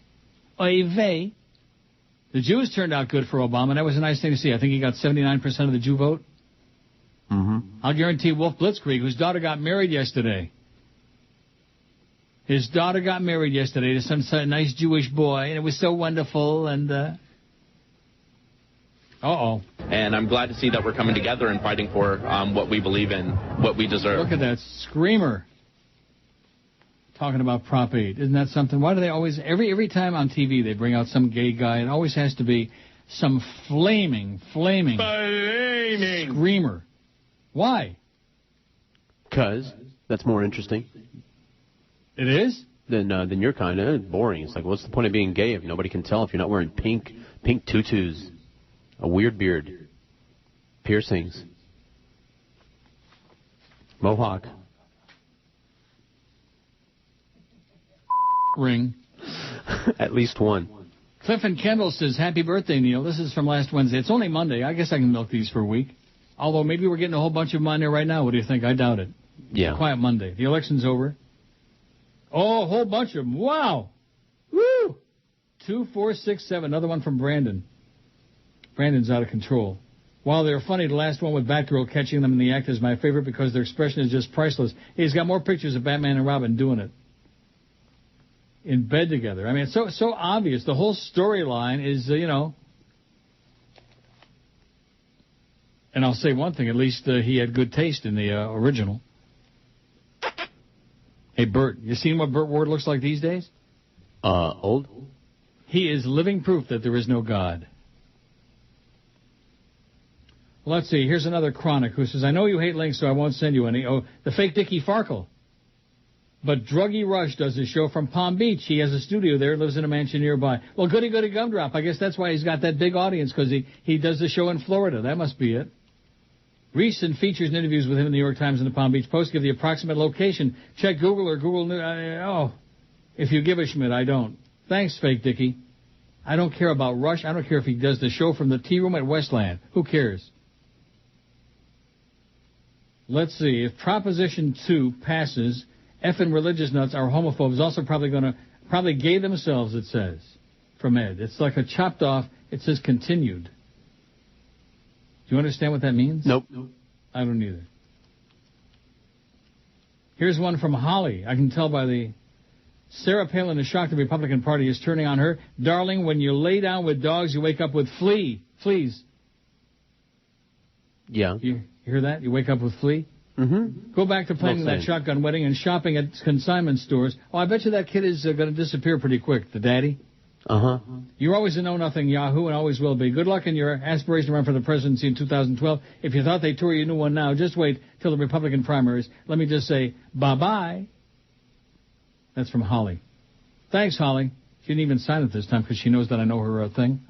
Oy vey. The Jews turned out good for Obama. That was a nice thing to see. I think he got 79% of the Jew vote. Mm-hmm. I'll guarantee Wolf Blitzkrieg, whose daughter got married yesterday. His daughter got married yesterday to some nice Jewish boy, and it was so wonderful, and, uh-oh. And I'm glad to see that we're coming together and fighting for what we believe in, what we deserve. Look at that screamer. Talking about Prop 8. Isn't that something? Why do they always, every time on TV they bring out some gay guy, it always has to be some flaming screamer. Why? Because that's more interesting. It is? Than your kind. It's boring. It's like, what's the point of being gay if nobody can tell if you're not wearing pink tutus, a weird beard, piercings, mohawk. Ring. At least one. Cliff and Kendall says, happy birthday, Neil. This is from last Wednesday. It's only Monday. I guess I can milk these for a week. Although maybe we're getting a whole bunch of them on there right now. What do you think? I doubt it. Yeah. Quiet Monday. The election's over. Oh, a whole bunch of them. Wow. Woo! 2, 4, 6, 7. Another one from Brandon. Brandon's out of control. While they're funny, the last one with Batgirl catching them in the act is my favorite because their expression is just priceless. He's got more pictures of Batman and Robin doing it. In bed together. I mean, it's so obvious. The whole storyline is, And I'll say one thing. At least he had good taste in the original. Hey, Bert, you seen what Burt Ward looks like these days? Old? He is living proof that there is no God. Let's see. Here's another chronic who says, I know you hate links, so I won't send you any. Oh, the fake Dickie Farkle. But Druggy Rush does his show from Palm Beach. He has a studio there, lives in a mansion nearby. Well, goody gumdrop. I guess that's why he's got that big audience, because he does the show in Florida. That must be it. Recent features and interviews with him in the New York Times and the Palm Beach Post give the approximate location. Check Google or Google News. If you give a Schmidt, I don't. Thanks, fake Dickie. I don't care about Rush. I don't care if he does the show from the tea room at Westland. Who cares? Let's see. If Proposition 2 passes, effing religious nuts are homophobes. Also probably gay themselves, it says, from Ed. It's like a chopped off. It says continued. Do you understand what that means? Nope. I don't either. Here's one from Holly. I can tell by the... Sarah Palin is shocked the Republican Party is turning on her. Darling, when you lay down with dogs, you wake up with fleas. Yeah. You hear that? You wake up with flea? Mm-hmm. Go back to planning that shotgun wedding and shopping at consignment stores. Oh, I bet you that kid is going to disappear pretty quick, the daddy. Uh-huh. You're always a know-nothing Yahoo and always will be. Good luck in your aspiration to run for the presidency in 2012. If you thought they'd tour you a new one now, just wait till the Republican primaries. Let me just say, bye-bye. That's from Holly. Thanks, Holly. She didn't even sign it this time because she knows that I know her thing.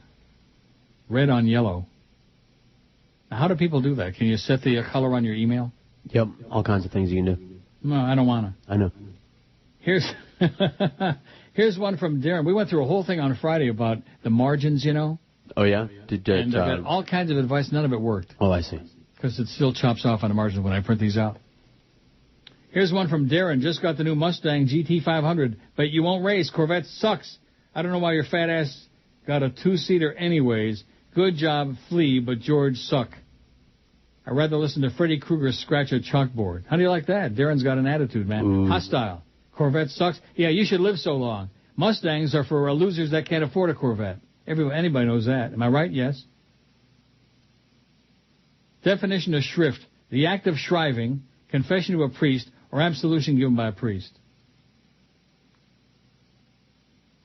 Red on yellow. Now, how do people do that? Can you set the color on your email? Yep, all kinds of things you can do. No, I don't want to. I know. Here's one from Darren. We went through a whole thing on Friday about the margins, you know. Oh, yeah? And I got all kinds of advice. None of it worked. Oh, I see. Because it still chops off on the margins when I print these out. Here's one from Darren. Just got the new Mustang GT500, but you won't race. Corvette sucks. I don't know why your fat ass got a two-seater anyways. Good job, Flea, but George suck. I'd rather listen to Freddy Krueger scratch a chalkboard. How do you like that? Darren's got an attitude, man. Ooh. Hostile. Corvette sucks. Yeah, you should live so long. Mustangs are for losers that can't afford a Corvette. Anybody knows that. Am I right? Yes. Definition of shrift. The act of shriving, confession to a priest, or absolution given by a priest.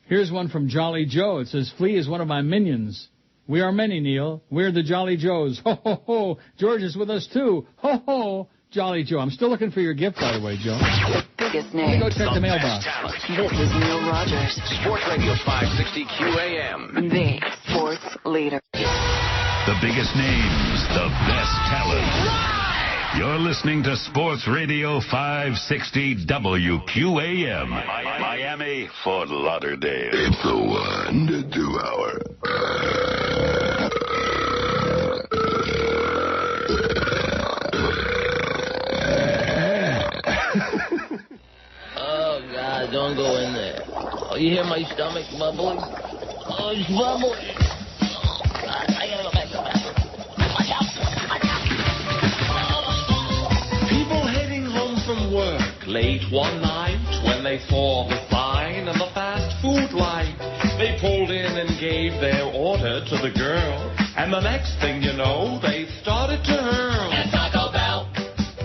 Here's one from Jolly Joe. It says, Flea is one of my minions. We are many, Neil. We're the Jolly Joes. Ho, ho, ho. George is with us, too. Ho, ho. Jolly Joe. I'm still looking for your gift, by the way, Joe. Biggest Let me name. go check the mailbox. This is Neil Rogers. Sports Radio 560 QAM. The sports leader. The biggest names, the best talent. You're listening to Sports Radio 560 WQAM. Miami, Fort Lauderdale. It's the 1 to 2 hour. Oh, God, don't go in there. Oh, you hear my stomach bubbling? Oh, it's bubbling. I gotta go back to the bathroom. Watch out. People heading home from work late one night when they saw the sign on the fast food light. They pulled in and gave their order to the girl. And the next thing you know, they started to hurl. And Taco Bell.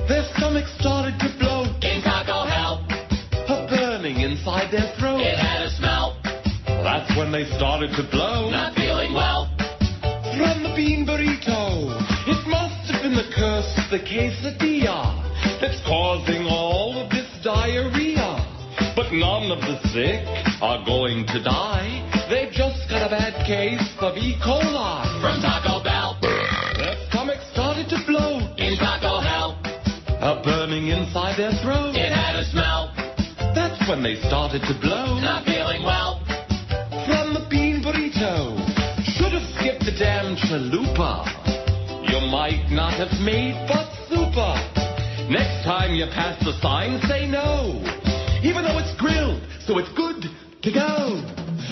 Their stomachs started to blow. In Taco Hell. A burning inside their throat. It had a smell. That's when they started to blow. Not feeling well. From the bean burrito. It must have been the curse of the quesadilla that's causing all of this diarrhea. But none of the sick are going to die. They've just got a bad case of E. coli. From Taco Bell. Their stomachs started to blow. In Taco Hell. A burning inside their throat. It had a smell. That's when they started to blow. Not feeling well. From the bean burrito. Should have skipped the damn chalupa. You might not have made but super. Next time you pass the sign, say no. Even though it's grilled, so it's good to go.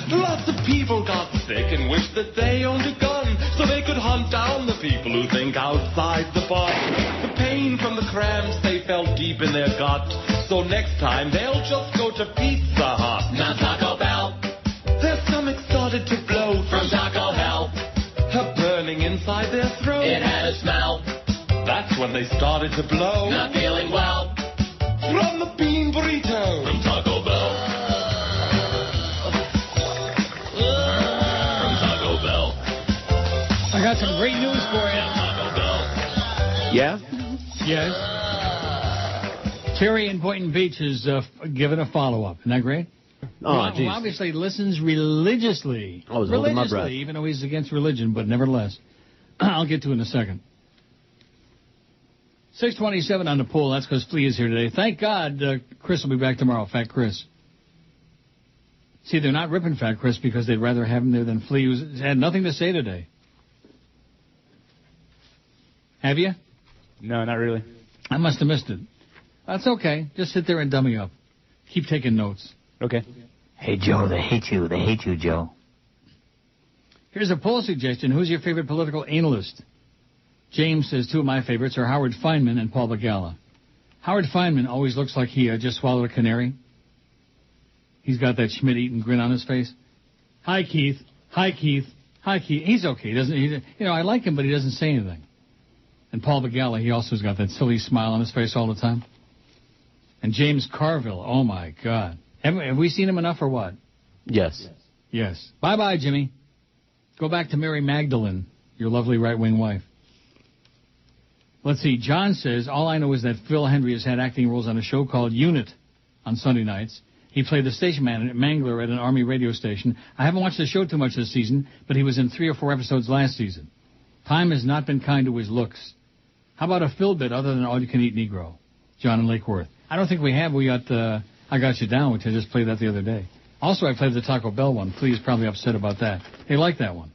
Lots of people got sick and wished that they owned a gun so they could hunt down the people who think outside the box. The pain from the cramps they felt deep in their gut. So next time they'll just go to Pizza Hut. Not Taco Bell. Their stomachs started to blow From Taco Hell. a burning inside their throat. It had a smell. That's when they started to blow. Not feeling well. From the bean burrito. From Taco Bell. From Taco Bell. I got some great news for you. Taco Bell. Yeah? Yes. Terry in Boynton Beach has given a follow-up. Isn't that great? Oh, Who obviously listens religiously. I was holding my breath. Religiously, even though he's against religion, but nevertheless. I'll get to it in a second. 627 on the poll. That's because Flea is here today. Thank God Chris will be back tomorrow, Fat Chris. See, they're not ripping Fat Chris because they'd rather have him there than Flea, who's had nothing to say today. Have you? No, not really. I must have missed it. That's okay. Just sit there and dummy up. Keep taking notes. Okay. Hey, Joe, they hate you. They hate you, Joe. Here's a poll suggestion. Who's your favorite political analyst? James says two of my favorites are Howard Feynman and Paul Begala. Howard Feynman always looks like he just swallowed a canary. He's got that Schmidt-Eaton grin on his face. Hi, Keith. Hi, Keith. Hi, Keith. He's okay. I like him, but he doesn't say anything. And Paul Begala, he also has got that silly smile on his face all the time. And James Carville, oh, my God. Have we seen him enough or what? Yes. Yes. Bye-bye, Jimmy. Go back to Mary Magdalene, your lovely right-wing wife. Let's see. John says, all I know is that Phil Hendry has had acting roles on a show called Unit on Sunday nights. He played the station mangler at an Army radio station. I haven't watched the show too much this season, but he was in 3 or 4 episodes last season. Time has not been kind to his looks. How about a Phil bit other than All You Can Eat Negro? John in Lake Worth. I don't think we have. We got I Got You Down, which I just played that the other day. Also, I played the Taco Bell one. Please, probably upset about that. They like that one.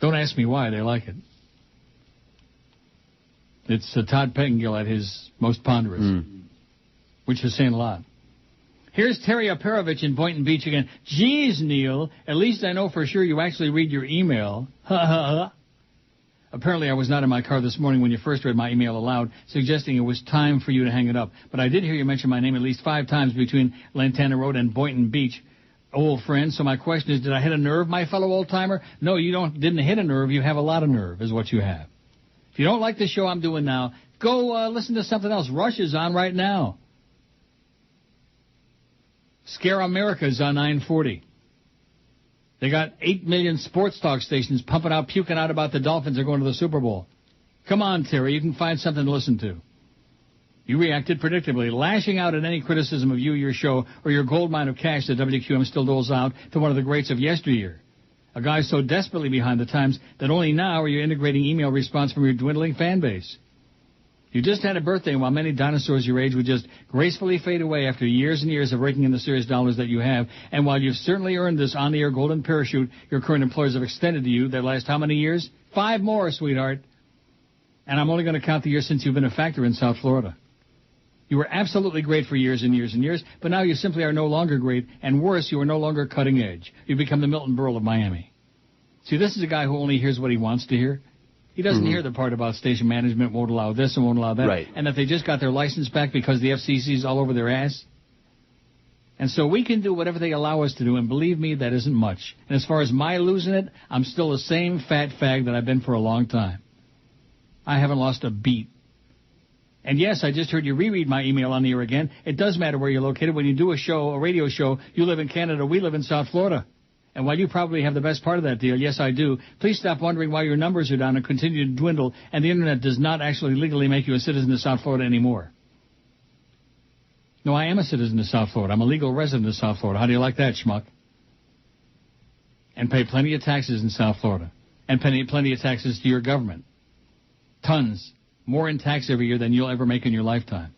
Don't ask me why. They like it. It's Todd Pettengill at his most ponderous, which is saying a lot. Here's Terry Aperovich in Boynton Beach again. Geez, Neil, at least I know for sure you actually read your email. Ha ha ha. Apparently I was not in my car this morning when you first read my email aloud, suggesting it was time for you to hang it up. But I did hear you mention my name at least 5 times between Lantana Road and Boynton Beach. Old friend, so my question is, did I hit a nerve, my fellow old-timer? No, you didn't hit a nerve. You have a lot of nerve, is what you have. If you don't like the show I'm doing now, go listen to something else. Rush is on right now. Scare America is on 940. They got 8 million sports talk stations pumping out, puking out about the Dolphins are going to the Super Bowl. Come on, Terry, you can find something to listen to. You reacted predictably, lashing out at any criticism of you, your show, or your gold mine of cash that WQM still doles out to one of the greats of yesteryear. A guy so desperately behind the times that only now are you integrating email response from your dwindling fan base. You just had a birthday, and while many dinosaurs your age would just gracefully fade away after years and years of raking in the serious dollars that you have, and while you've certainly earned this on-the-air golden parachute your current employers have extended to you that last how many years? 5 more, sweetheart. And I'm only going to count the years since you've been a factor in South Florida. You were absolutely great for years and years and years, but now you simply are no longer great, and worse, you are no longer cutting edge. You've become the Milton Berle of Miami. See, this is a guy who only hears what he wants to hear. He doesn't hear the part about station management won't allow this and won't allow that, right, and that they just got their license back because the FCC's all over their ass. And so we can do whatever they allow us to do, and believe me, that isn't much. And as far as my losing it, I'm still the same fat fag that I've been for a long time. I haven't lost a beat. And yes, I just heard you reread my email on the air again. It does matter where you're located. When you do a show, a radio show, you live in Canada, we live in South Florida. And while you probably have the best part of that deal, yes, I do, please stop wondering why your numbers are down and continue to dwindle, and the Internet does not actually legally make you a citizen of South Florida anymore. No, I am a citizen of South Florida. I'm a legal resident of South Florida. How do you like that, schmuck? And pay plenty of taxes in South Florida. And plenty of taxes to your government. Tons. More in tax every year than you'll ever make in your lifetime.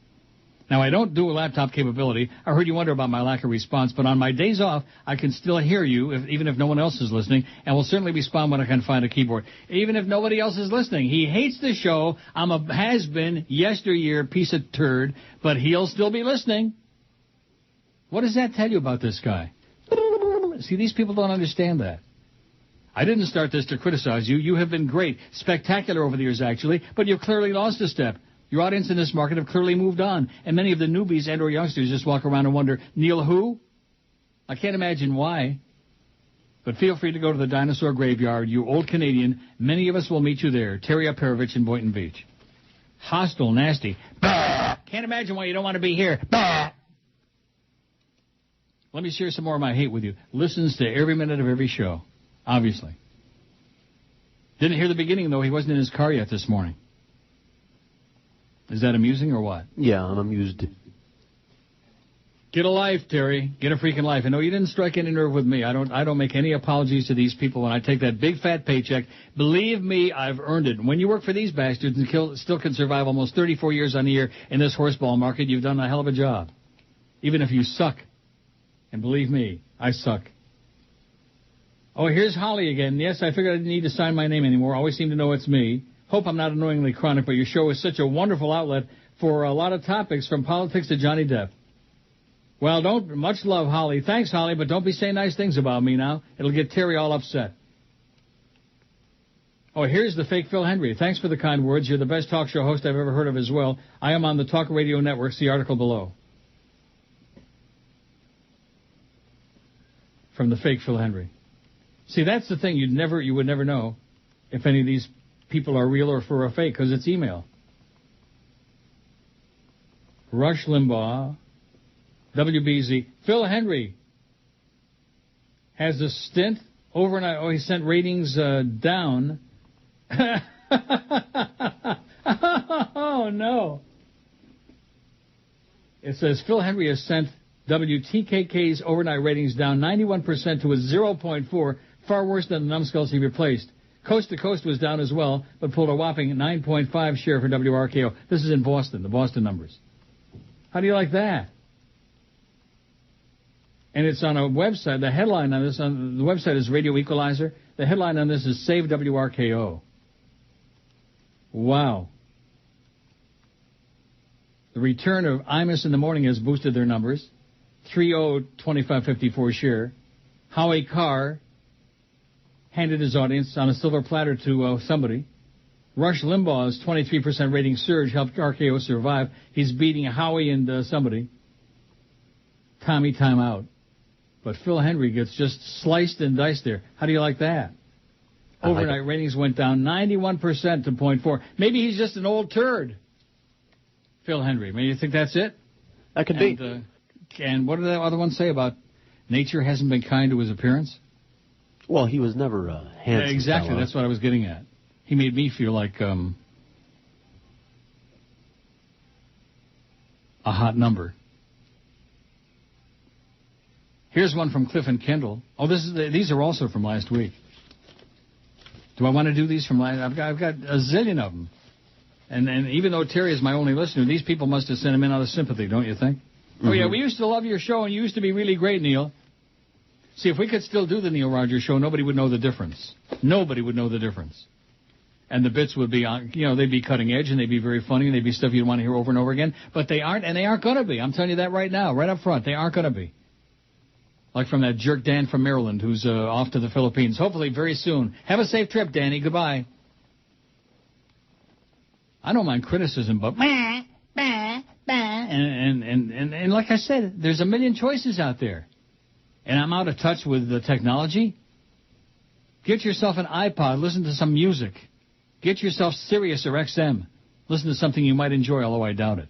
Now, I don't do a laptop capability. I heard you wonder about my lack of response, but on my days off, I can still hear you, even if no one else is listening, and will certainly respond when I can find a keyboard. Even if nobody else is listening. He hates the show. I'm a has-been, yesteryear piece of turd, but he'll still be listening. What does that tell you about this guy? See, these people don't understand that. I didn't start this to criticize you. You have been great, spectacular over the years, actually, but you've clearly lost a step. Your audience in this market have clearly moved on, and many of the newbies and or youngsters just walk around and wonder, Neil who? I can't imagine why. But feel free to go to the dinosaur graveyard, you old Canadian. Many of us will meet you there. Terry Aperovich in Boynton Beach. Hostile, nasty. Bah! Can't imagine why you don't want to be here. Bah! Let me share some more of my hate with you. Listens to every minute of every show. Obviously. Didn't hear the beginning, though. He wasn't in his car yet this morning. Is that amusing or what? Yeah, I'm amused. Get a life, Terry. Get a freaking life. I know you didn't strike any nerve with me. I don't make any apologies to these people when I take that big fat paycheck. Believe me, I've earned it. When you work for these bastards and still can survive almost 34 years on the air in this horseball market, you've done a hell of a job. Even if you suck. And believe me, I suck. Oh, here's Holly again. Yes, I figured I didn't need to sign my name anymore. Always seem to know it's me. Hope I'm not annoyingly chronic, but your show is such a wonderful outlet for a lot of topics, from politics to Johnny Depp. Well, much love, Holly. Thanks, Holly, but don't be saying nice things about me now. It'll get Terry all upset. Oh, here's the fake Phil Henry. Thanks for the kind words. You're the best talk show host I've ever heard of as well. I am on the Talk Radio Network. See article below. From the fake Phil Henry. See, that's the thing. You would never know if any of these people are real or for a fake, because it's email. Rush Limbaugh, WBZ. Phil Henry has a stint overnight. Oh, he sent ratings down. Oh, no. It says Phil Henry has sent WTKK's overnight ratings down 91% to a 0.4, far worse than the numbskulls he replaced. Coast to Coast was down as well, but pulled a whopping 9.5 share for WRKO. This is in Boston, the Boston numbers. How do you like that? And it's on a website. The headline on this, on the website is Radio Equalizer. The headline on this is Save WRKO. Wow. The return of Imus in the Morning has boosted their numbers. 30-2554 share. Howie Carr handed his audience on a silver platter to somebody. Rush Limbaugh's 23% rating surge helped RKO survive. He's beating Howie and somebody. Tommy timeout. But Phil Hendry gets just sliced and diced there. How do you like that? Overnight ratings went down 91% to 0.4. Maybe he's just an old turd. Phil Hendry. Maybe you think that's it? That could be. And what did the other one say about nature hasn't been kind to his appearance? Well, he was never handsome. Yeah, exactly. Fellow. That's what I was getting at. He made me feel like a hot number. Here's one from Cliff and Kendall. Oh, these are also from last week. Do I want to do these from last? I've got a zillion of them. And even though Terry is my only listener, these people must have sent him in out of sympathy, don't you think? Mm-hmm. Oh, yeah, we used to love your show, and you used to be really great, Neil. See, if we could still do the Neil Rogers show, nobody would know the difference. Nobody would know the difference. And the bits would be, they'd be cutting edge, and they'd be very funny, and they'd be stuff you'd want to hear over and over again. But they aren't, and they aren't going to be. I'm telling you that right now, right up front. They aren't going to be. Like from that jerk Dan from Maryland who's off to the Philippines. Hopefully very soon. Have a safe trip, Danny. Goodbye. I don't mind criticism, but... And like I said, there's a million choices out there. And I'm out of touch with the technology. Get yourself an iPod. Listen to some music. Get yourself Sirius or XM. Listen to something you might enjoy, although I doubt it.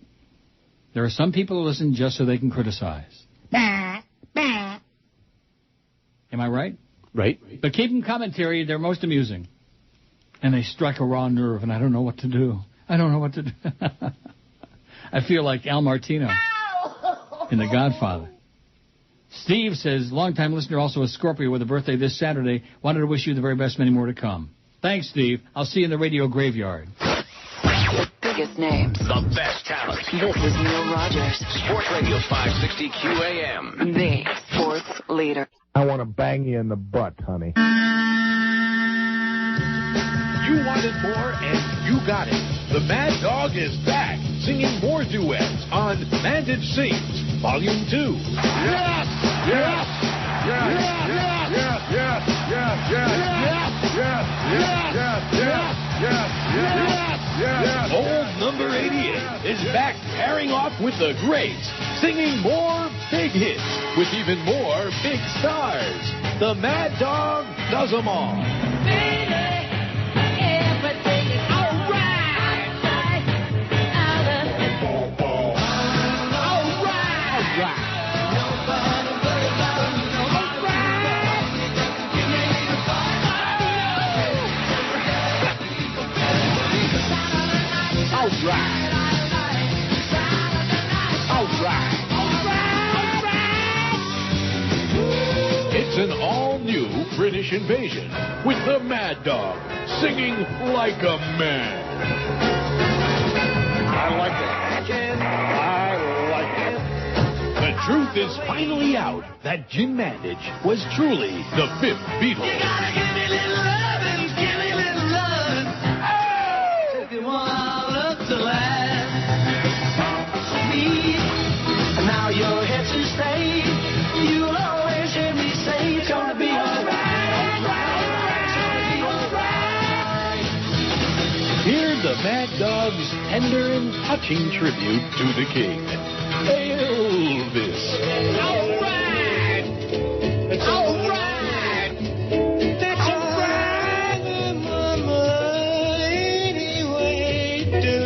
There are some people who listen just so they can criticize. Am I right? Right. But keeping commentary, they're most amusing. And they strike a raw nerve, and I don't know what to do. I don't know what to do. I feel like Al Martino in The Godfather. Steve says, longtime listener, also a Scorpio with a birthday this Saturday. Wanted to wish you the very best, many more to come. Thanks, Steve. I'll see you in the radio graveyard. The biggest names. The best talent. This is Neil Rogers. Sports Radio 560 QAM. The sports leader. I want to bang you in the butt, honey. You wanted more, and you got it. The Mad Dog is back, singing more duets on Mandage Sings, Volume 2. Yes! Yes! Yes! Yes! Yes! Yes! Yes! Yes! Yes! Yes! Yes! Yes! Yes! Yes! Old number 88 is back pairing off with the greats, singing more big hits with even more big stars. The Mad Dog does them all. It's an all-new British invasion with the Mad Dog singing like a man. I like it. I like it. The truth is finally out that Jim Mandage was truly the fifth Beatle. You gotta give me a little lovin', give me a little lovin'. Oh! If you want love to last. Sweet, now your head's to stay. You'll always hear me say it's gonna be alright. It's gonna be alright. Hear the Mad Dog's tender and touching tribute to the king, Elvis. All right. All right. That's all right. Anyway, do.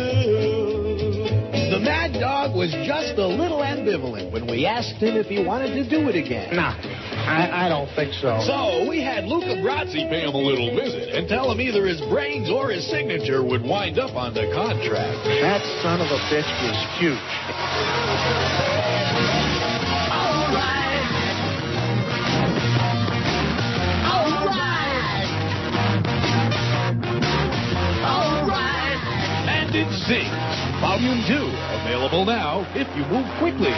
The Mad Dog was just a little ambivalent when we asked him if he wanted to do it again. Nah, I don't think so. So we had Luca Brasi pay him a little visit and tell him either his brains or his signature would wind up on the contract. That son of a bitch was huge. All right. All right. All right. And it sings Volume 2, available now if you move quickly.